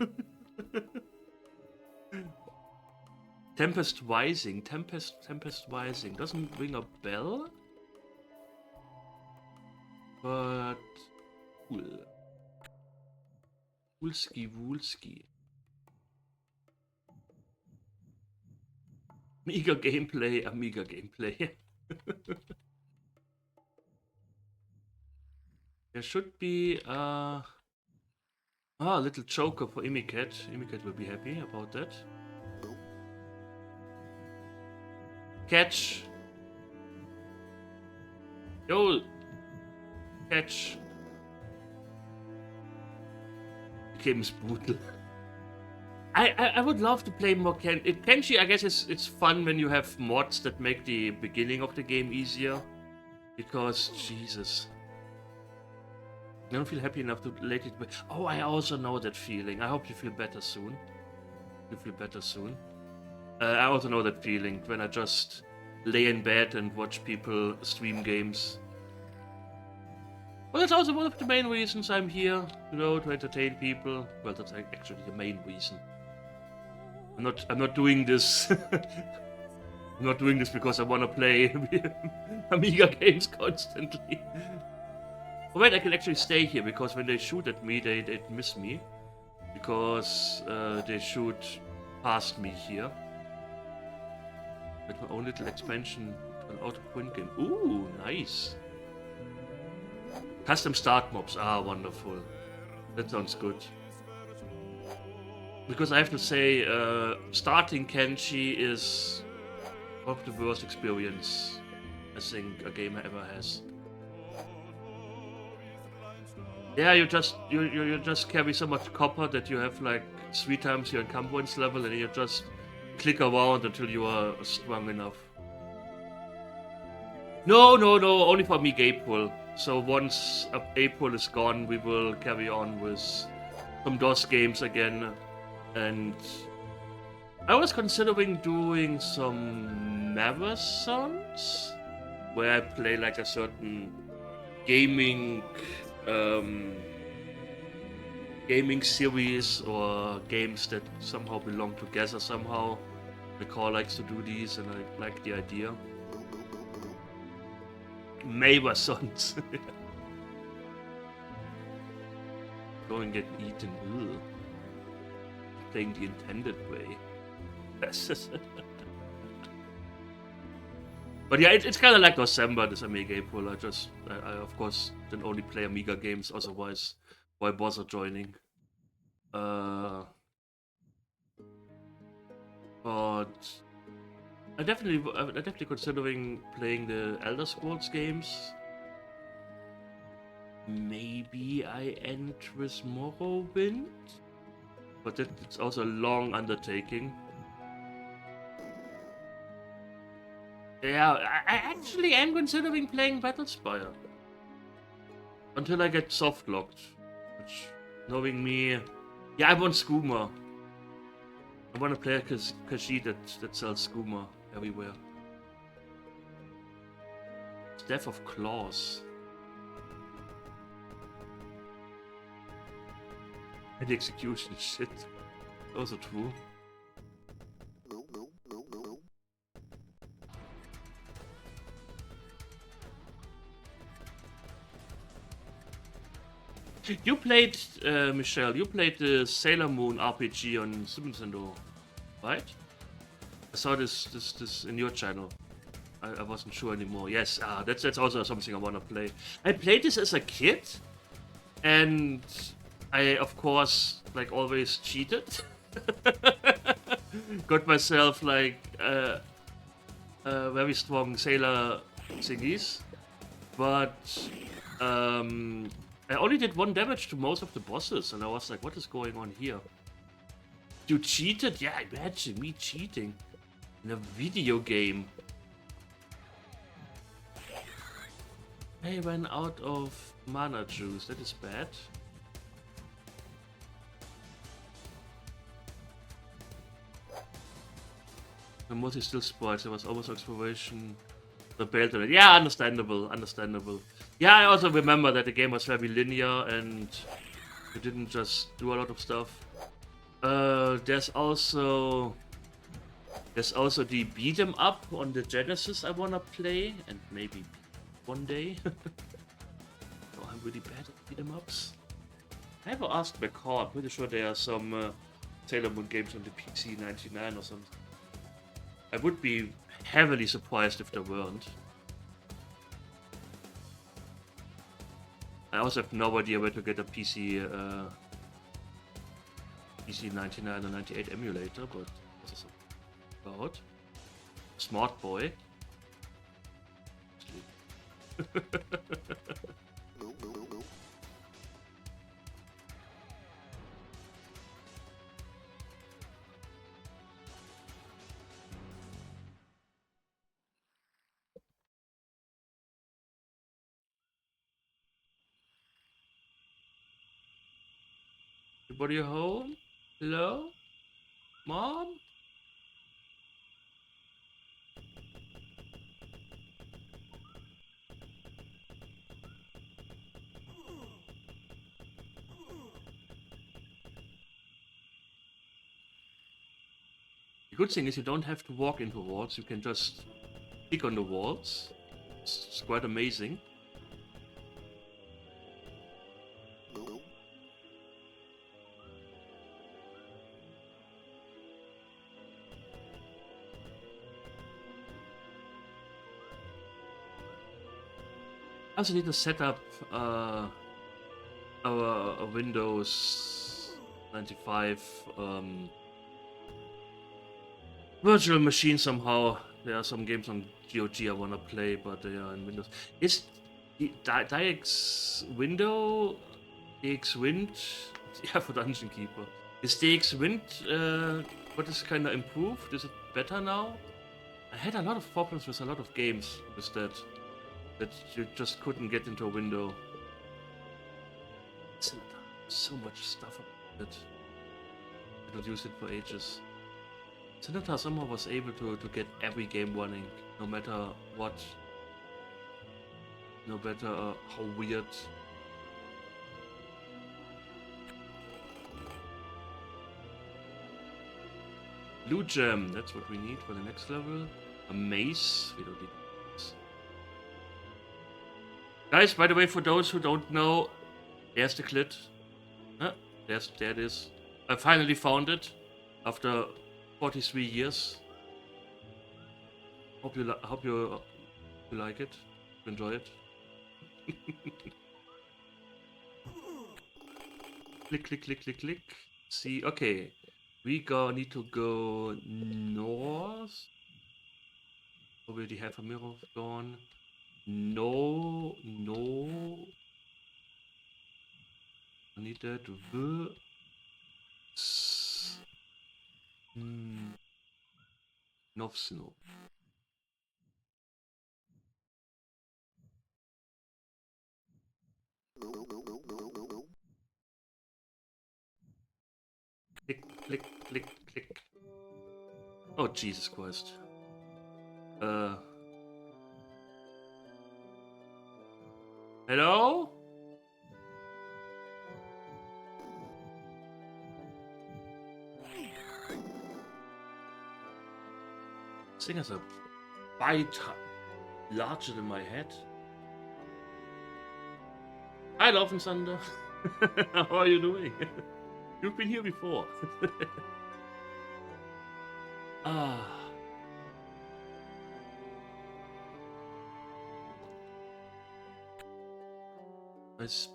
Tempest Rising doesn't ring a bell, but cool. Woolski. Amiga gameplay, Amiga gameplay. There should be a little joker for Imicat. Imicat will be happy about that. Catch. Yo. Catch. The game is brutal. I would love to play more Kenshi. I guess it's fun when you have mods that make the beginning of the game easier. Because, Jesus. I don't feel happy enough to let it... Oh, I also know that feeling. I hope you feel better soon. You feel better soon. I also know that feeling when I just lay in bed and watch people stream games. Well, that's also one of the main reasons I'm here, you know, to entertain people. Well, that's actually the main reason. I'm not doing this. I'm not doing this because I want to play Amiga games constantly. Oh, wait, I can actually stay here because when they shoot at me, they miss me. Because they shoot past me here. With my own little expansion to an auto-print game. Ooh, nice. Custom start mobs. Ah, wonderful. That sounds good. Because I have to say, starting Kenshi is one of the worst experience I think a game ever has. Yeah, you just carry so much copper that you have like 3 times your encumbrance level, and you just click around until you are strong enough. No, only for me April. So once April is gone, we will carry on with some DOS games again. And I was considering doing some marathons where I play like a certain gaming series or games that somehow belong together somehow. The core likes to do these, and I like the idea. Marathons. Go and get eaten. Ugh. Playing the intended way. But yeah, it's kind of like December, this Amiga April. I of course didn't only play Amiga games, otherwise why bother joining? But I'm definitely considering playing the Elder Scrolls games. Maybe I end with Morrowind, but it's also a long undertaking. Yeah, I actually am considering playing Battlespire. Until I get soft locked. Which, knowing me... Yeah, I want skooma. I want to play a Kashi that sells skooma everywhere. Death of Claws. And the execution shit. Also true. You played, Michelle, you played the Sailor Moon RPG on Super Nintendo, right? I saw this in your channel. I wasn't sure anymore. Yes, that's also something I want to play. I played this as a kid, and I, of course, like always, cheated. Got myself, like, very strong sailor thingies. But, I only did 1 damage to most of the bosses, and I was like, what is going on here? You cheated? Yeah, imagine me cheating in a video game. I ran out of mana juice, that is bad. The multi still spoiled, there was almost exploration. The belt on it. Yeah, understandable. Yeah, I also remember that the game was very linear and you didn't just do a lot of stuff. There's also the beat 'em up on the Genesis I wanna play, and maybe one day. Oh, I'm really bad at beat 'em ups. I never asked my car. I'm pretty sure there are some Sailor Moon games on the PC 99 or something. I would be heavily surprised if there weren't. I also have no idea where to get a PC 99 or 98 emulator, but this is about smart boy. Everybody home? Hello? Mom? The good thing is you don't have to walk into walls, you can just click on the walls. It's quite amazing. I also need to set up a Windows 95 virtual machine somehow. There are some games on GOG I wanna play, but they are in Windows. Is the DX Window, DX Wind, yeah, for Dungeon Keeper. Is DX Wind what is kinda improved? Is it better now? I had a lot of problems with a lot of games with that you just couldn't get into a window. So much stuff about it. I don't use it for ages. Senator somehow was able to get every game running, no matter what, no matter how weird. Blue gem, that's what we need for the next level. A mace, we don't need this. Guys, by the way, for those who don't know, there's the clit. There it is. I finally found it after 43 years. Hope you like it, enjoy it. Click, click, click, click, click. See, okay. We need to go north. Already have a mirror gone. No. I need that. North snow. Click, click, click, click. Oh, Jesus Christ. Hello? This thing has a bite larger than my head. Hi, Love and Thunder. How are you doing? You've been here before. I'm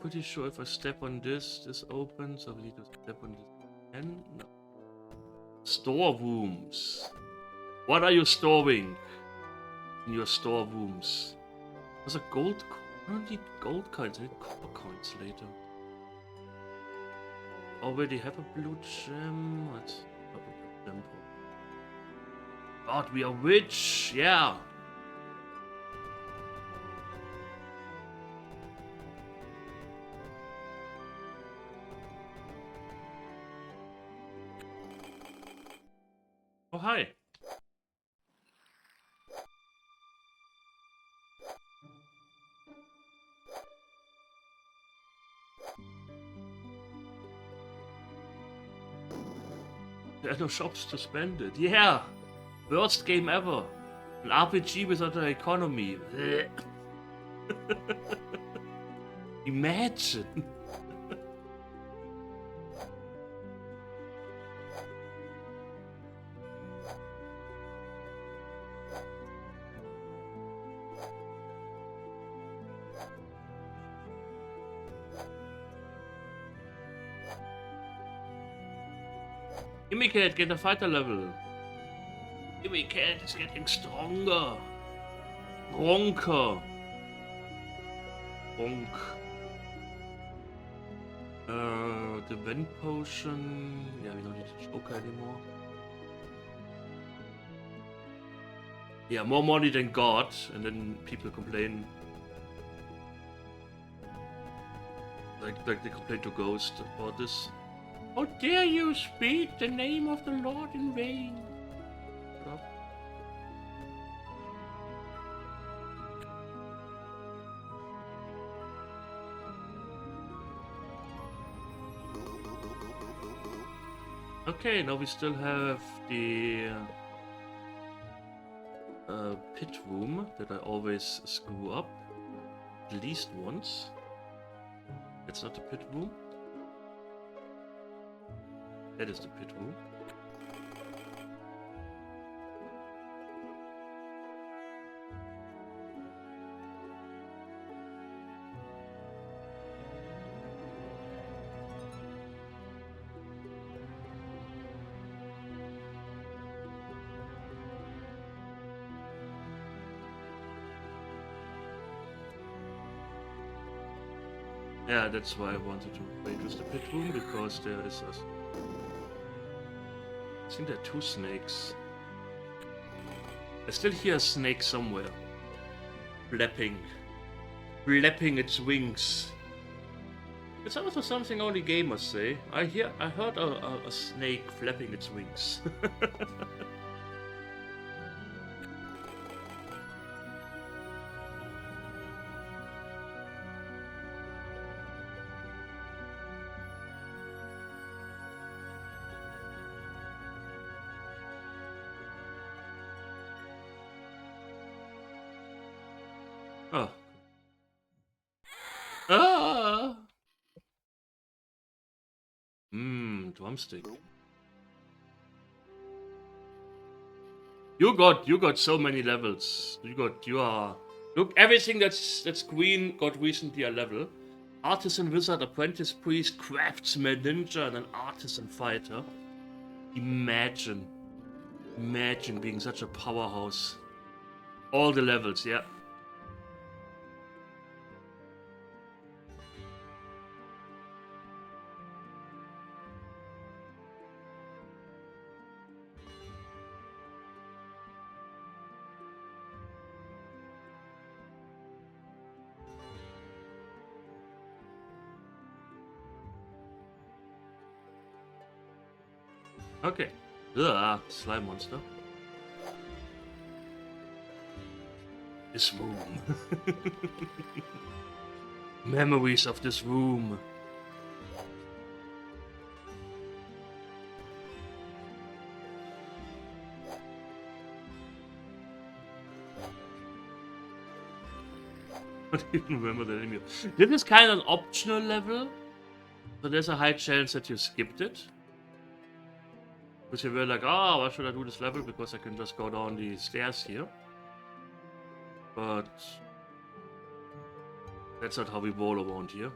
pretty sure if I step on this opens, so we need to step on this again. No. Store rooms. What are you storing in your store rooms? There's a gold coin. I don't need gold coins, I need copper coins later. Already have a blue gem. Let's have a blue gem. God, we are rich, yeah. Oh, hi. There are no shops to spend it. Yeah! Worst game ever. An RPG without an economy. Imagine. Amiga, get a fighter level. Amiga is getting stronger. Bronker. Bonk. The vent potion. Yeah, we don't need the choker anymore. Yeah, more money than God, and then people complain. Like they complain to Ghost about this. How dare you speak the name of the Lord in vain? Okay, now we still have the pit room that I always screw up at least once. That's not the pit room. That is the pit room. Yeah, that's why I wanted to wait with the pit room, because there is a... I think there are two snakes. I still hear a snake somewhere. Flapping its wings. It's also something only gamers say. I heard a snake flapping its wings. Oh. Ah! Drumstick. You got so many levels. Look, everything that's green got recently a level. Artisan, wizard, apprentice, priest, craftsman, ninja, and an artisan fighter. Imagine being such a powerhouse. All the levels, yeah. Okay. Ugh, slime monster. This room. Memories of this room. I don't even remember that anymore. This is kind of an optional level, but there's a high chance that you skipped it. Because you were like, oh, why should I do this level? Because I can just go down the stairs here. But that's not how we roll around here.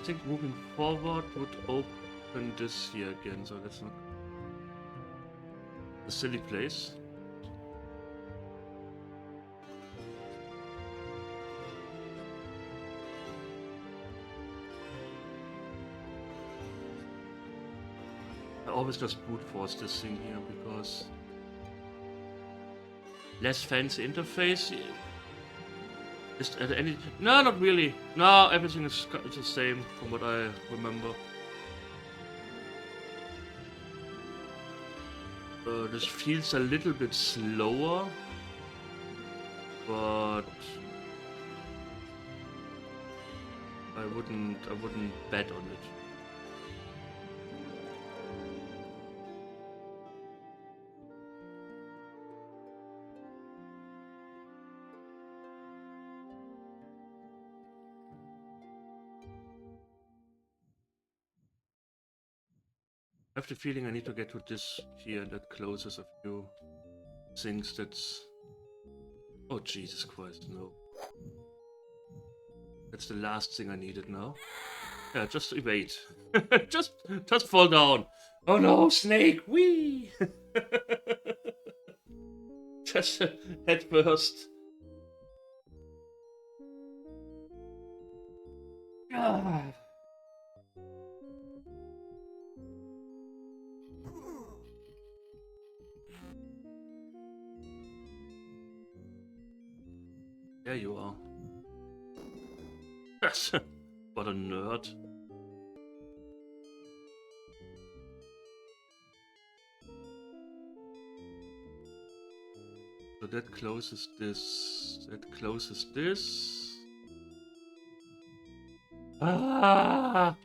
I think moving forward would open this here again, so that's not a silly place. I always just brute force this thing here because less fancy interface. Is there any? No, not really. No, everything is the same from what I remember. This feels a little bit slower, but I wouldn't bet on it. I have the feeling I need to get to this here that closes a few things that's... Oh, Jesus Christ, no. That's the last thing I needed now. Yeah, just evade. just fall down. Oh no, snake! Whee! Just head first. Ah. There you are. What a nerd. So that closes this. That closes this. Ah!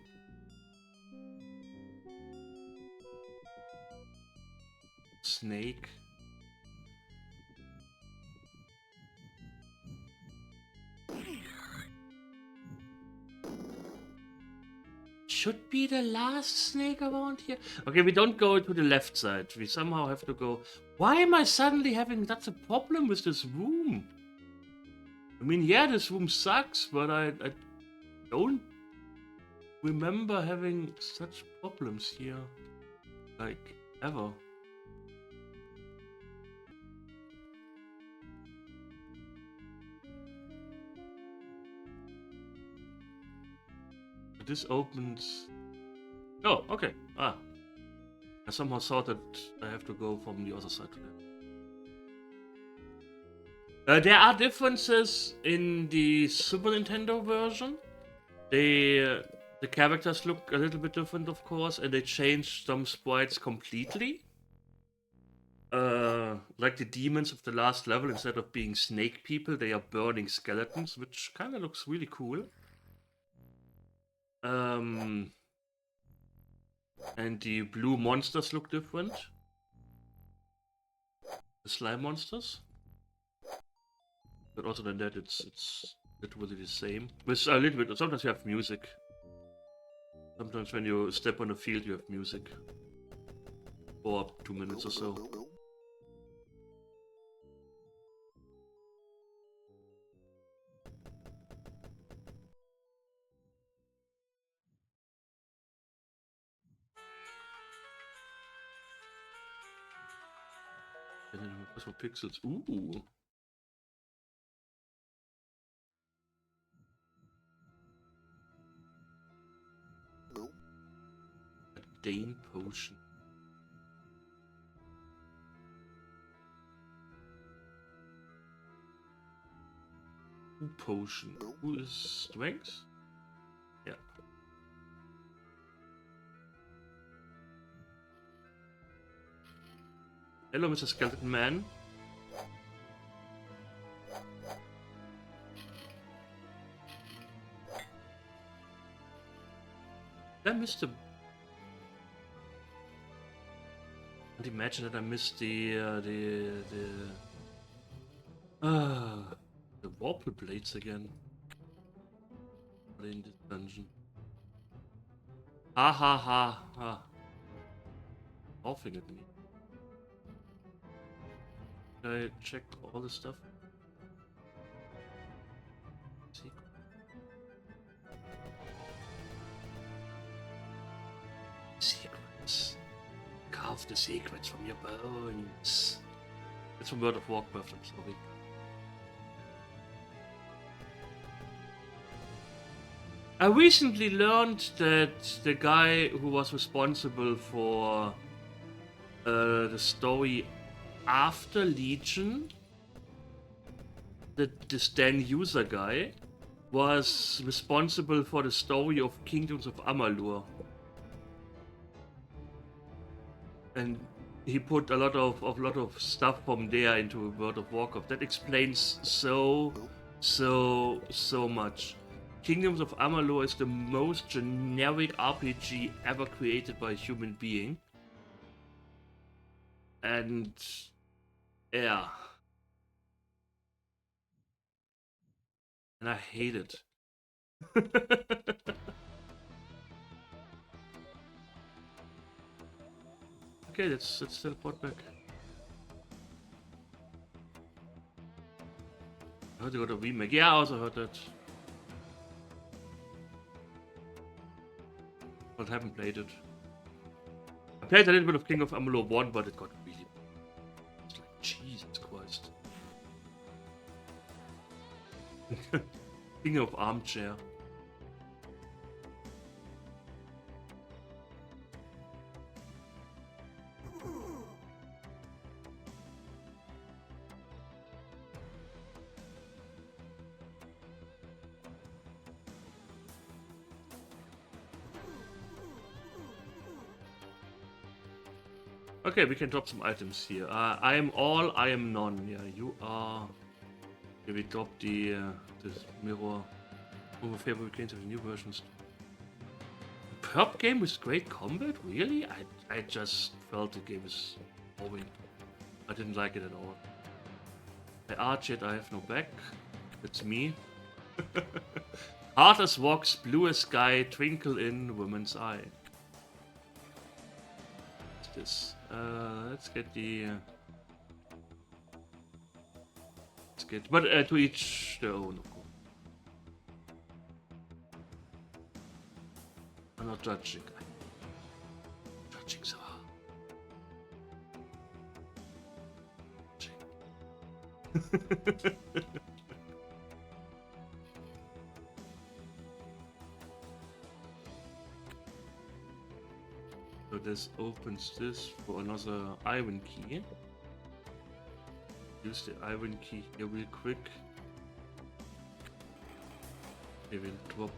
Snake. Should be the last snake around here. Okay, we don't go to the left side. We somehow have to go. Why am I suddenly having such a problem with this room? I mean, yeah, this room sucks, but I don't remember having such problems here. Like, ever. This opens... Oh, okay. Ah. I somehow thought that I have to go from the other side to that. There are differences in the Super Nintendo version. The characters look a little bit different, of course, and they changed some sprites completely. Like the demons of the last level, instead of being snake people, they are burning skeletons, which kind of looks really cool. And the blue monsters look different. The slime monsters. But other than that, it's literally the same. With a little bit, sometimes you have music. Sometimes when you step on the field, you have music. For up 2 minutes or so. And then plus more pixels. Ooh. A Dane potion. Ooh, potion. Who is strength? Yeah. Hello, Mr. Skeleton Man. Did I miss the... I can't imagine that I missed the Warple Blades again. In this dungeon. Ha ha ha ha. Laughing at me. Can I check all the stuff? Secrets. Carve the secrets from your bones. It's from World of Warcraft, I'm sorry. I recently learned that the guy who was responsible for the story after Legion, this Dan user guy, was responsible for the story of Kingdoms of Amalur. And he put a lot of stuff from there into World of Warcraft. That explains so much. Kingdoms of Amalur is the most generic RPG ever created by a human being. And yeah. And I hate it. Okay, let's teleport back. I heard they got a remake. Yeah, I also heard that. But haven't played it. I played a little bit of King of Amalur 1, but it got really... It's like, Jesus Christ. King of Armchair. Okay, we can drop some items here. I am all, I am none. Yeah, you are. Okay, we drop the this mirror. Over favorite games of the new versions. Perp game with great combat? Really? I just felt the game is boring. I didn't like it at all. I arch it, I have no back. It's me. Hard as rocks, blue as sky, twinkle in woman's eye. What's this? Let's get the... let's get... But to each their own, of course. I'm not judging. Judging so hard. So this opens this for another iron key. Use the iron key here real quick. We will drop.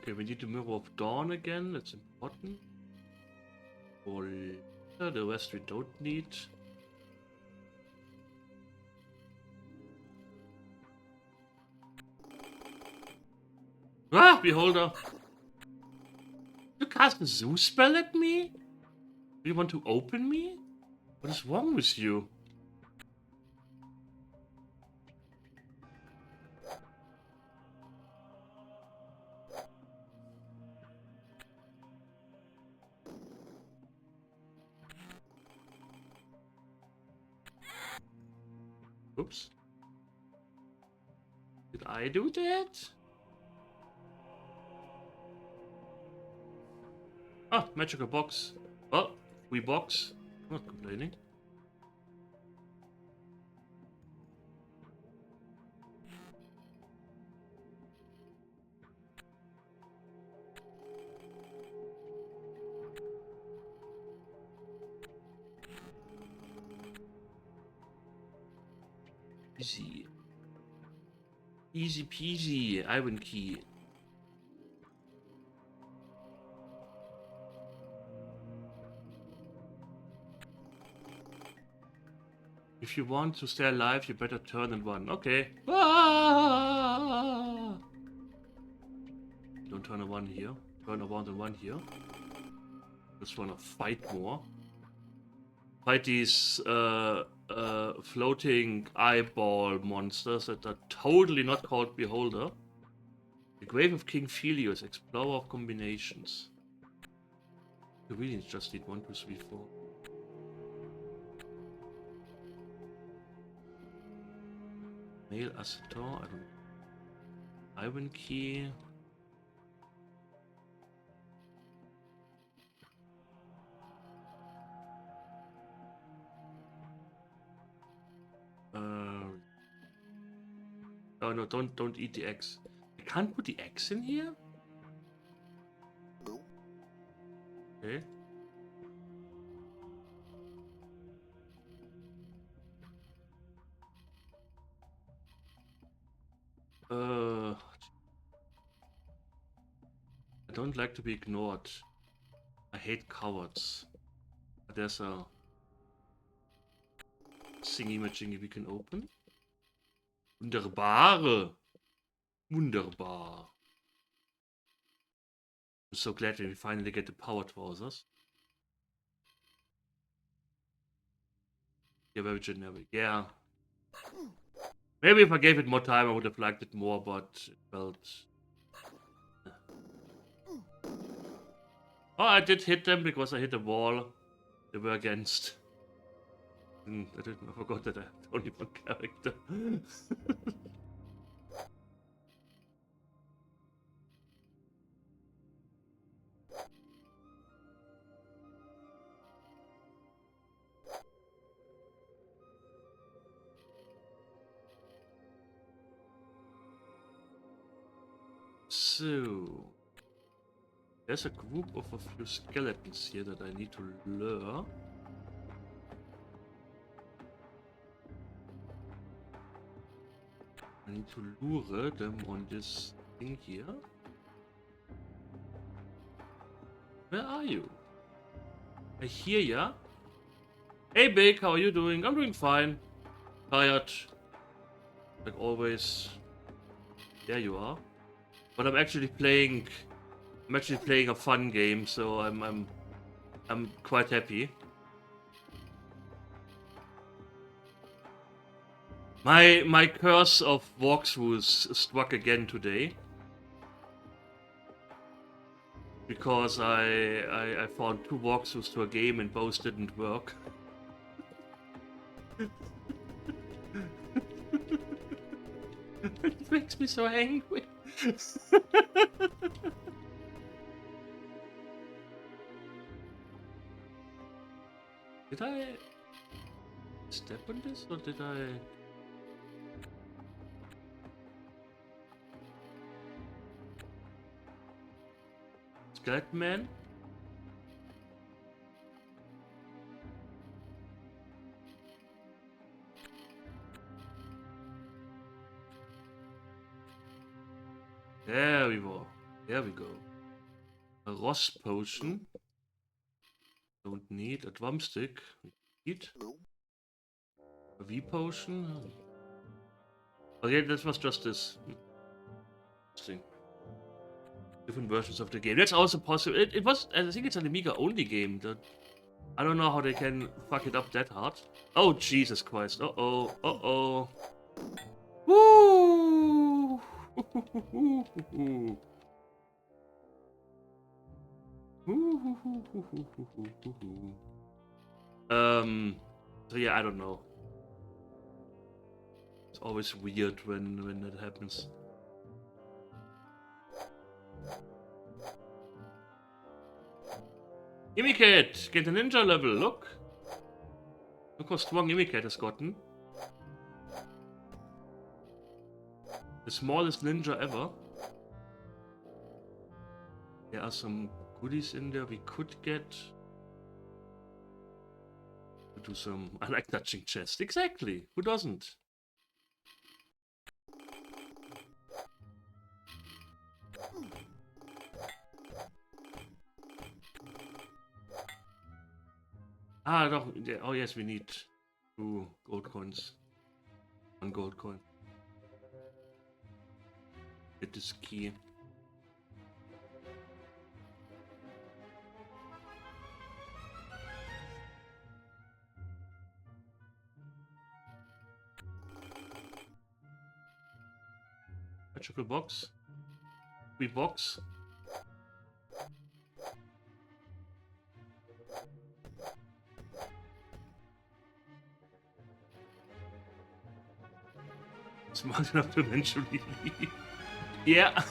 Okay, we need the Mirror of Dawn again, that's important. For the rest we don't need. Ah, Beholder! You cast a zoo spell at me? Do you want to open me? What is wrong with you? Oops. Did I do that? Ah, magical box. Well, free box. I'm not complaining. Easy. Easy peasy. Iron key. If you want to stay alive, you better turn and run. Okay. Ah! Don't turn and run here. Turn around and run here. Just wanna fight more. Fight these floating eyeball monsters that are totally not called Beholder. The Grave of King Philios, Explorer of Combinations. You really just need 1, 2, 3, 4. Male Acetor, I don't know. Iron Key. Oh no, don't eat the eggs. I can't put the eggs in here? Okay. I don't like to be ignored. I hate cowards. There's a thingy-majingy we can open. Wunderbare. Wunderbar. I'm so glad when we finally get the power trousers. Yeah, very generic. Yeah. Maybe if I gave it more time, I would have liked it more, but it felt... Oh, I did hit them because I hit a wall they were against. I forgot that I had only one character. So... There's a group of a few skeletons here that I need to lure. I need to lure them on this thing here. Where are you? I hear ya. Hey Big, how are you doing? I'm doing fine. Tired. Like always. There you are. But I'm actually playing a fun game, so I'm quite happy. My curse of walkthroughs struck again today. Because I found 2 walkthroughs to a game and both didn't work. It makes me so angry. Did I step on this or did I... Skeleton Man? There we go. There we go. A Ross potion. Don't need. A drumstick. Need. A V potion. Okay, this was just this. Interesting. Different versions of the game. That's also possible. It was. I think it's an Amiga only game. I don't know how they can fuck it up that hard. Oh Jesus Christ! Uh oh! Uh oh! Woo! So yeah, I don't know. It's always weird when that happens. Imicat! Get a ninja level, look! Look how strong Imicat has gotten. The smallest ninja ever. There are some goodies in there we could get. To do some... I like touching chest. Exactly! Who doesn't? Ah, no, oh yes, we need 2 gold coins. 1 gold coin. Get this key. A triple box. 3 box. Smart enough to eventually leave. Yeah.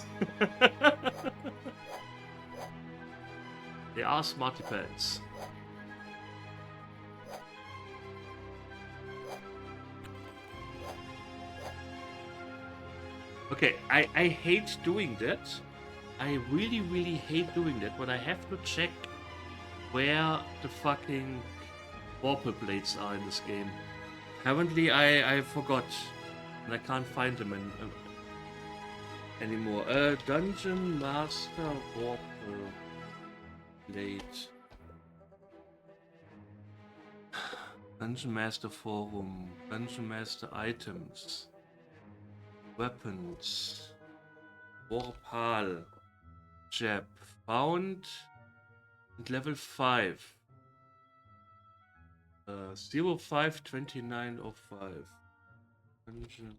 They are smarty pants. Okay, I hate doing that. I really hate doing that, but I have to check where the fucking warple blades are in this game. Apparently I forgot. And I can't find them anymore. Dungeon Master Warple Blade. Dungeon Master Forum. Dungeon Master Items. Weapons. Warpal. Jab. Found. And level 5. 052905. Dungeon.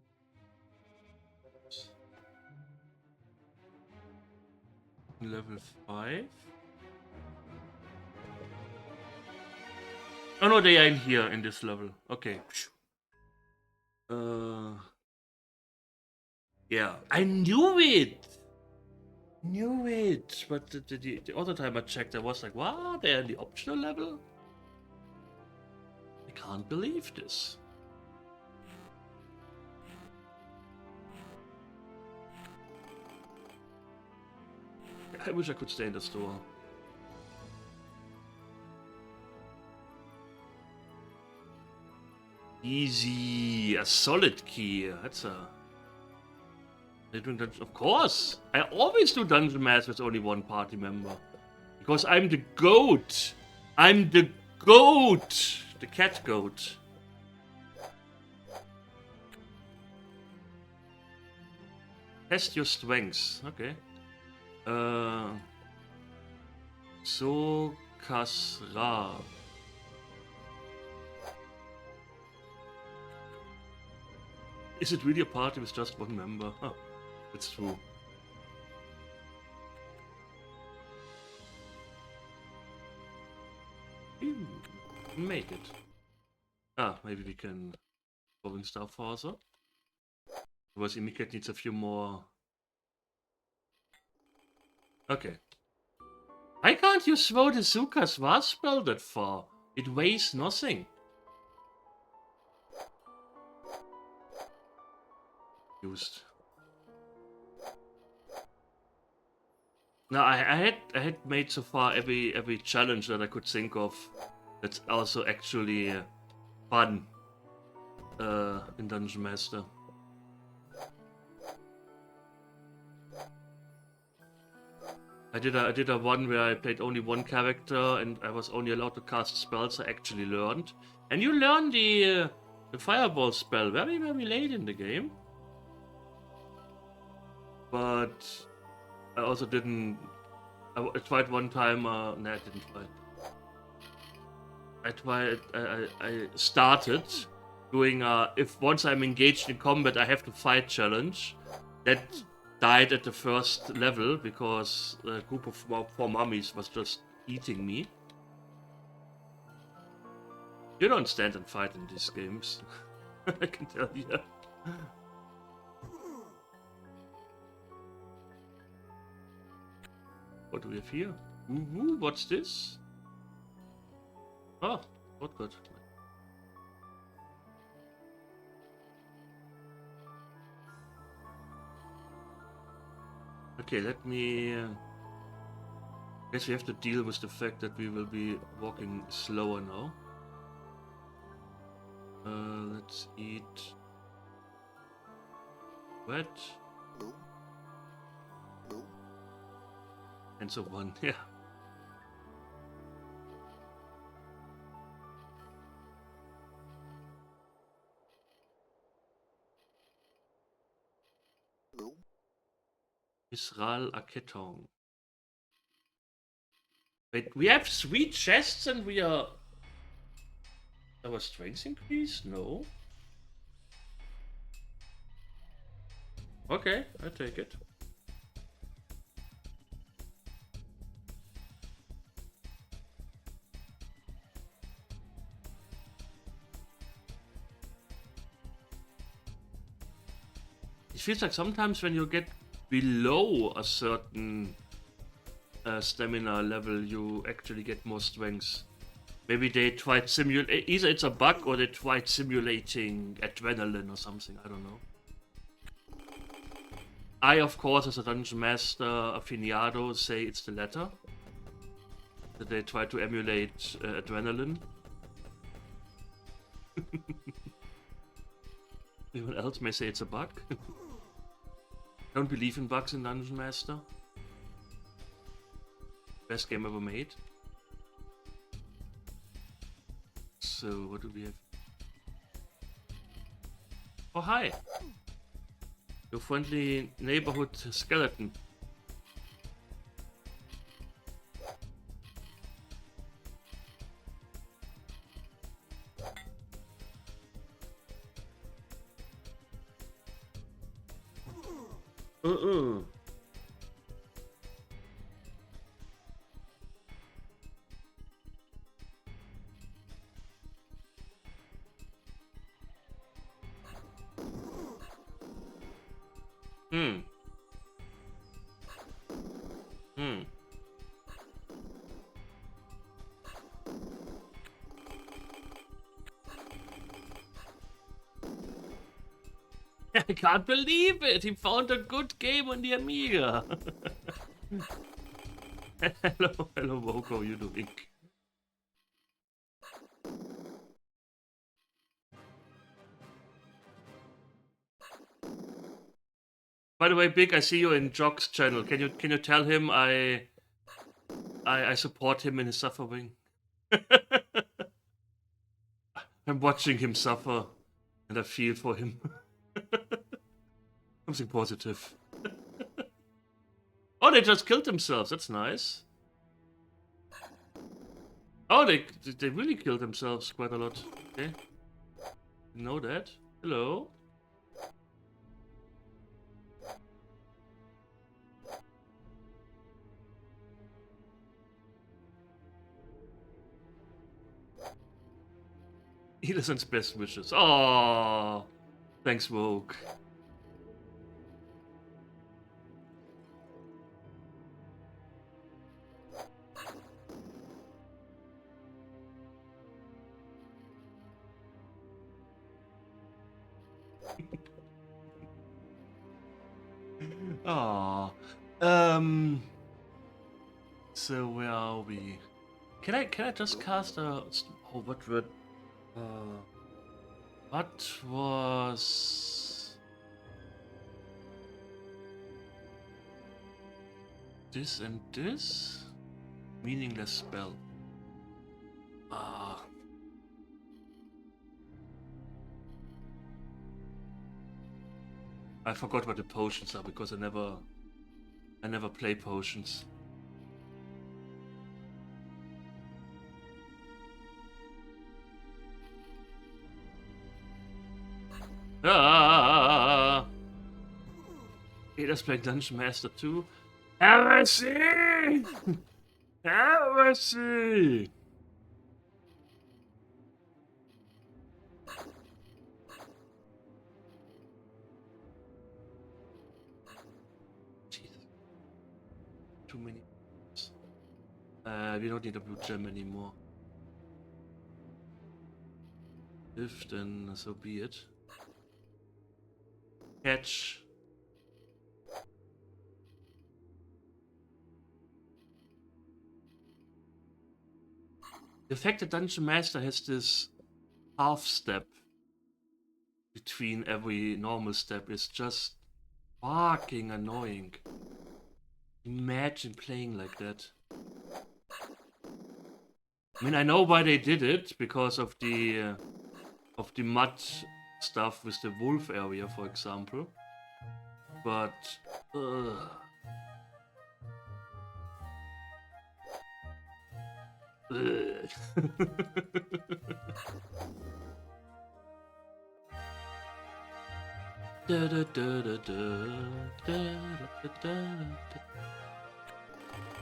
Level 5. Oh no, they are in here in this level. Okay. Yeah, I knew it. Knew it, but the other time I checked, I was like, what? They're in the optional level? I can't believe this. I wish I could stay in the store. Easy, a solid key. That's a. Of course, I always do dungeon math with only one party member, because I'm the goat. I'm the goat, the cat goat. Test your strengths. Okay. So Kasra. Is it really a party with just one member? Huh, that's true. Make it. Ah, maybe we can going stuff faster. Otherwise, Amiga needs a few more. Okay. Why can't you throw the Zuka's Var spell that far? It weighs nothing. Used. No, I had made so far every challenge that I could think of. That's also actually fun in Dungeon Master. I did a one where I played only one character and I was only allowed to cast spells I actually learned. And you learn the fireball spell very late in the game. But I also didn't. I tried one time. No, I didn't try. I tried. I started doing if once I'm engaged in combat, I have to fight challenge. That died at the first level because a group of four mummies was just eating me. You don't stand and fight in these games. I can tell you. What do we have here? Ooh, what's this? Oh, what good. Okay, let me... guess we have to deal with the fact that we will be walking slower now. Let's eat... wet. And so on, yeah. Israel Aketong. Wait, we have 3 chests and we are... Our strength increase? No. Okay, I take it. It feels like sometimes when you get below a certain stamina level, you actually get more strength. Maybe they tried either it's a bug or they tried simulating adrenaline or something, I don't know. I, of course, as a dungeon master aficionado, say it's the latter. That they try to emulate adrenaline. Anyone else may say it's a bug. Don't believe in bugs in Dungeon Master. Best game ever made. So, what do we have? Oh, hi! Your friendly neighborhood skeleton. Uh-uh. Hmm. Hmm. I can't believe it! He found a good game on the Amiga! Hello, Woko, how you doing? By the way, Big, I see you in Jock's channel. Can you tell him I support him in his suffering? I'm watching him suffer, and I feel for him. Something positive. Oh, they just killed themselves. That's nice. Oh, they really killed themselves quite a lot. Okay. Know that. Hello. Innocent's best wishes. Oh, thanks, Vogue. Oh, so where are we? Can I just cast a? Oh, what word? What was this and this? Meaningless spell. Ah. I forgot what the potions are because I never play potions. Ah! Ada's playing Dungeon Master 2. Heresy! Heresy! Jesus. Too many. We don't need a blue gem anymore. If, then so be it. Catch. The fact that Dungeon Master has this half step between every normal step is just fucking annoying. Imagine playing like that. I mean, I know why they did it, because of the mud stuff with the wolf area, for example. But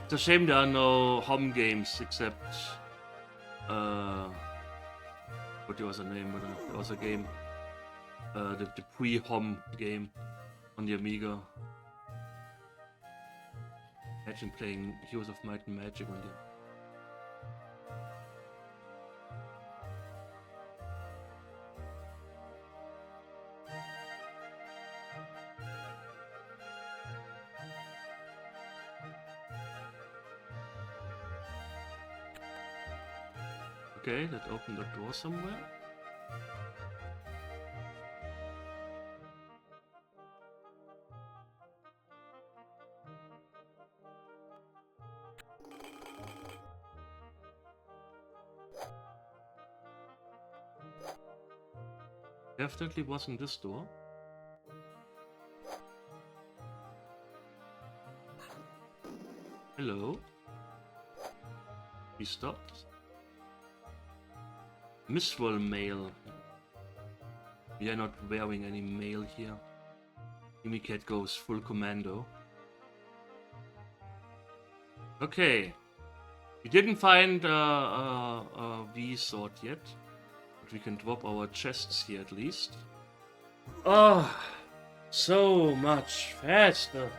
It's a shame there are no home games except what was the name? There was a game, the pre-home game on the Amiga. Imagine playing Heroes of Might and Magic on the. Okay, that opened a door somewhere. Definitely wasn't this door. Hello? He stopped. Mistral mail. We are not wearing any mail here. Mimicat goes full commando. Okay. We didn't find a V sword yet. But we can drop our chests here at least. Oh, so much faster.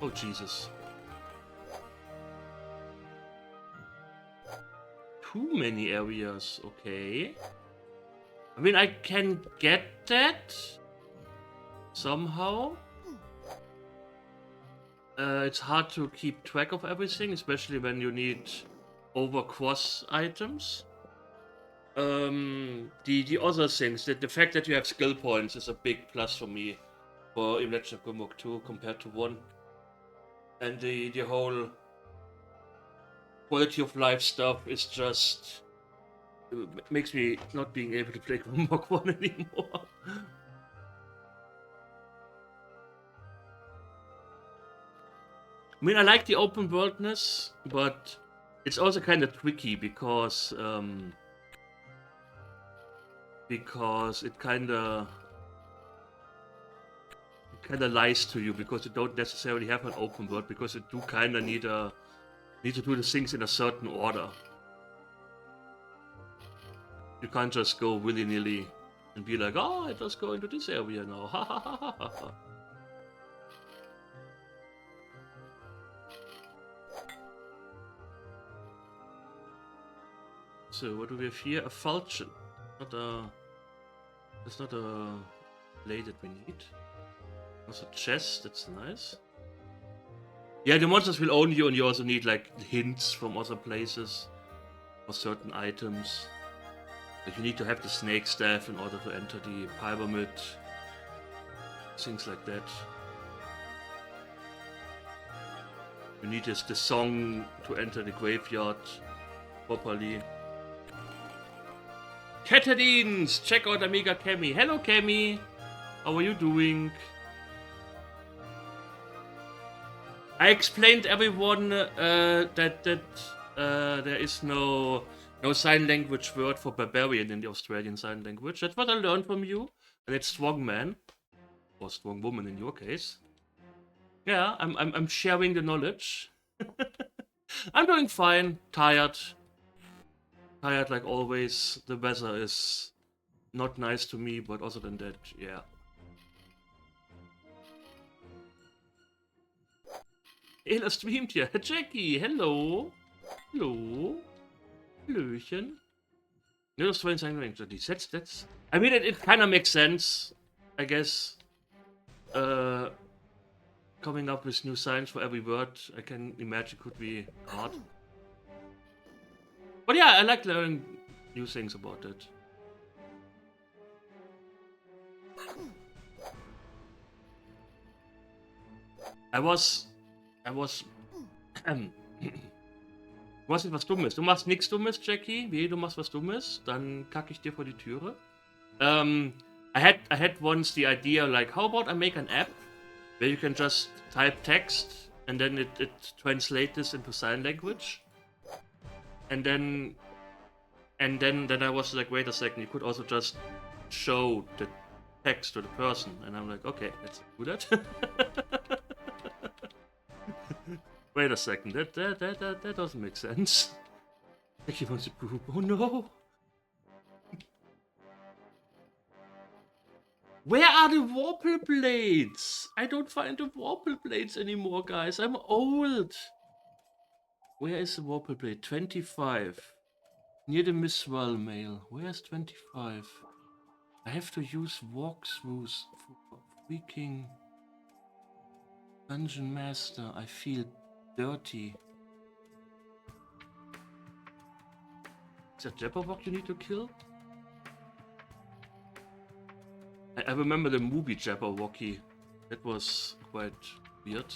Oh, Jesus. Too many areas, okay. I mean, I can get that somehow. It's hard to keep track of everything, especially when you need over-cross items. The other things, the fact that you have skill points is a big plus for me for Legend of Grimrock 2 compared to 1. And the whole quality of life stuff is just... It makes me not being able to play Grimrock 1 anymore. I mean, I like the open worldness, but it's also kind of tricky because it kind of lies to you because you don't necessarily have an open world because you do kind of need to do the things in a certain order. You can't just go willy-nilly and be like, oh, I just go into this area now. Ha ha ha ha ha. So what do we have here? A falchion. It's not a blade that we need. Also chest, that's nice. Yeah, the monsters will own you and you also need like hints from other places for certain items. Like you need to have the snake staff in order to enter the pyramid. Things like that. You need the song to enter the graveyard properly. Catadines! Check out Amiga Cammy. Hello Cammy! How are you doing? I explained everyone that there is no sign language word for barbarian in the Australian sign language. That's what I learned from you. And it's strong man. Or strong woman in your case. Yeah, I'm sharing the knowledge. I'm doing fine. Tired like always. The weather is not nice to me, but other than that, yeah. Ela streamt hier. Jackie, hello. Hello. Hallöchen. No, that's fine sign range. That's. I mean, it kind of makes sense, I guess. Coming up with new signs for every word, I can imagine could be hard. But yeah, I like learning new things about it. I was was etwas Dummes. Du machst nichts Dummes, Jackie. Wehe, du machst was Dummes, dann kacke ich dir vor die Türe. I had once the idea, like, how about I make an app where you can just type text and then it translates this into sign language. And then I was like, wait a second, you could also just show the text to the person. And I'm like, okay, let's do that. Wait a second, that doesn't make sense. Jackie wants to poop. Oh no! Where are the Warple blades? I don't find the Warple blades anymore, guys. I'm old. Where is the Warple blade? 25. Near the Miswell mail. Where's 25? I have to use walkthroughs for freaking Dungeon Master. I feel dirty. Is that Jabberwock you need to kill? I remember the movie Jabberwocky. That was quite weird.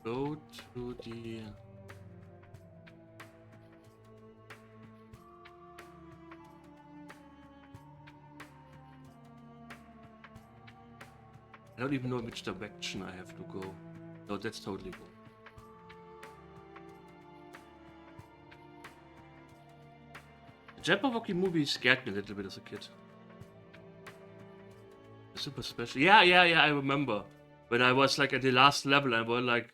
Go to the... I don't even know in which direction I have to go. No, that's totally wrong. The Jabberwocky movie scared me a little bit as a kid. Super special. Yeah, I remember. When I was like at the last level, I was like,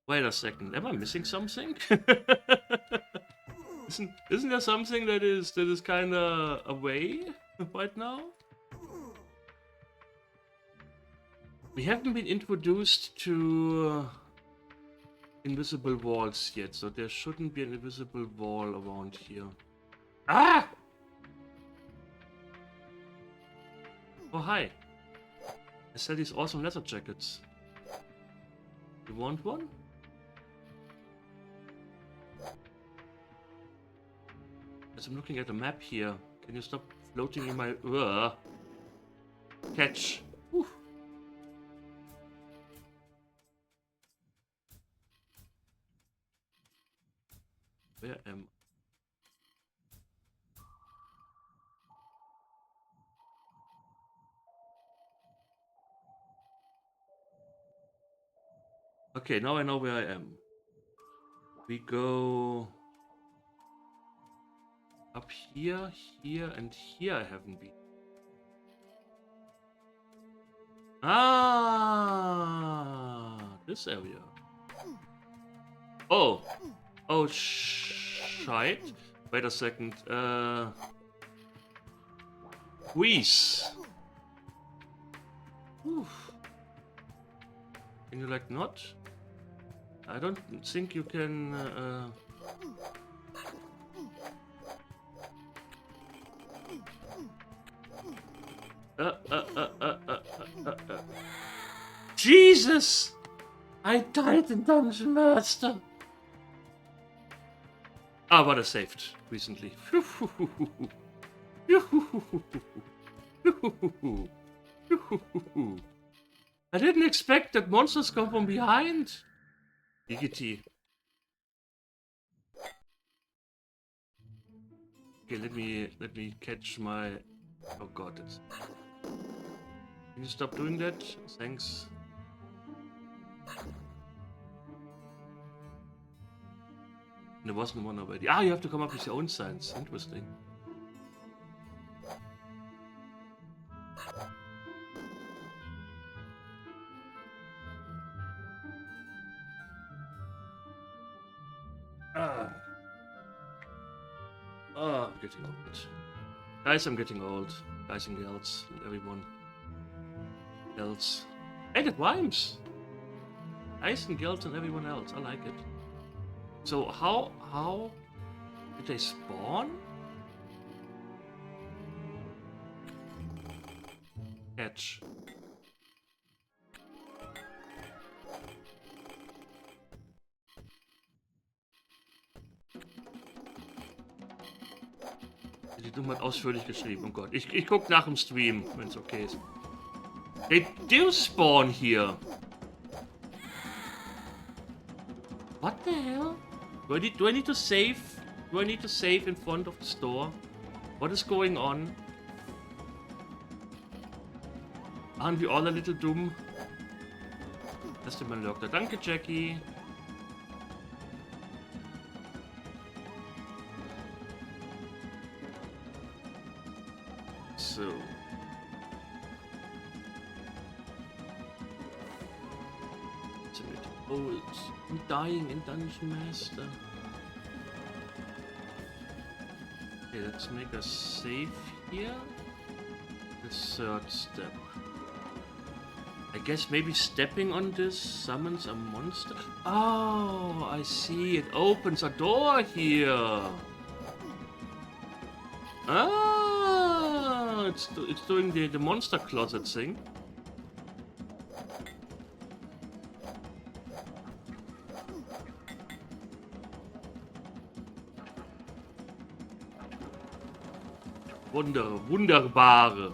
wait a second, am I missing something? Isn't there something that is kind of away right now? We haven't been introduced to invisible walls yet, so there shouldn't be an invisible wall around here. Ah! Oh, hi. I sell these awesome leather jackets. You want one? As I'm looking at the map here, can you stop floating in my... Catch. Whew. Where am I? Okay, now I know where I am. We go up here, here, and here I haven't been. Ah, this area. Oh, oh, shite. Wait a second. Squeeze. Oof. Can you like not? I don't think you can. Jesus! I died in Dungeon Master. Ah, but I saved recently. I didn't expect that monsters come from behind. Diggity. Okay, let me catch my... Oh god, it's... Can you stop doing that? Thanks. There wasn't one already. Ah, you have to come up with your own signs. Interesting. I'm getting old. Guys, I'm getting old. Guys and girls, and everyone else. Hey, that rhymes! Guys and girls and everyone else. I like it. So how did they spawn? Catch. Die Dumme hat ausführlich geschrieben. Oh Gott. Ich guck nach dem Stream, wenn es okay ist. They do spawn here. What the hell? Do I need to save? Do I need to save in front of the store? What is going on? Waren wir alle a little dumm? Lass den mal locker. Danke, Jackie. So. It's a bit old. I'm dying in Dungeon Master. Okay, let's make a save here. The third step. I guess maybe stepping on this summons a monster. Oh, I see. It opens a door here. Ah, it's doing the monster closet thing. Wunderbare.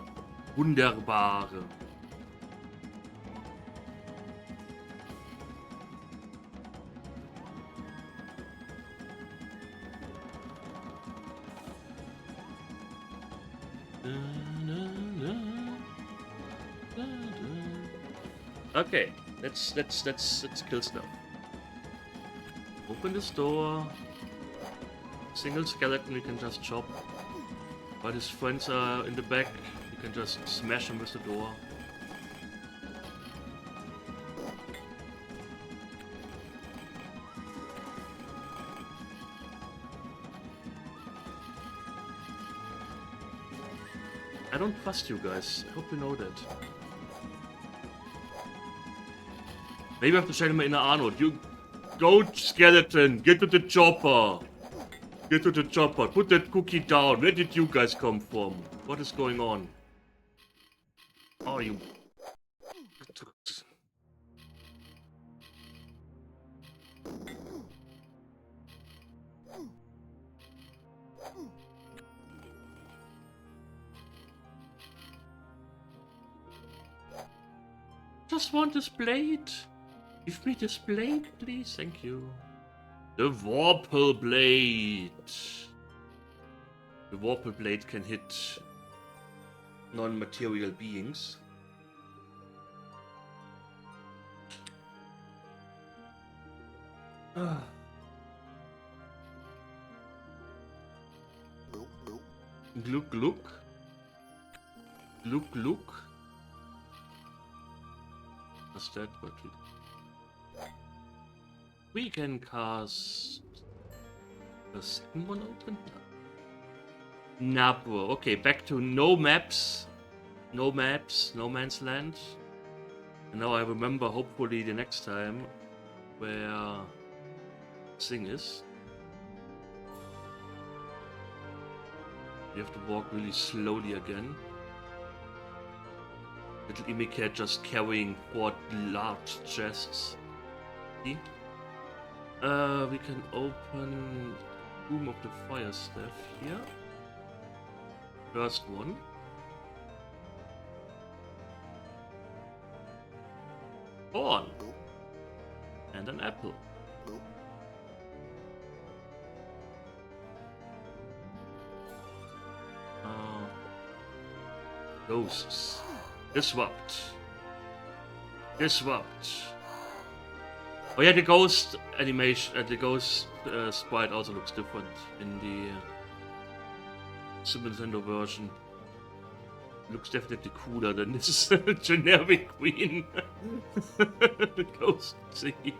Okay, let's kill stuff. Open this door. Single skeleton we can just chop. While his friends are in the back, you can just smash him with the door. I don't trust you guys. I hope you know that. Maybe I have to show him in Arnold. You goat skeleton, get to the chopper. Get to the chopper. Put that cookie down. Where did you guys come from? What is going on? Oh, you... Just want this blade. Give me this blade, please. Thank you. The Warple Blade. The Warple Blade can hit non-material beings. Gluck, gluck. Gluck, gluck. What's that? What we can cast the second one open? Nabo. Okay, back to no maps. No maps, no man's land. And now I remember, hopefully, the next time where this thing is. You have to walk really slowly again. Little Amiga just carrying 4 large chests. See? We can open Room of the Fire Staff here. First one. Corn. And an apple. Ghosts. Disrupt. Disrupt. Oh yeah, the ghost animation, the ghost sprite also looks different in the Super Nintendo version. Looks definitely cooler than this generic queen. The ghost thingy.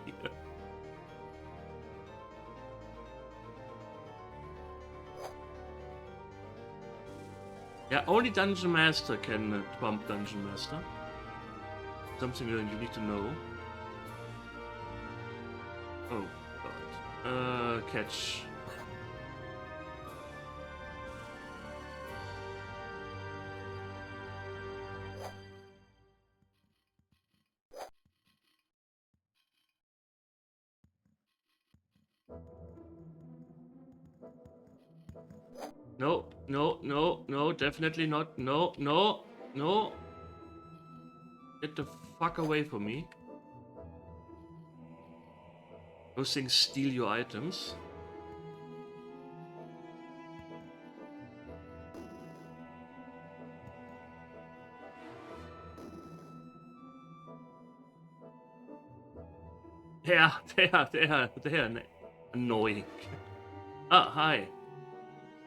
Yeah, only Dungeon Master can bump Dungeon Master. Something you need to know. Oh, God. Catch. No, no, no, no, definitely not. No, no, no. Get the fuck away from me. Those things steal your items. They are annoying. Ah, hi.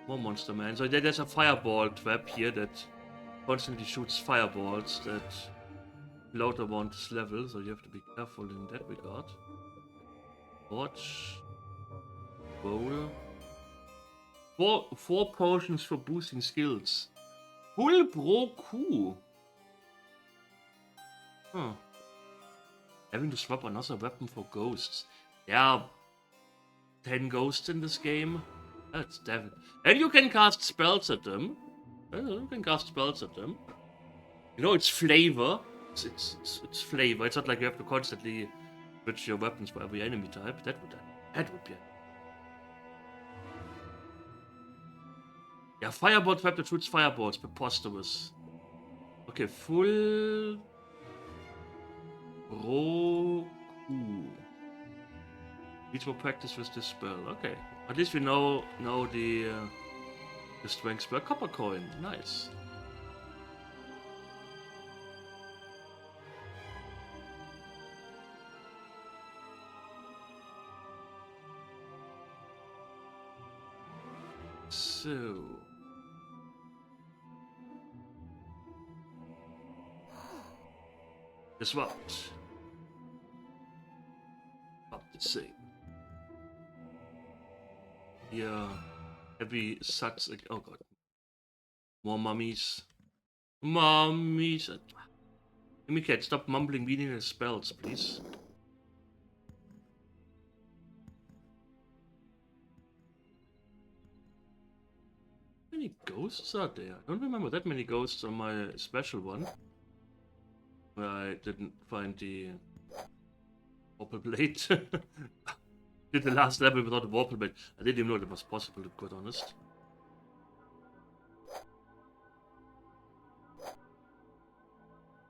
More Monster Man. So there's a fireball trap here that constantly shoots fireballs that float around this level, so you have to be careful in that regard. Watch. Bowl. Four potions for boosting skills. Full Bro Q. Huh. Having to swap another weapon for ghosts. Yeah. 10 ghosts in this game. That's definitely. And you can cast spells at them. You can cast spells at them. You know, it's flavor. It's flavor. It's not like you have to constantly switch your weapons for every enemy type. That would be. Yeah, fireball trap that shoots fireballs. Preposterous. Okay, full Roku. Needs more practice with this spell. Okay, at least we know the strength spell. Copper coin, nice. So. Disrupt. Up the same. Here. Heavy sucks. Oh god. More mummies. Mummies. Gimme cat, stop mumbling meaningless spells, please. How many ghosts are there? I don't remember that many ghosts on my special one. Where I didn't find the Warple Blade. Did the last level without a Warple Blade. I didn't even know that was possible, to be quite honest.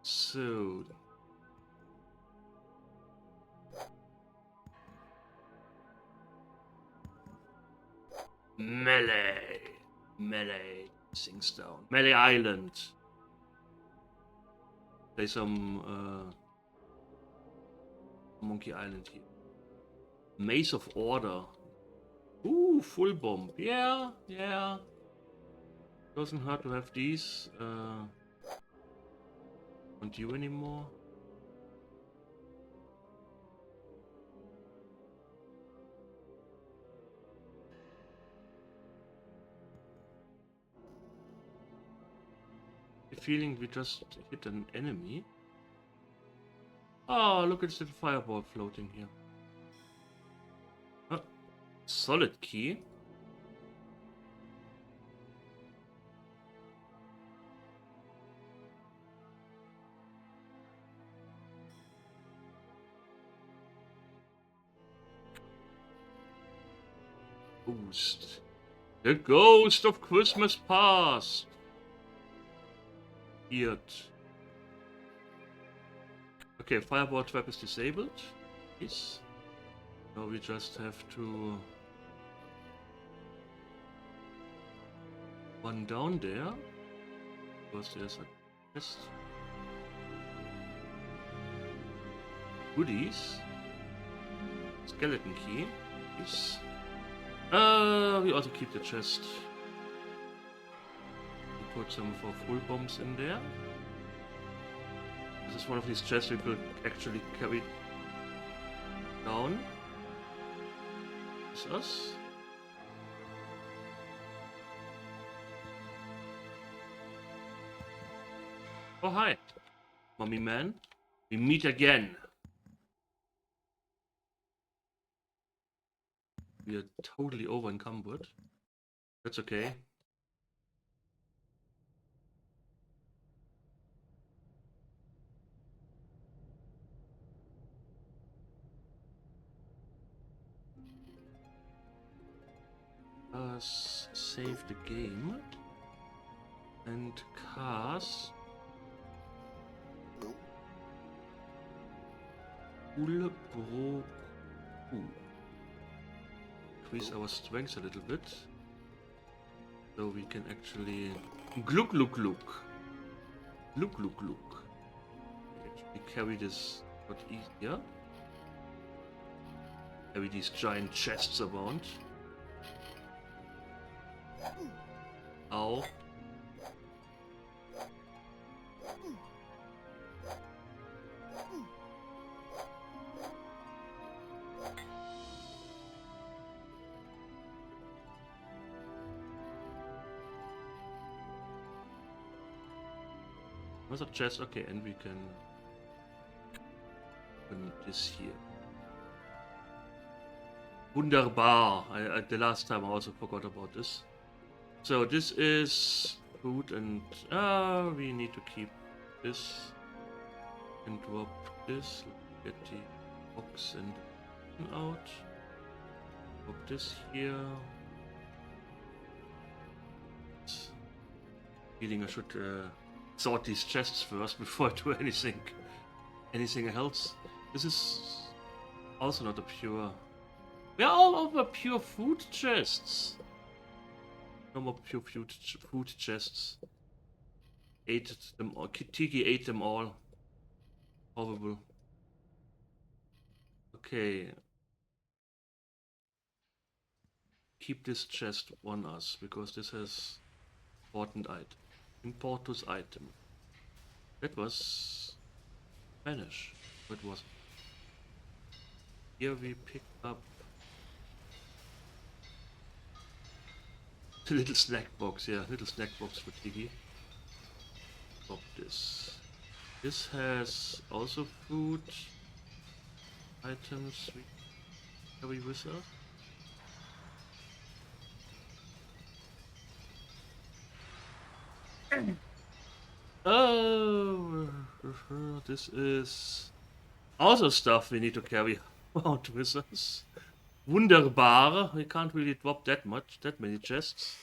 So... Melee. Melee sinks down. Melee Island. Play some Monkey Island here. Maze of Order. Ooh, full bomb. Yeah, yeah. Doesn't hurt to have these. Don't you anymore? The feeling we just hit an enemy. Oh, look at this little fireball floating here. Oh, solid key. Ghost. The ghost of Christmas past. Weird. Okay, fireball trap is disabled. Yes. Now we just have to run down there. Because there's a chest. Goodies. Skeleton key. Yes. We also keep the chest. We put some of our full bombs in there. This is one of these chests we could actually carry down. This is us. Oh hi, Mummy Man. We meet again. We are totally over encumbered. That's okay. Save the game and cast Ule Bro. Increase our strength a little bit, so we can actually gluk gluk gluk gluk gluk gluk. We carry this a lot easier. Carry these giant chests around. Ow. Another chest, okay, and we can open this here. Wunderbar! The last time I also forgot about this. So this is food and we need to keep this and drop this. Get the box and out. Drop this here. Feeling I should sort these chests first before I do anything else. This is also not a pure. We are all over pure food chests. No more pure food chests. Ate them all. Tiki ate them all. Horrible. Okay. keep this chest on us because this has important item. Importus item. That was Spanish. What was it? Here we pick up the little snack box. Yeah, little snack box for Tiggy. Pop this. This has also food items we carry with us. Oh, this is also stuff we need to carry around with us. Wunderbar. We can't really drop that many chests.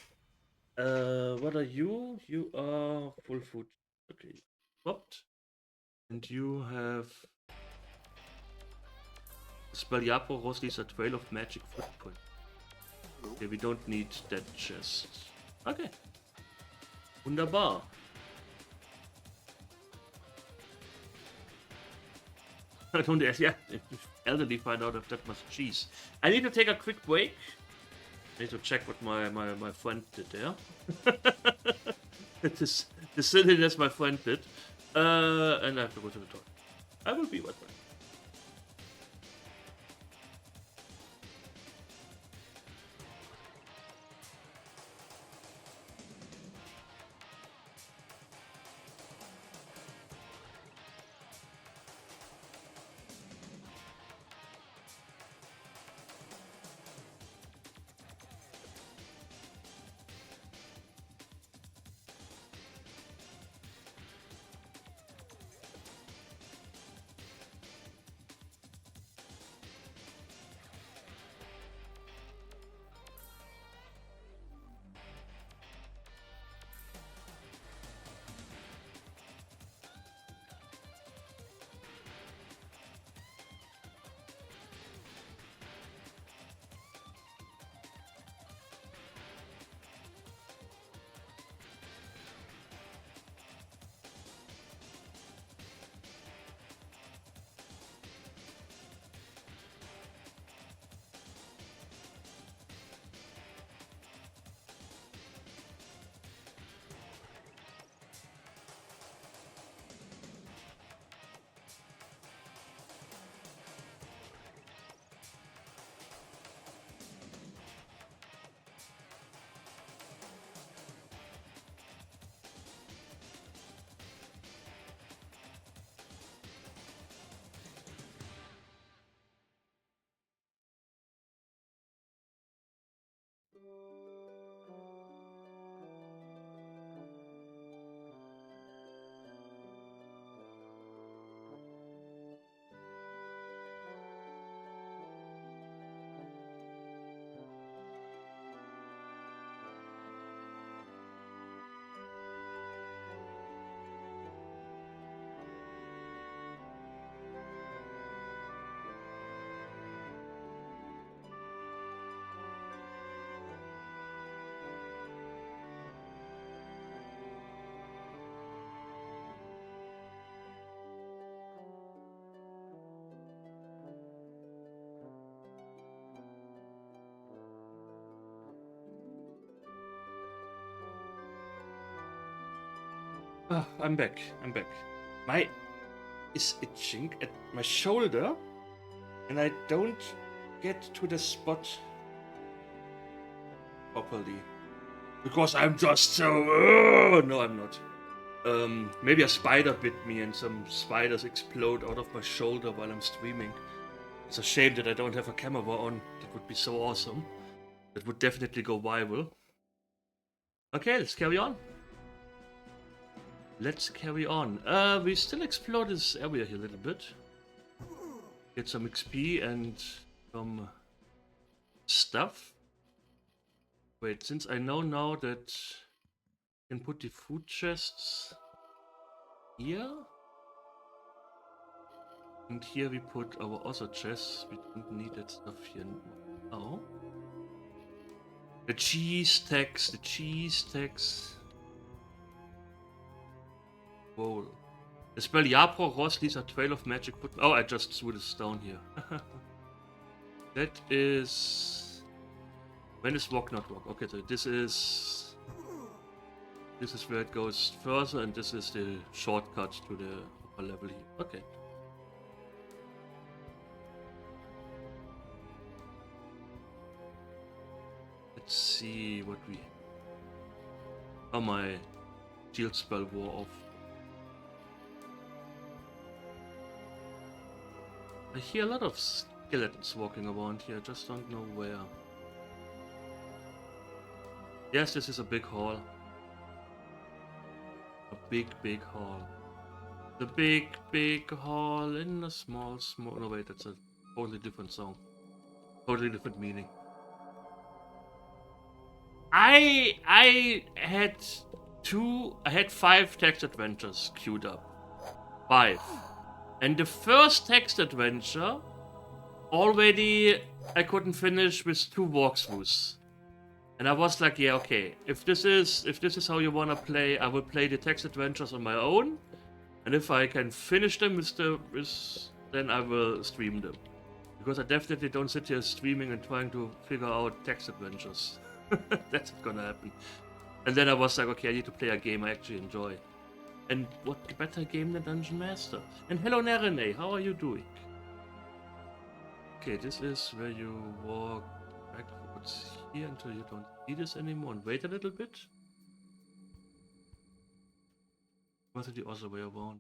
What are you? You are full food. Okay, swapped. And you have Spaliapo Roslis, a trail of magic footprint. Okay, we don't need that chest. Okay. Wunderbar. I don't yeah, elderly find out if that was cheese. I need to take a quick break. I need to check what my friend did there. It is the silliness my friend did. And I have to go to the toilet. I will be right back. I'm back. I'm back. My is itching at my shoulder, and I don't get to the spot properly because I'm just so. No, I'm not. Maybe a spider bit me, and some spiders explode out of my shoulder while I'm streaming. It's a shame that I don't have a camera on. That would be so awesome. That would definitely go viral. Okay, let's carry on. Let's carry on. We still explore this area here a little bit. Get some XP and some stuff. Wait, since I know now that I can put the food chests here. And here we put our other chests. We don't need that stuff here now. The cheese tax, the cheese tax. Whoa. The spell Yapro Ross leaves a trail of magic. Oh, I just threw this down here. That is When is walk not walk? Okay, so this is where it goes further, and this is the shortcut to the upper level here. Okay. Let's see what we... Oh, my shield spell wore off. I hear a lot of skeletons walking around here, just don't know where. Yes, this is a big hall. A big hall. The big hall in a small... No wait, that's a totally different song. Totally different meaning. I had 5 text adventures queued up. 5. And the first text adventure already I couldn't finish with 2 walkthroughs. And I was like, yeah, okay. If this is how you wanna play, I will play the text adventures on my own. And if I can finish them then I will stream them. Because I definitely don't sit here streaming and trying to figure out text adventures. That's not gonna happen. And then I was like, okay, I need to play a game I actually enjoy. And what better game than Dungeon Master? And hello Nerene, how are you doing? Okay, this is where you walk backwards here until you don't see this anymore and wait a little bit. Was it the other way around?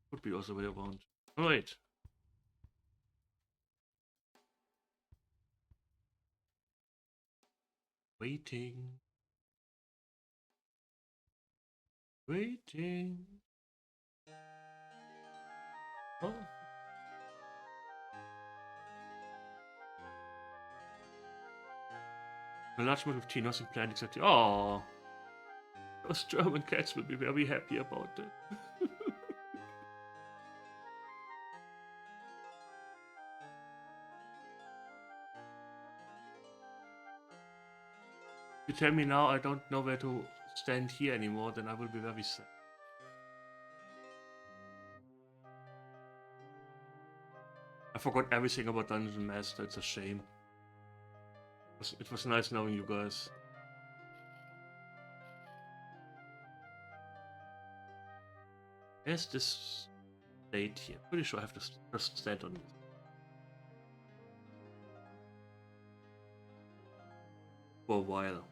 Could be the other way around. Alright. Waiting. Oh. A large amount of tea, nothing planned exactly. Oh, those German cats will be very happy about it. If you tell me now I don't know where to stand here anymore, then I will be very sad. I forgot everything about Dungeon Master, it's a shame. It was nice knowing you guys. There's this date here. Pretty sure I have to just stand on it. For a while.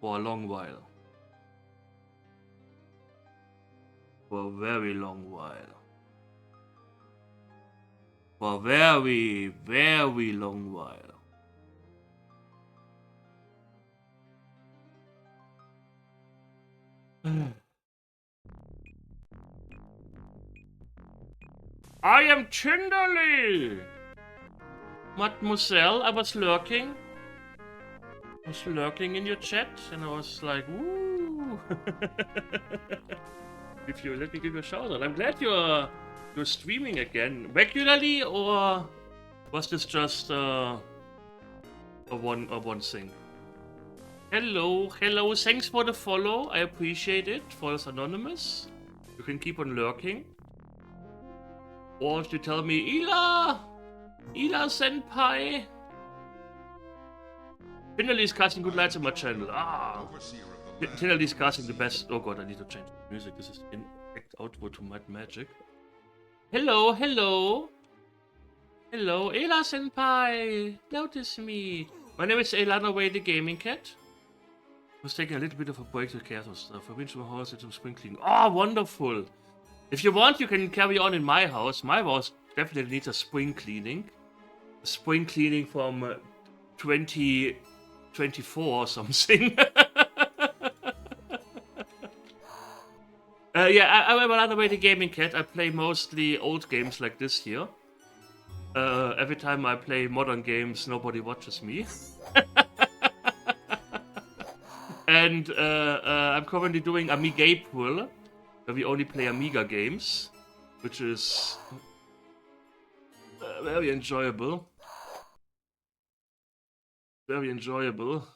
For a long while. For a very long while. For a very, very long while. I am Chinderly! Mademoiselle, I was lurking. I was lurking in your chat and I was like, woo! If you let me give you a shout out. I'm glad you're streaming again. Regularly, or was this just a one thing? Hello, thanks for the follow. I appreciate it. Follows Anonymous. You can keep on lurking. Or if you tell me, Ila Senpai. Finally casting good lights on my channel. Ah. Finally casting the best. Oh god, I need to change the music. This is in act outward to Might Magic. Hello, Ela Senpai. Notice me. My name is Elana Way, the gaming cat. I was taking a little bit of a break to care of stuff. I've been to my house and some spring cleaning. Oh, wonderful. If you want, you can carry on in my house. My house definitely needs a spring cleaning. A spring cleaning from 2024 or something. Yeah, I'm another way the gaming cat. I play mostly old games like this here. Every time I play modern games, nobody watches me. And I'm currently doing Amiga April, where we only play Amiga games, which is very enjoyable. Very enjoyable.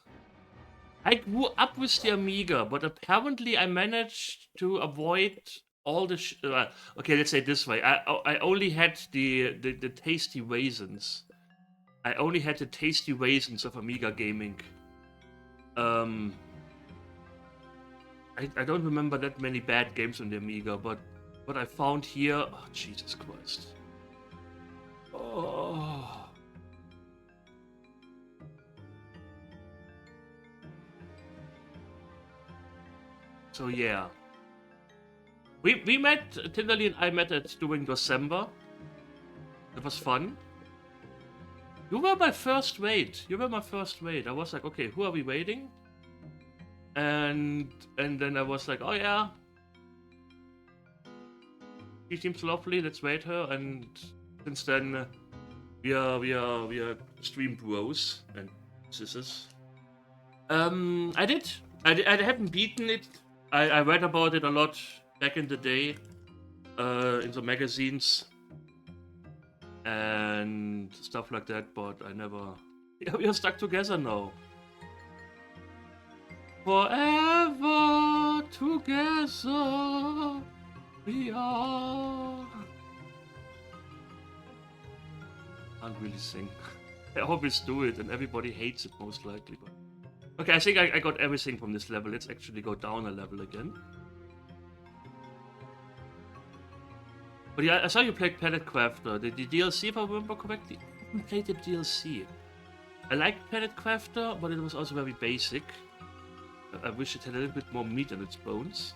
I grew up with the Amiga, but apparently I managed to avoid all the okay, let's say it this way. I only had the tasty raisins. I only had the tasty raisins of Amiga gaming. I don't remember that many bad games on the Amiga, but what I found here, oh, Jesus Christ. Oh. So yeah. We met, Tinderly and I met it during December. It was fun. You were my first wait. You were my first wait. I was like, okay, who are we waiting? And then I was like, oh yeah. She seems lovely, let's wait her, and since then we are stream bros and sisters. I haven't beaten it. I read about it a lot back in the day, in the magazines and stuff like that, but I never. Yeah, we are stuck together now. Forever together we are. Can't really sing. I always do it, and everybody hates it most likely. But okay, I think I got everything from this level. Let's actually go down a level again. But yeah, I saw you played Planet Crafter. The DLC, if I remember correctly, I haven't played the DLC. I liked Planet Crafter, but it was also very basic. I wish it had a little bit more meat on its bones.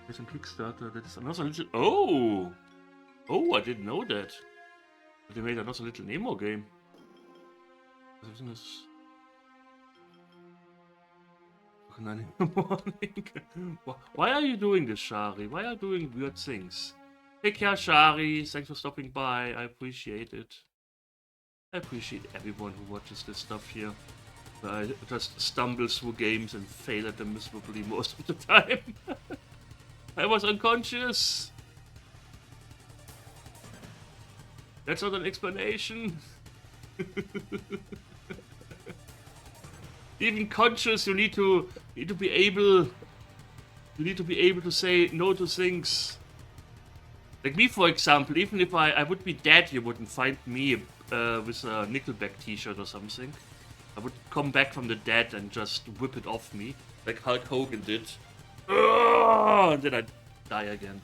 There's some Kickstarter. That's another little. Oh! Oh, I didn't know that. They made another little Nemo game. In the morning. Why are you doing this, Shari? Why are you doing weird things? Take care, Shari. Thanks for stopping by. I appreciate it. I appreciate everyone who watches this stuff here. I just stumble through games and fail at them miserably most of the time. I was unconscious. That's not an explanation. Even conscious, you need to be able. You need to be able to say no to things. Like me, for example. Even if I would be dead, you wouldn't find me with a Nickelback T-shirt or something. I would come back from the dead and just whip it off me, like Hulk Hogan did. And then I'd die again.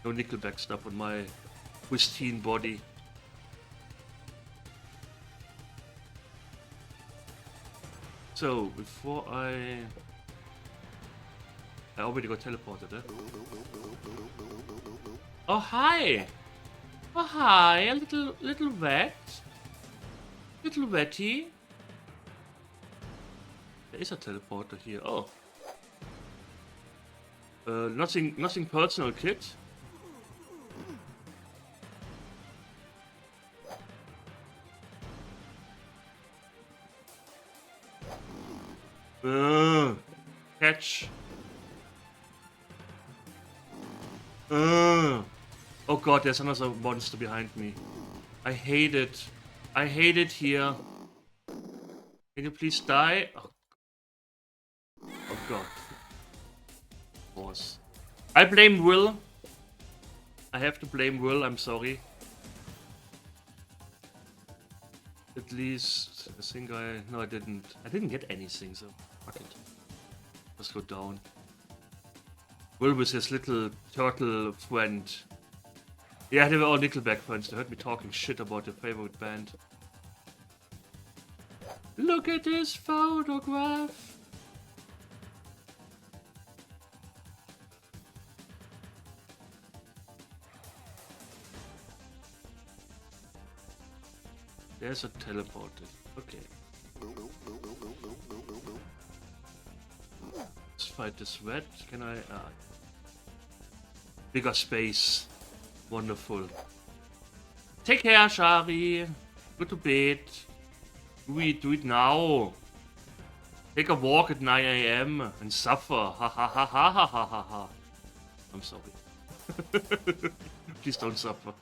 No Nickelback stuff on my pristine body. So, before I already got teleported, eh? Oh, hi! Oh, hi! A little wet. Little wetty. There is a teleporter here. Oh. Nothing personal, kid. Catch. Oh god, there's another monster behind me. I hate it. I hate it here. Can you please die? Oh god. Boss. I blame Will. I have to blame Will, I'm sorry. At least, I think no, I didn't. I didn't get anything, so fuck it. Just go down. Will with his little turtle friend. Yeah, they were all Nickelback friends. They heard me talking shit about their favorite band. Look at this photograph. There's a teleporter. Okay. Let's fight this red. Can I? Bigger space. Wonderful. Take care, Shari. Go to bed. Do it now. Take a walk at 9 AM and suffer. Ha ha ha ha ha ha ha ha. I'm sorry. Please don't suffer.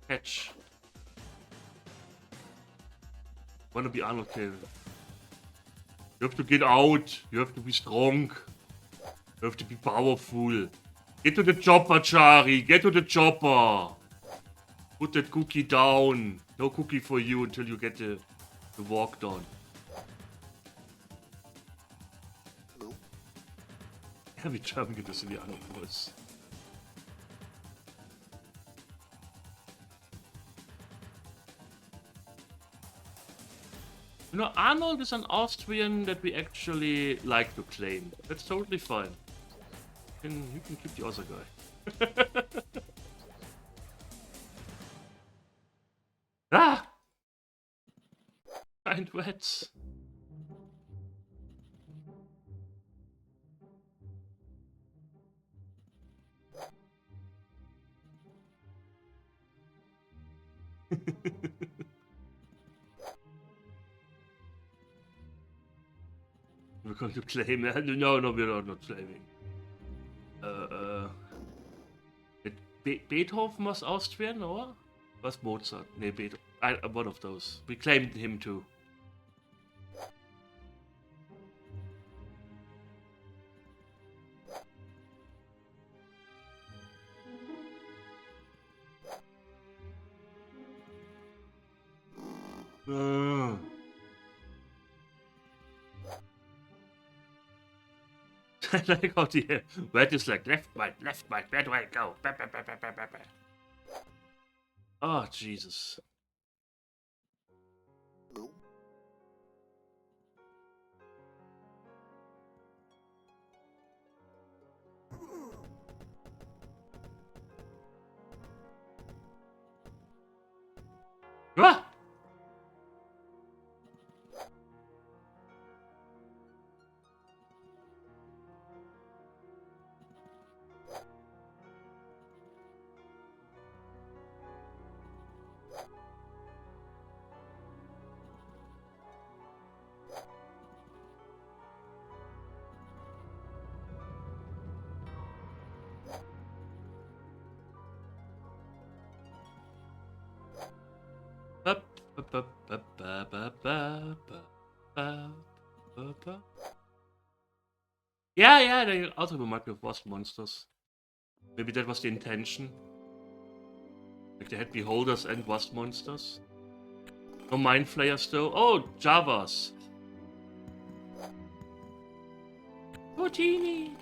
Catch. Wanna be Arnold, Kevin? You have to get out. You have to be strong. You have to be powerful. Get to the chopper, Chari. Get to the chopper. Put that cookie down. No cookie for you until you get the walk done. Ja, wie German geht das in die andere Voice? You know, Arnold is an Austrian that we actually like to claim. That's totally fine. You can keep the other guy. Ah! Giant rats. We're going to claim that. No, we're not claiming. Beethoven was Austrian, or was Mozart? Nee, Beethoven. One of those. We claimed him too. I like how the red is like left, right, where do I go? Oh, Jesus. Ah! Yeah, they also remind me of Wasp Monsters. Maybe that was the intention. Like they had Beholders and Wasp Monsters. No Mind Flayers though. Oh, Javas. Houdini.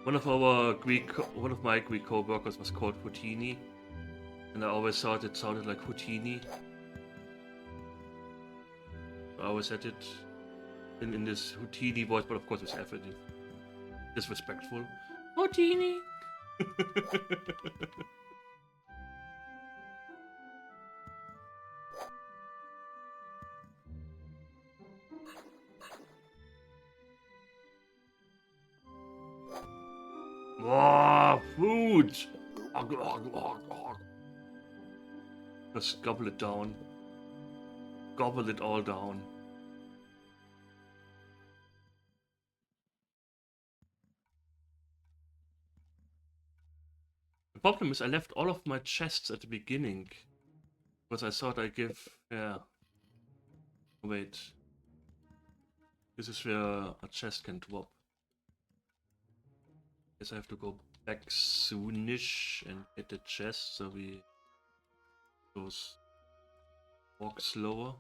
One of my Greek co-workers was called Houdini, and I always thought it sounded like Houdini. I always had it in this Houdini voice, but of course it's effing disrespectful. Houdini. Oh, food! Just gobble it down. Gobble it all down. The problem is I left all of my chests at the beginning. Because I thought I'd give... yeah. Wait. This is where a chest can drop. Guess I have to go back soonish and get the chest so we goes walk slower.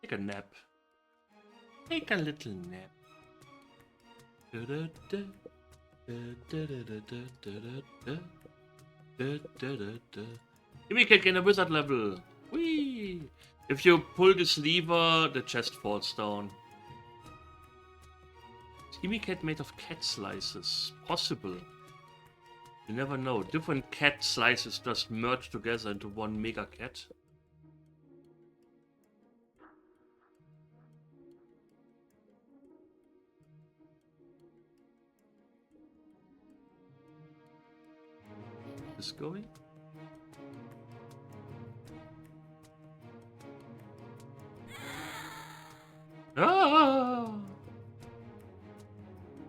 Take a nap. Take a little nap. Gimme kick in a wizard level. Whee! If you pull this lever, the chest falls down. Gimme cat made of cat slices. Possible. You never know. Different cat slices just merge together into one mega cat. Is this going?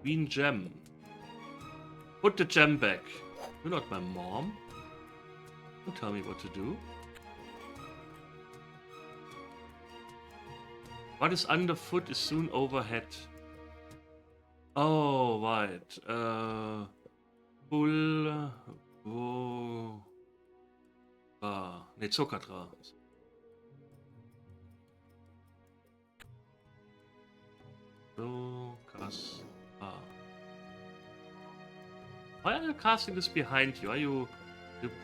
Queen gem. Put the gem back. You're not my mom. Don't tell me what to do. What is underfoot is soon overhead. Oh, right. Bull. Wo. Ne, Zuckerdra. So, cast. Why are you casting this behind you? Are you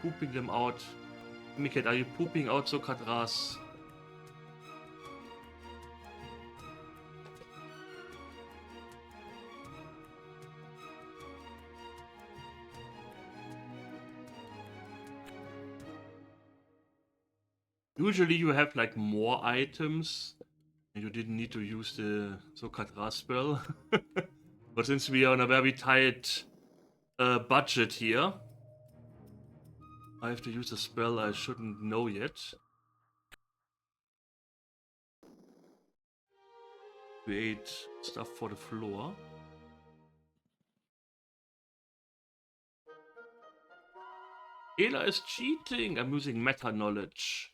pooping them out? Miket, are you pooping out Zuckerdras? Usually you have like more items and you didn't need to use the Zuckerdra spell. But since we are on a very tight budget here, I have to use a spell I shouldn't know yet. Create stuff for the floor. Ela is cheating! I'm using meta knowledge.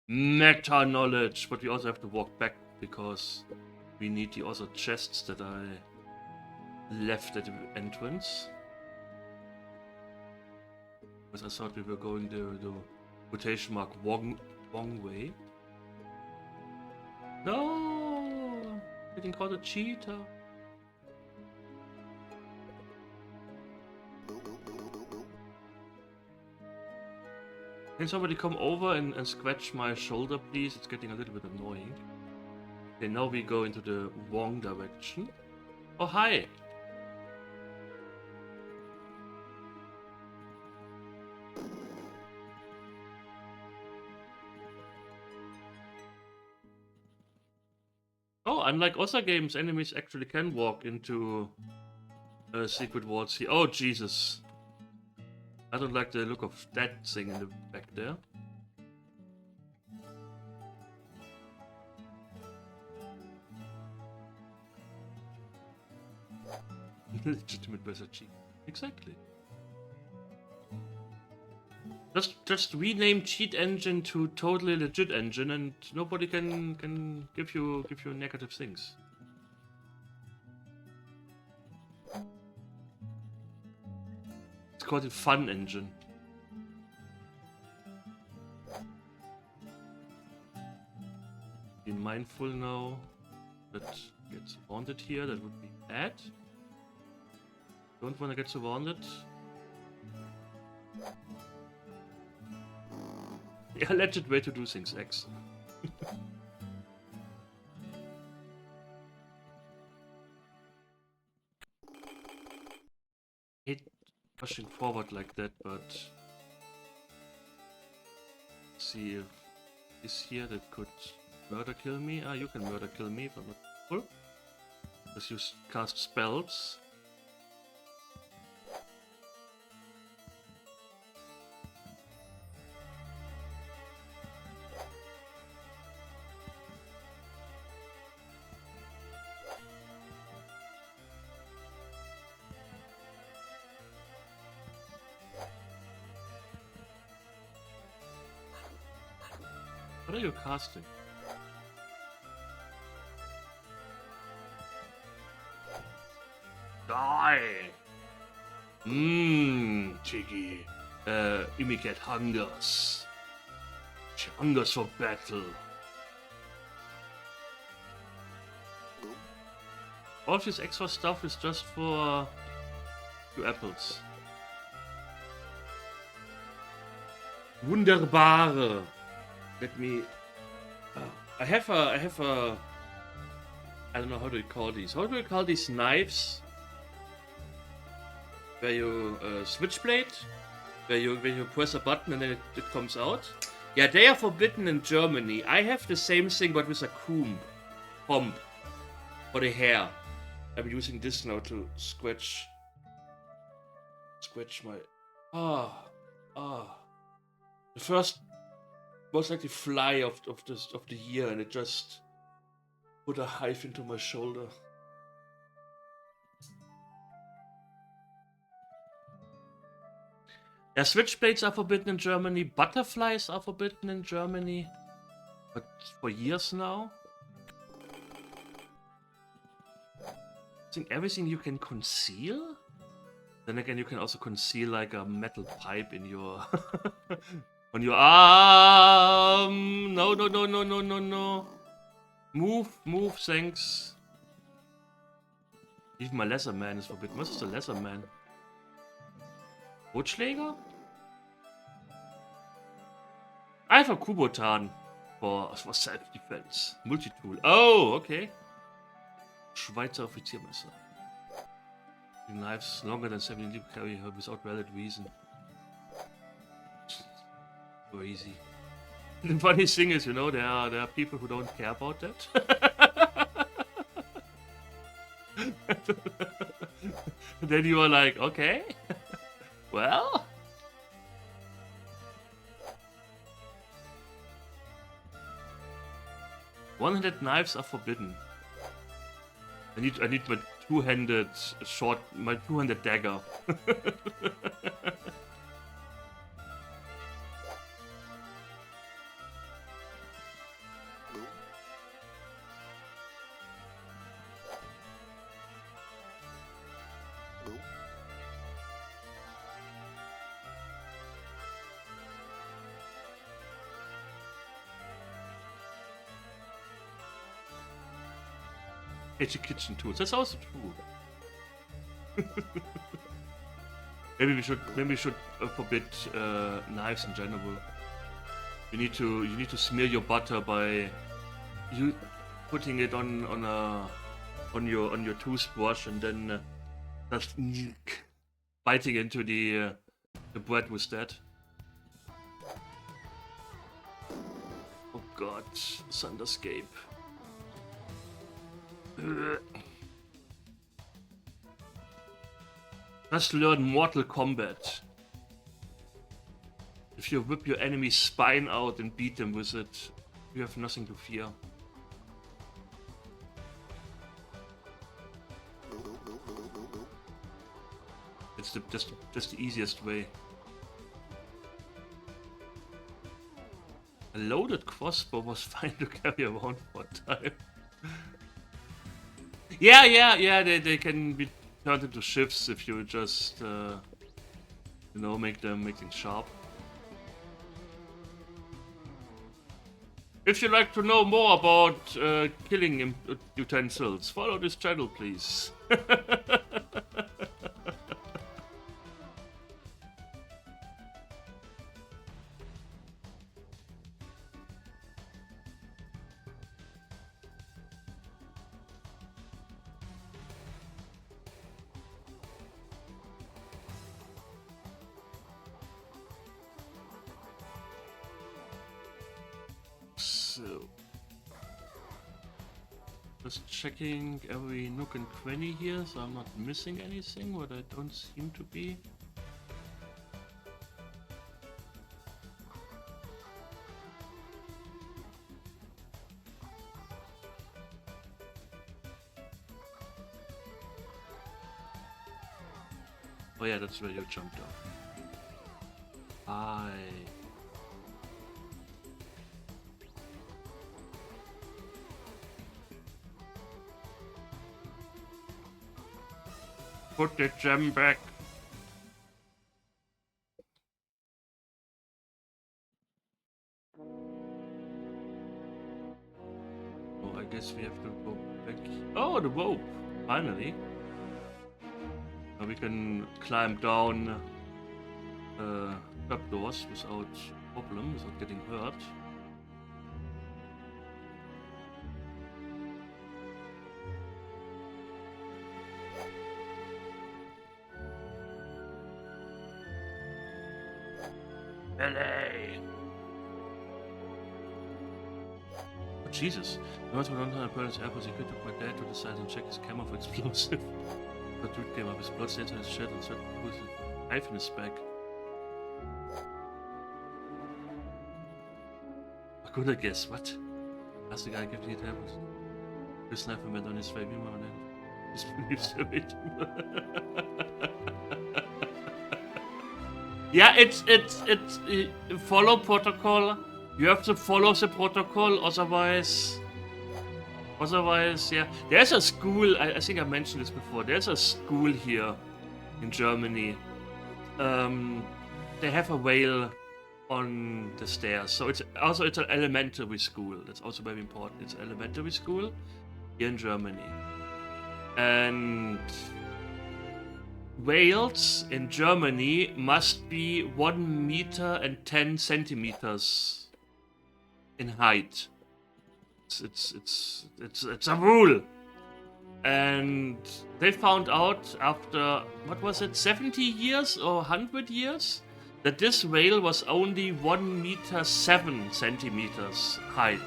Meta knowledge! But we also have to walk back because we need the other chests that I left at the entrance. Because I thought we were going the quotation mark wrong way. No! Getting called a cheater. Can somebody come over and scratch my shoulder, please? It's getting a little bit annoying. Okay, now we go into the wrong direction. Oh, hi! Oh, unlike other games, enemies actually can walk into secret wards here. Oh, Jesus. I don't like the look of that thing in the back there. Legitimate better cheat. Exactly. Just rename cheat engine to totally legit engine, and nobody can give you negative things. It's called a fun engine. Be mindful now. That gets wounded here. That would be bad. Don't want to get surrounded. Yeah, legit way to do things, X. Hate pushing forward like that, but see if this here that could murder kill me. Ah, you can murder kill me if I'm not full. Just use cast spells. What are you casting? Die! Chiggy. Amiga hungers. She hungers for battle. All of this extra stuff is just for 2 apples. Wunderbare. Let me. I have a. I don't know how do you call these. How do you call these knives? Where you switchblade, where you press a button and then it comes out. Yeah, they are forbidden in Germany. I have the same thing but with a comb for the hair. I'm using this now to scratch my the first most likely fly of the year, and it just put a hive into my shoulder. Yeah, switchblades are forbidden in Germany. Butterflies are forbidden in Germany. But for years now. I think everything you can conceal? Then again, you can also conceal like a metal pipe in your... on your arm! No, no, no, no, no, no, no. Move, thanks. Even my lesser man is forbidden. What is the lesser man? Rotschläger? I have a Kubotan for self-defense. Multi-tool. Oh, okay. Schweizer Offiziermesser. The knives longer than 17 people carry her without valid reason. Crazy. The funny thing is, you know, there are people who don't care about that. Then you are like, okay, well. 100 knives are forbidden. I need my two-handed dagger. Kitchen tools. That's also true. maybe we should forbid knives in general. You need to smear your butter by you putting it on your toothbrush and then just biting into the bread with that. Oh God, Thunderscape. Just learn Mortal Kombat. If you whip your enemy's spine out and beat them with it, you have nothing to fear. It's just the easiest way. A loaded crossbow was fine to carry around for a time. Yeah, they can be turned into shifts if you just, you know, make them sharp. If you'd like to know more about killing utensils, follow this channel, please. Just checking every nook and cranny here, so I'm not missing anything, but I don't seem to be. Oh yeah, that's where you jumped off. Hi. Put the gem back. Oh, I guess we have to go back. Oh, the rope! Finally. Now we can climb down trapdoors without problem, without getting hurt. LA. Oh, Jesus. No to run on Berlin's airport, he took my dad to the side and check his camera for explosive. The dude came up with blood stains on his shirt and certain with a knife in his back. How could I guess? What? Last the guy gave the tables. This knife went on his face, wie man nennt. This believes to it. Yeah, it's follow protocol. You have to follow the protocol, otherwise, yeah. There's a school. I think I mentioned this before. There's a school here in Germany. They have a whale on the stairs, so it's an elementary school. That's also very important. It's an elementary school here in Germany, and whales in Germany must be 1 meter and 10 centimeters in height. It's a rule. And they found out after, what was it, 70 years or 100 years? That this whale was only 1 meter 7 centimeters height.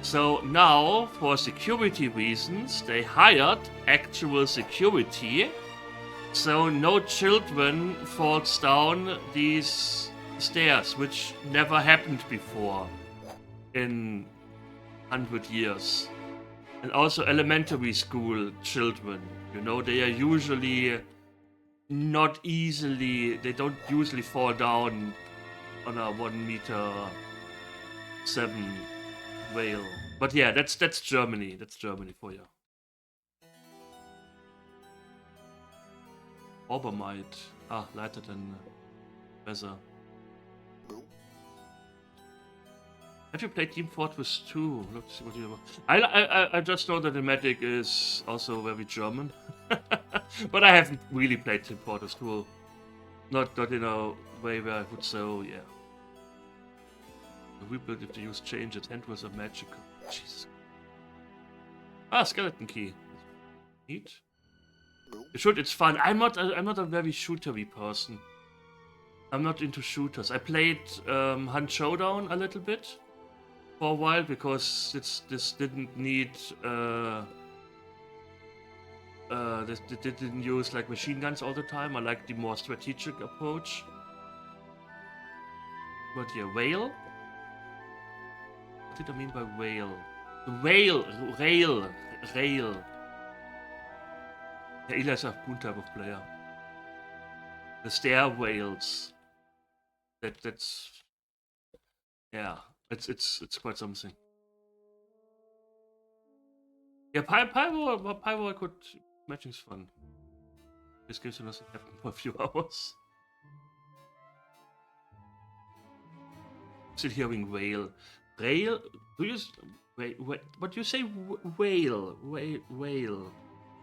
So now, for security reasons, they hired actual security, so no children falls down these stairs, which never happened before in 100 years. And also elementary school children, you know, they are usually not easily, they don't usually fall down on a 1 meter 7 whale. But yeah, that's Germany. That's Germany for you. Obermight. Ah, leitet dann besser. Have you played Team Fortress 2? Let's see what you have. I just know that the medic is also very German. But I haven't really played Team Fortress 2. Not in a way where I would say, oh, yeah. The rebuild if the use changes, hand was a magical. Jesus. Ah, skeleton key. Neat. It's fun. I'm not a very shootery person. I'm not into shooters. I played Hunt Showdown a little bit for a while because this didn't need this didn't use like machine guns all the time. I like the more strategic approach. But yeah, whale. What did I mean by whale? Rail. Yeah, Ila is a cool type of player. The stair whales. That's yeah. It's quite something. Yeah, Pyro I could matching's fun. This gives you nothing happen for a few hours. Still hearing whale. Rail? Do you wait? What do you say? Whale? Whale?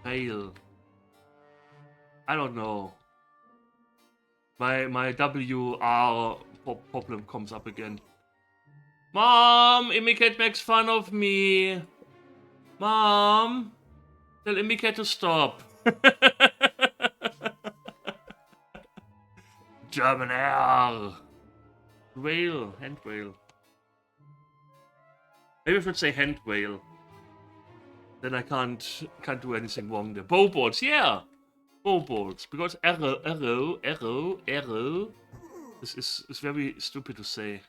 Rail? I don't know. My WR problem comes up again. Mom, Imicat makes fun of me. Mom, tell Imicat to stop. German R. Whale, hand whale. Maybe I should say hand whale. Then I can't do anything wrong there. Bow bolts, yeah. Bow bolts, because arrow. This is very stupid to say.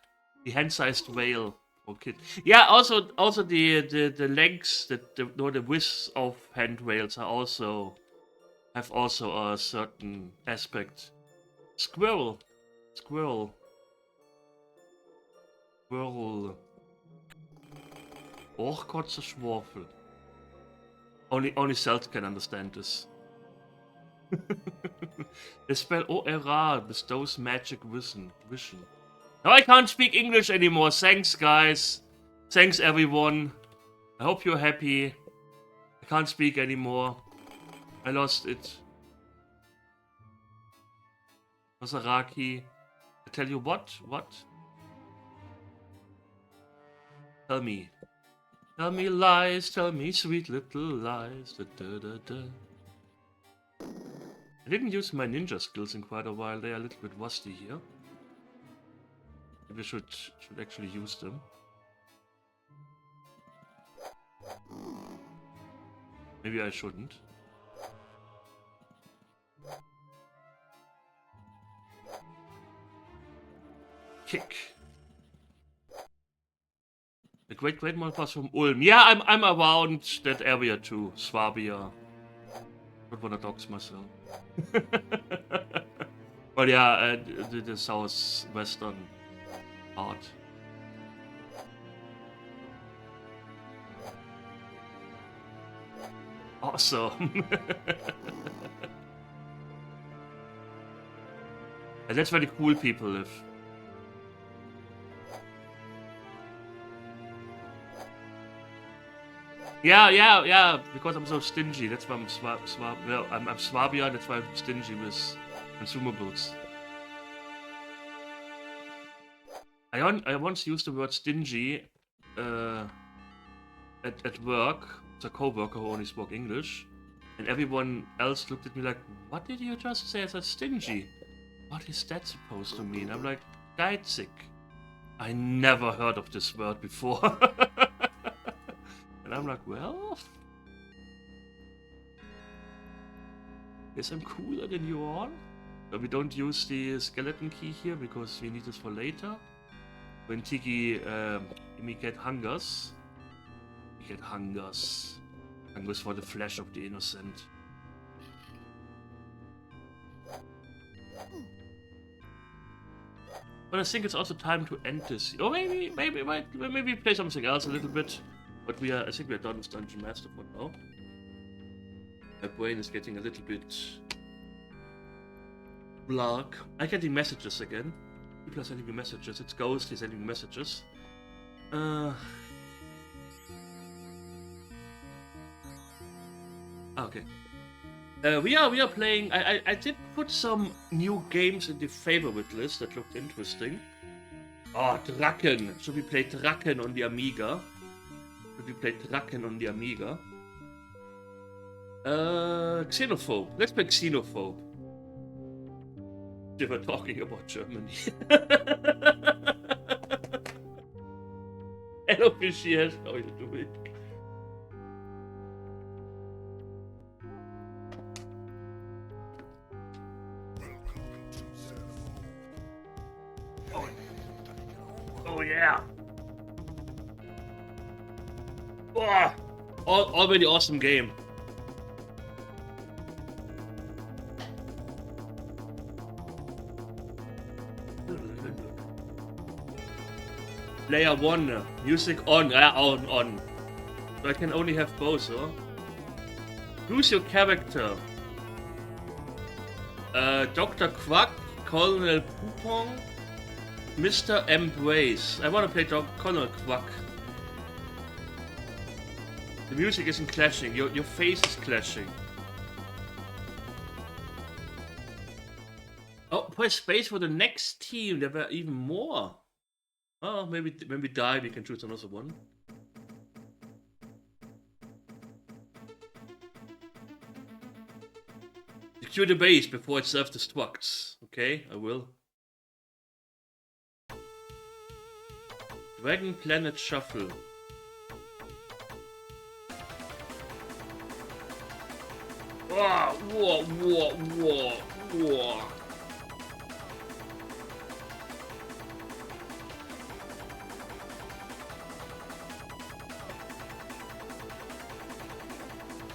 The hand-sized whale. Okay. Yeah. Also the lengths, the width of hand whales are have a certain aspect. Squirrel. Oorkotze Schwafel. Only Celts can understand this. The spell ORA bestows magic vision. Now I can't speak English anymore. Thanks, guys. Thanks, everyone. I hope you're happy. I can't speak anymore. I lost it. Masaraki. I tell you what? What? Tell me. Tell me lies, tell me sweet little lies. I didn't use my ninja skills in quite a while. They are a little bit rusty here. Maybe I should actually use them. Maybe I shouldn't. Kick. The great one was from Ulm. Yeah, I'm around that area too. Swabia. Don't wanna dox myself. Well, yeah, the southwestern part. Awesome. And that's where the cool people live. Yeah, because I'm so stingy. That's why I'm I'm Swabia, that's why I'm stingy with consumables. I once used the word stingy at work. It's a co-worker who only spoke English. And everyone else looked at me like, what did you just say? I said stingy. What is that supposed to mean? I'm like, geizig. I never heard of this word before. And I'm like, well, guess I'm cooler than you all. But we don't use the skeleton key here because we need this for later. When Tiki get hungers. We get hungers. Hungers for the flesh of the innocent. But I think it's also time to end this. Or maybe play something else a little bit. But I think we are done with Dungeon Master for now. My brain is getting a little bit blank. I'm getting messages again. People are sending me messages. It's Ghostly sending me messages. Okay. We are playing. I did put some new games in the favorite list that looked interesting. Oh, Draken. Should we play Draken on the Amiga? Xenophobe. Let's play Xenophobe. They were talking about Germany. Hello, Fishies. How are you doing? Oh yeah. Oh, already awesome game. Player 1, music on, on. So I can only have both, huh? Choose your character. Dr. Quack, Colonel Poupon, Mr. Embrace. I want to play Colonel Quack. The music isn't clashing, your face is clashing. Oh, press space for the next team, there were even more. Oh, maybe when we die we can choose another one. Secure the base before it self-destructs. Okay, I will. Dragon Planet Shuffle. Whoa.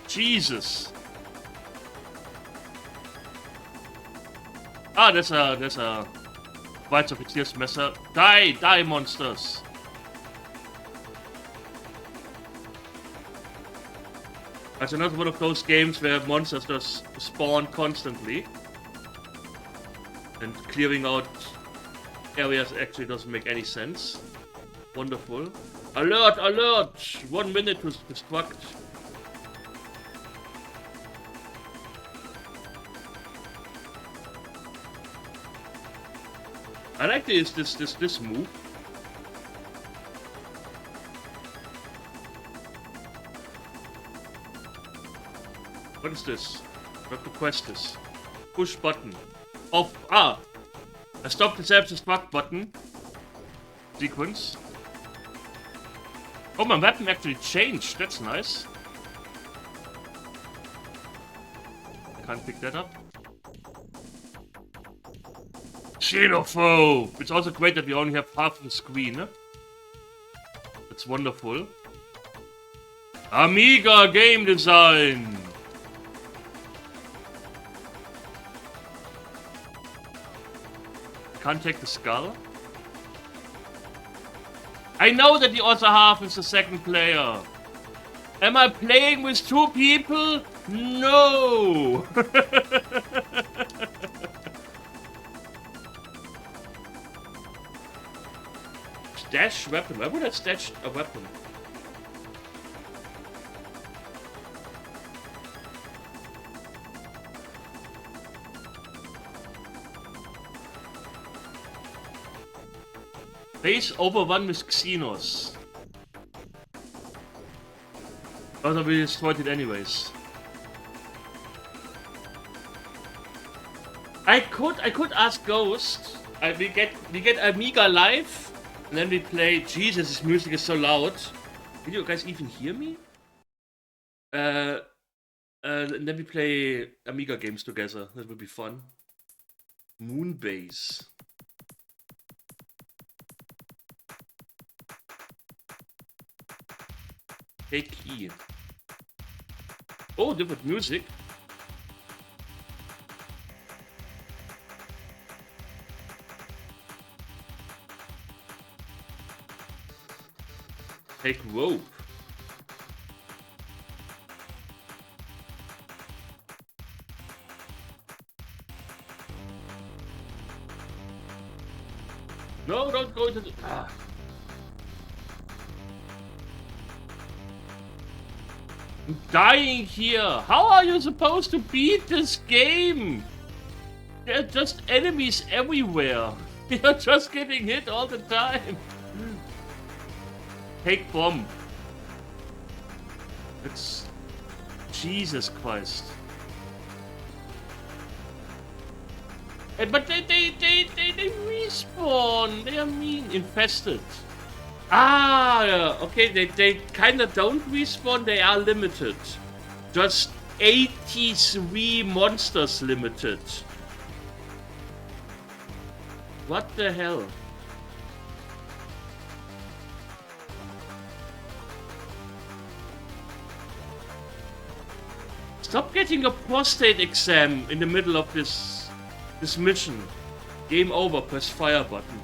Jesus. Ah, there's a White Officier's Messer. Die, monsters. That's another one of those games where monsters just spawn constantly. And clearing out areas actually doesn't make any sense. Wonderful. Alert! 1 minute to destruct. I like this move. What is this? What the quest is? Push button. Off. Ah! I stopped the self-destruct button. Sequence. Oh, my weapon actually changed. That's nice. Can't pick that up. Xenophobe! It's also great that we only have half the screen. That's wonderful. Amiga game design! can't take the skull? I know that the other half is the second player. Am I playing with 2 people? No! Stash weapon. Why would I stash a weapon? Base over 1 with Xenos. Although we destroyed it anyways. I could ask Ghost. We get Amiga live, and then we play. Jesus, this music is so loud. Can you guys even hear me? And then we play Amiga games together. That would be fun. Moonbase. Take key. Oh, different music. Take rope. No, don't go into the... Ah. I'm dying here. How are you supposed to beat this game? There are just enemies everywhere. You're just getting hit all the time. Take bomb. It's... Jesus Christ. But they respawn. They are mean. Infested. Ah, yeah. Okay, they kinda don't respawn. They are limited. Just 83 monsters limited. What the hell? Stop getting a prostate exam in the middle of this mission. Game over, press fire button.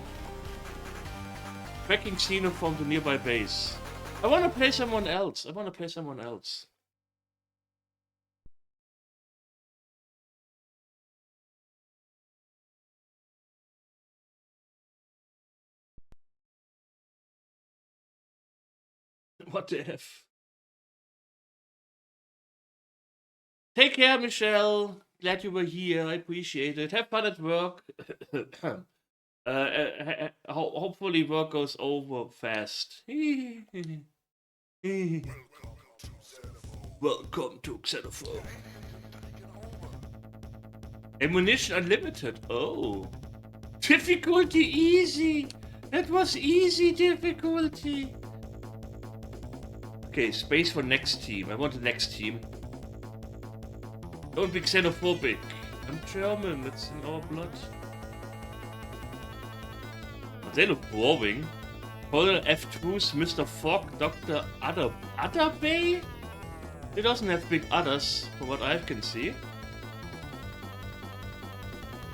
Tracking Xeno from the nearby base. I wanna play someone else. What the F? Take care, Michelle. Glad you were here. I appreciate it. Have fun at work. Hopefully work goes over fast. Welcome to Xenophone. Ammunition unlimited. Oh. Difficulty easy. That was easy difficulty. Okay, space for next team. I want the next team. Don't be xenophobic. I'm German, that's in our blood. They look boring. Colonel F2's Mr. Fogg, Dr. Otterbay? He doesn't have big udders, from what I can see.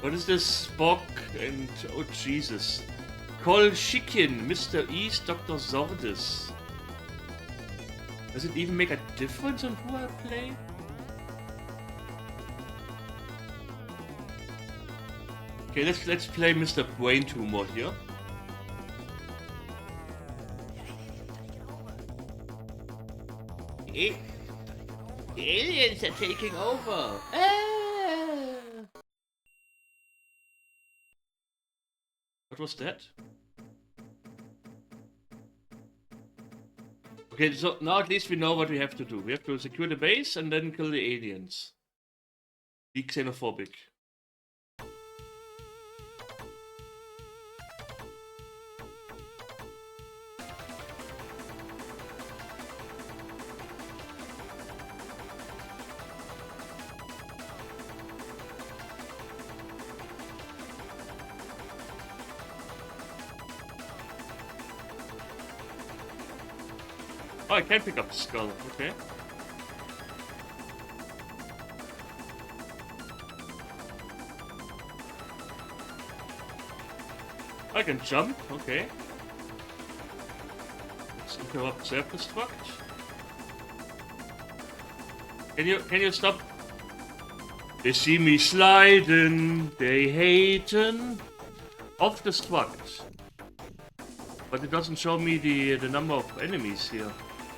What is this? Spock and... oh Jesus. Col Chicken, Mr. East, Dr. Zordis. Does it even make a difference on who I play? Okay, let's play Mr. Brain Tumor here. The aliens are taking over. Ah! What was that? Okay, so now at least we know what we have to do. We have to secure the base and then kill the aliens. Be xenophobic. Oh, I can pick up the skull, okay. I can jump, okay. Let's interrupt self-destruct. Can you stop? They see me sliding, they hating. Off destruct. But it doesn't show me the number of enemies here.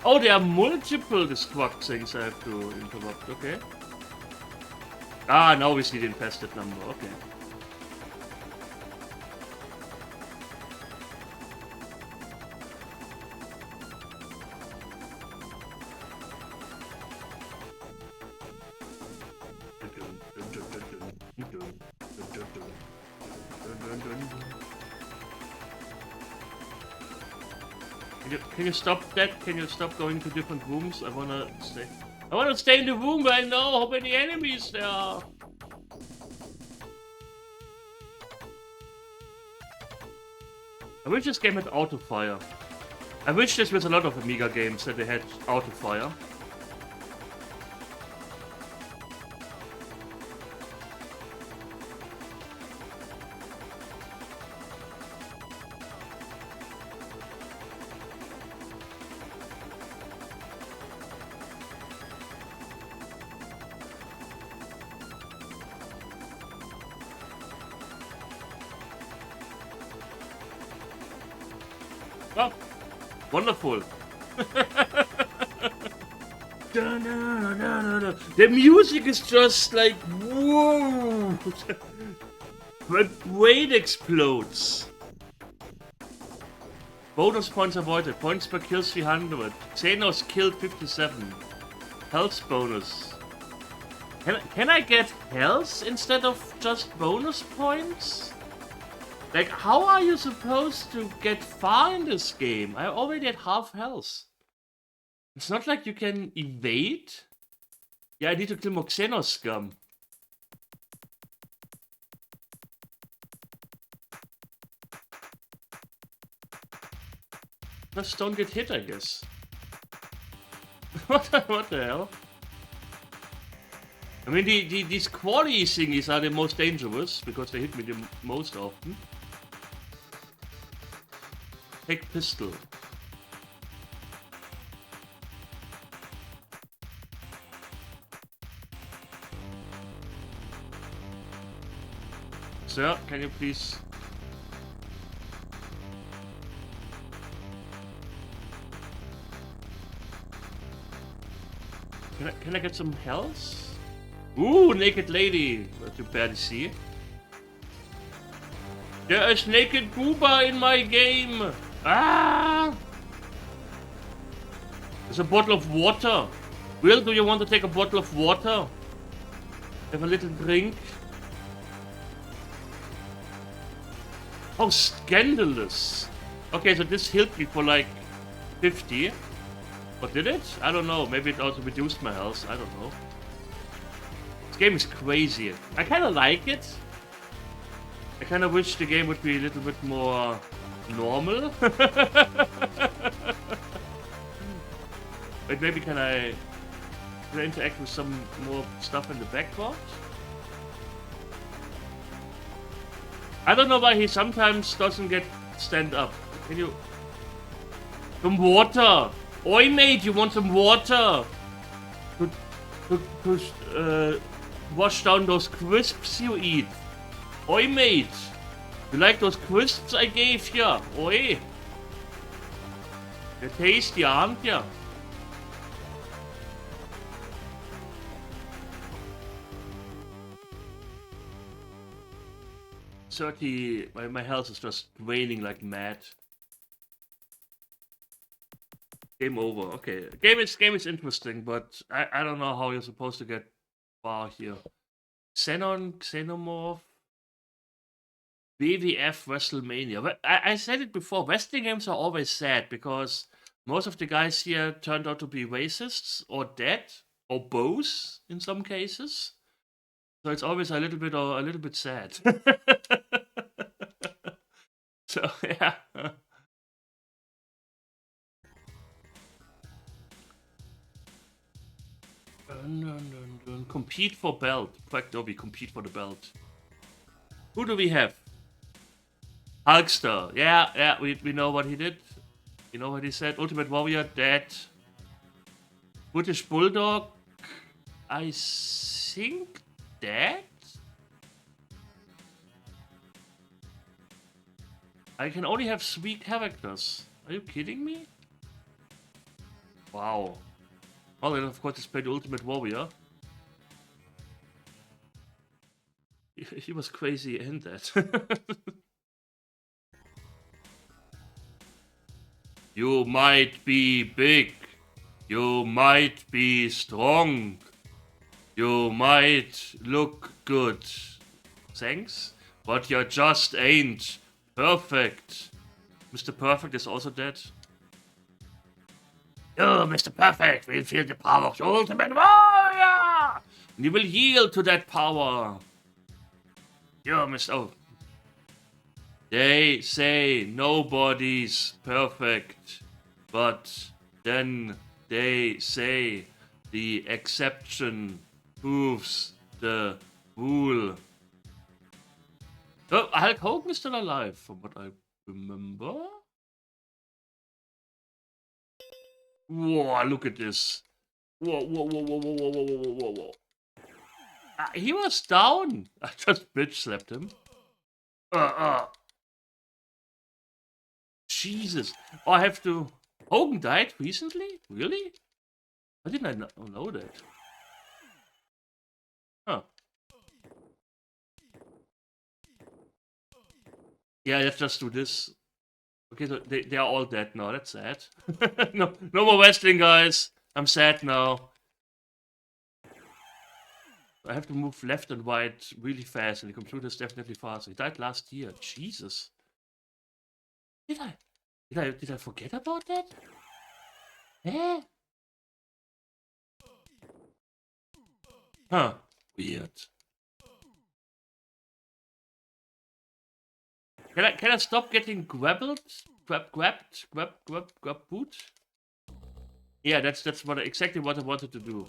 Oh, there are multiple destruct things I have to interrupt, okay. Ah, now we see the infested number, okay. Can you stop that? Can you stop going to different rooms? I wanna stay in the room where I know how many enemies there are. I wish this game had auto fire. I wish this was a lot of Amiga games that they had auto fire. Oh, wonderful. The music is just like, whoa. My brain explodes. Bonus points avoided. Points per kill 300. Xenos killed 57. Health bonus. Can I get health instead of just bonus points? Like, how are you supposed to get far in this game? I already had half health. It's not like you can evade. Yeah, I need to kill more Xenos scum. Just don't get hit, I guess. What the hell? I mean, these quality thingies are the most dangerous because they hit me the most often. Take pistol. Sir, can you please... Can I get some health? Ooh, naked lady. What you barely see. There is naked booba in my game. Ah! There's a bottle of water. Will, do you want to take a bottle of water? Have a little drink. How scandalous. Okay, so this healed me for like 50. What did it? I don't know. Maybe it also reduced my health. I don't know. This game is crazy. I kind of like it. I kind of wish the game would be a little bit more normal. But maybe can I interact with some more stuff in the background? I don't know why he sometimes doesn't get stand up. Can you... Some water! Oi mate, you want some water? To wash down those crisps you eat. Oi mate! You like those crisps I gave you? Oi! They're tasty, aren't ya? 30... My health is just waning like mad. Game over. Okay. Game is interesting, but I don't know how you're supposed to get far here. Xenon, Xenomorph, WWF, WrestleMania. I said it before, wrestling games are always sad because most of the guys here turned out to be racists or dead or both in some cases. So it's always a little bit sad. So yeah. Compete for belt. Correct, Dobby, compete for the belt. Who do we have? Hulkster. Yeah, we know what he did. You know what he said? Ultimate Warrior, dead. British Bulldog, I think dead? I can only have 3 characters. Are you kidding me? Wow. Well, then of course it's played Ultimate Warrior. He was crazy and that. You might be big. You might be strong. You might look good. Thanks. But you just ain't perfect. Mr. Perfect is also dead. You, Mr. Perfect, will feel the power of the Ultimate Warrior! And you will yield to that power. You, Mr. Oh. They say nobody's perfect, but then they say the exception proves the rule. Oh, Hulk Hogan is still alive, from what I remember. Whoa, look at this. Whoa. He was down. I just bitch slapped him. Jesus. Oh, I have to... Hogan died recently? Really? Why didn't I know that? Huh. Yeah, let's just do this. Okay, so they are all dead now. That's sad. No more wrestling, guys. I'm sad now. I have to move left and right really fast, and the computer is definitely fast. He died last year. Jesus. Did I forget about that? Eh? Huh. Weird. Can I stop getting grabbed? Grabbed? Boot? Yeah, that's exactly what I wanted to do.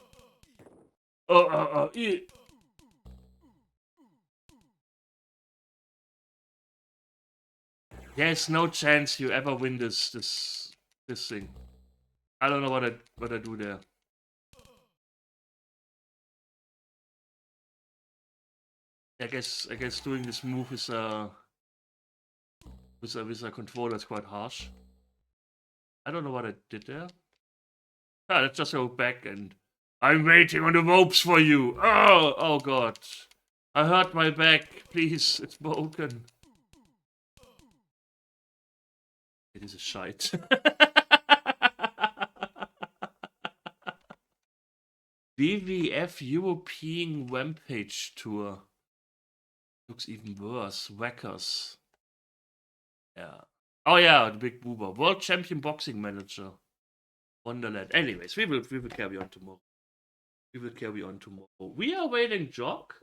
There's no chance you ever win this thing. I don't know what I do there. I guess doing this move is with a controller is quite harsh. I don't know what I did there. Ah, let's just go back and I'm waiting on the ropes for you. Oh god. I hurt my back. Please, it's broken. It is a shite. WWF European Rampage Tour. Looks even worse. Whackers. Yeah. Oh yeah, the big boober. World Champion Boxing Manager. Wonderland. Anyways, we will carry on tomorrow. We are waiting Jock.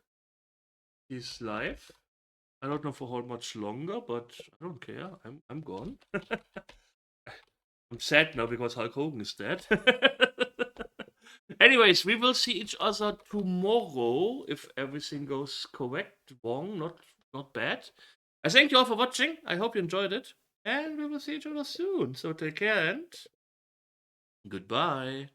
He's live. I don't know for how much longer, but I don't care. I'm gone. I'm sad now because Hulk Hogan is dead. Anyways, we will see each other tomorrow if everything goes correct. Wrong, not bad. I thank you all for watching. I hope you enjoyed it. And we will see each other soon. So take care and goodbye.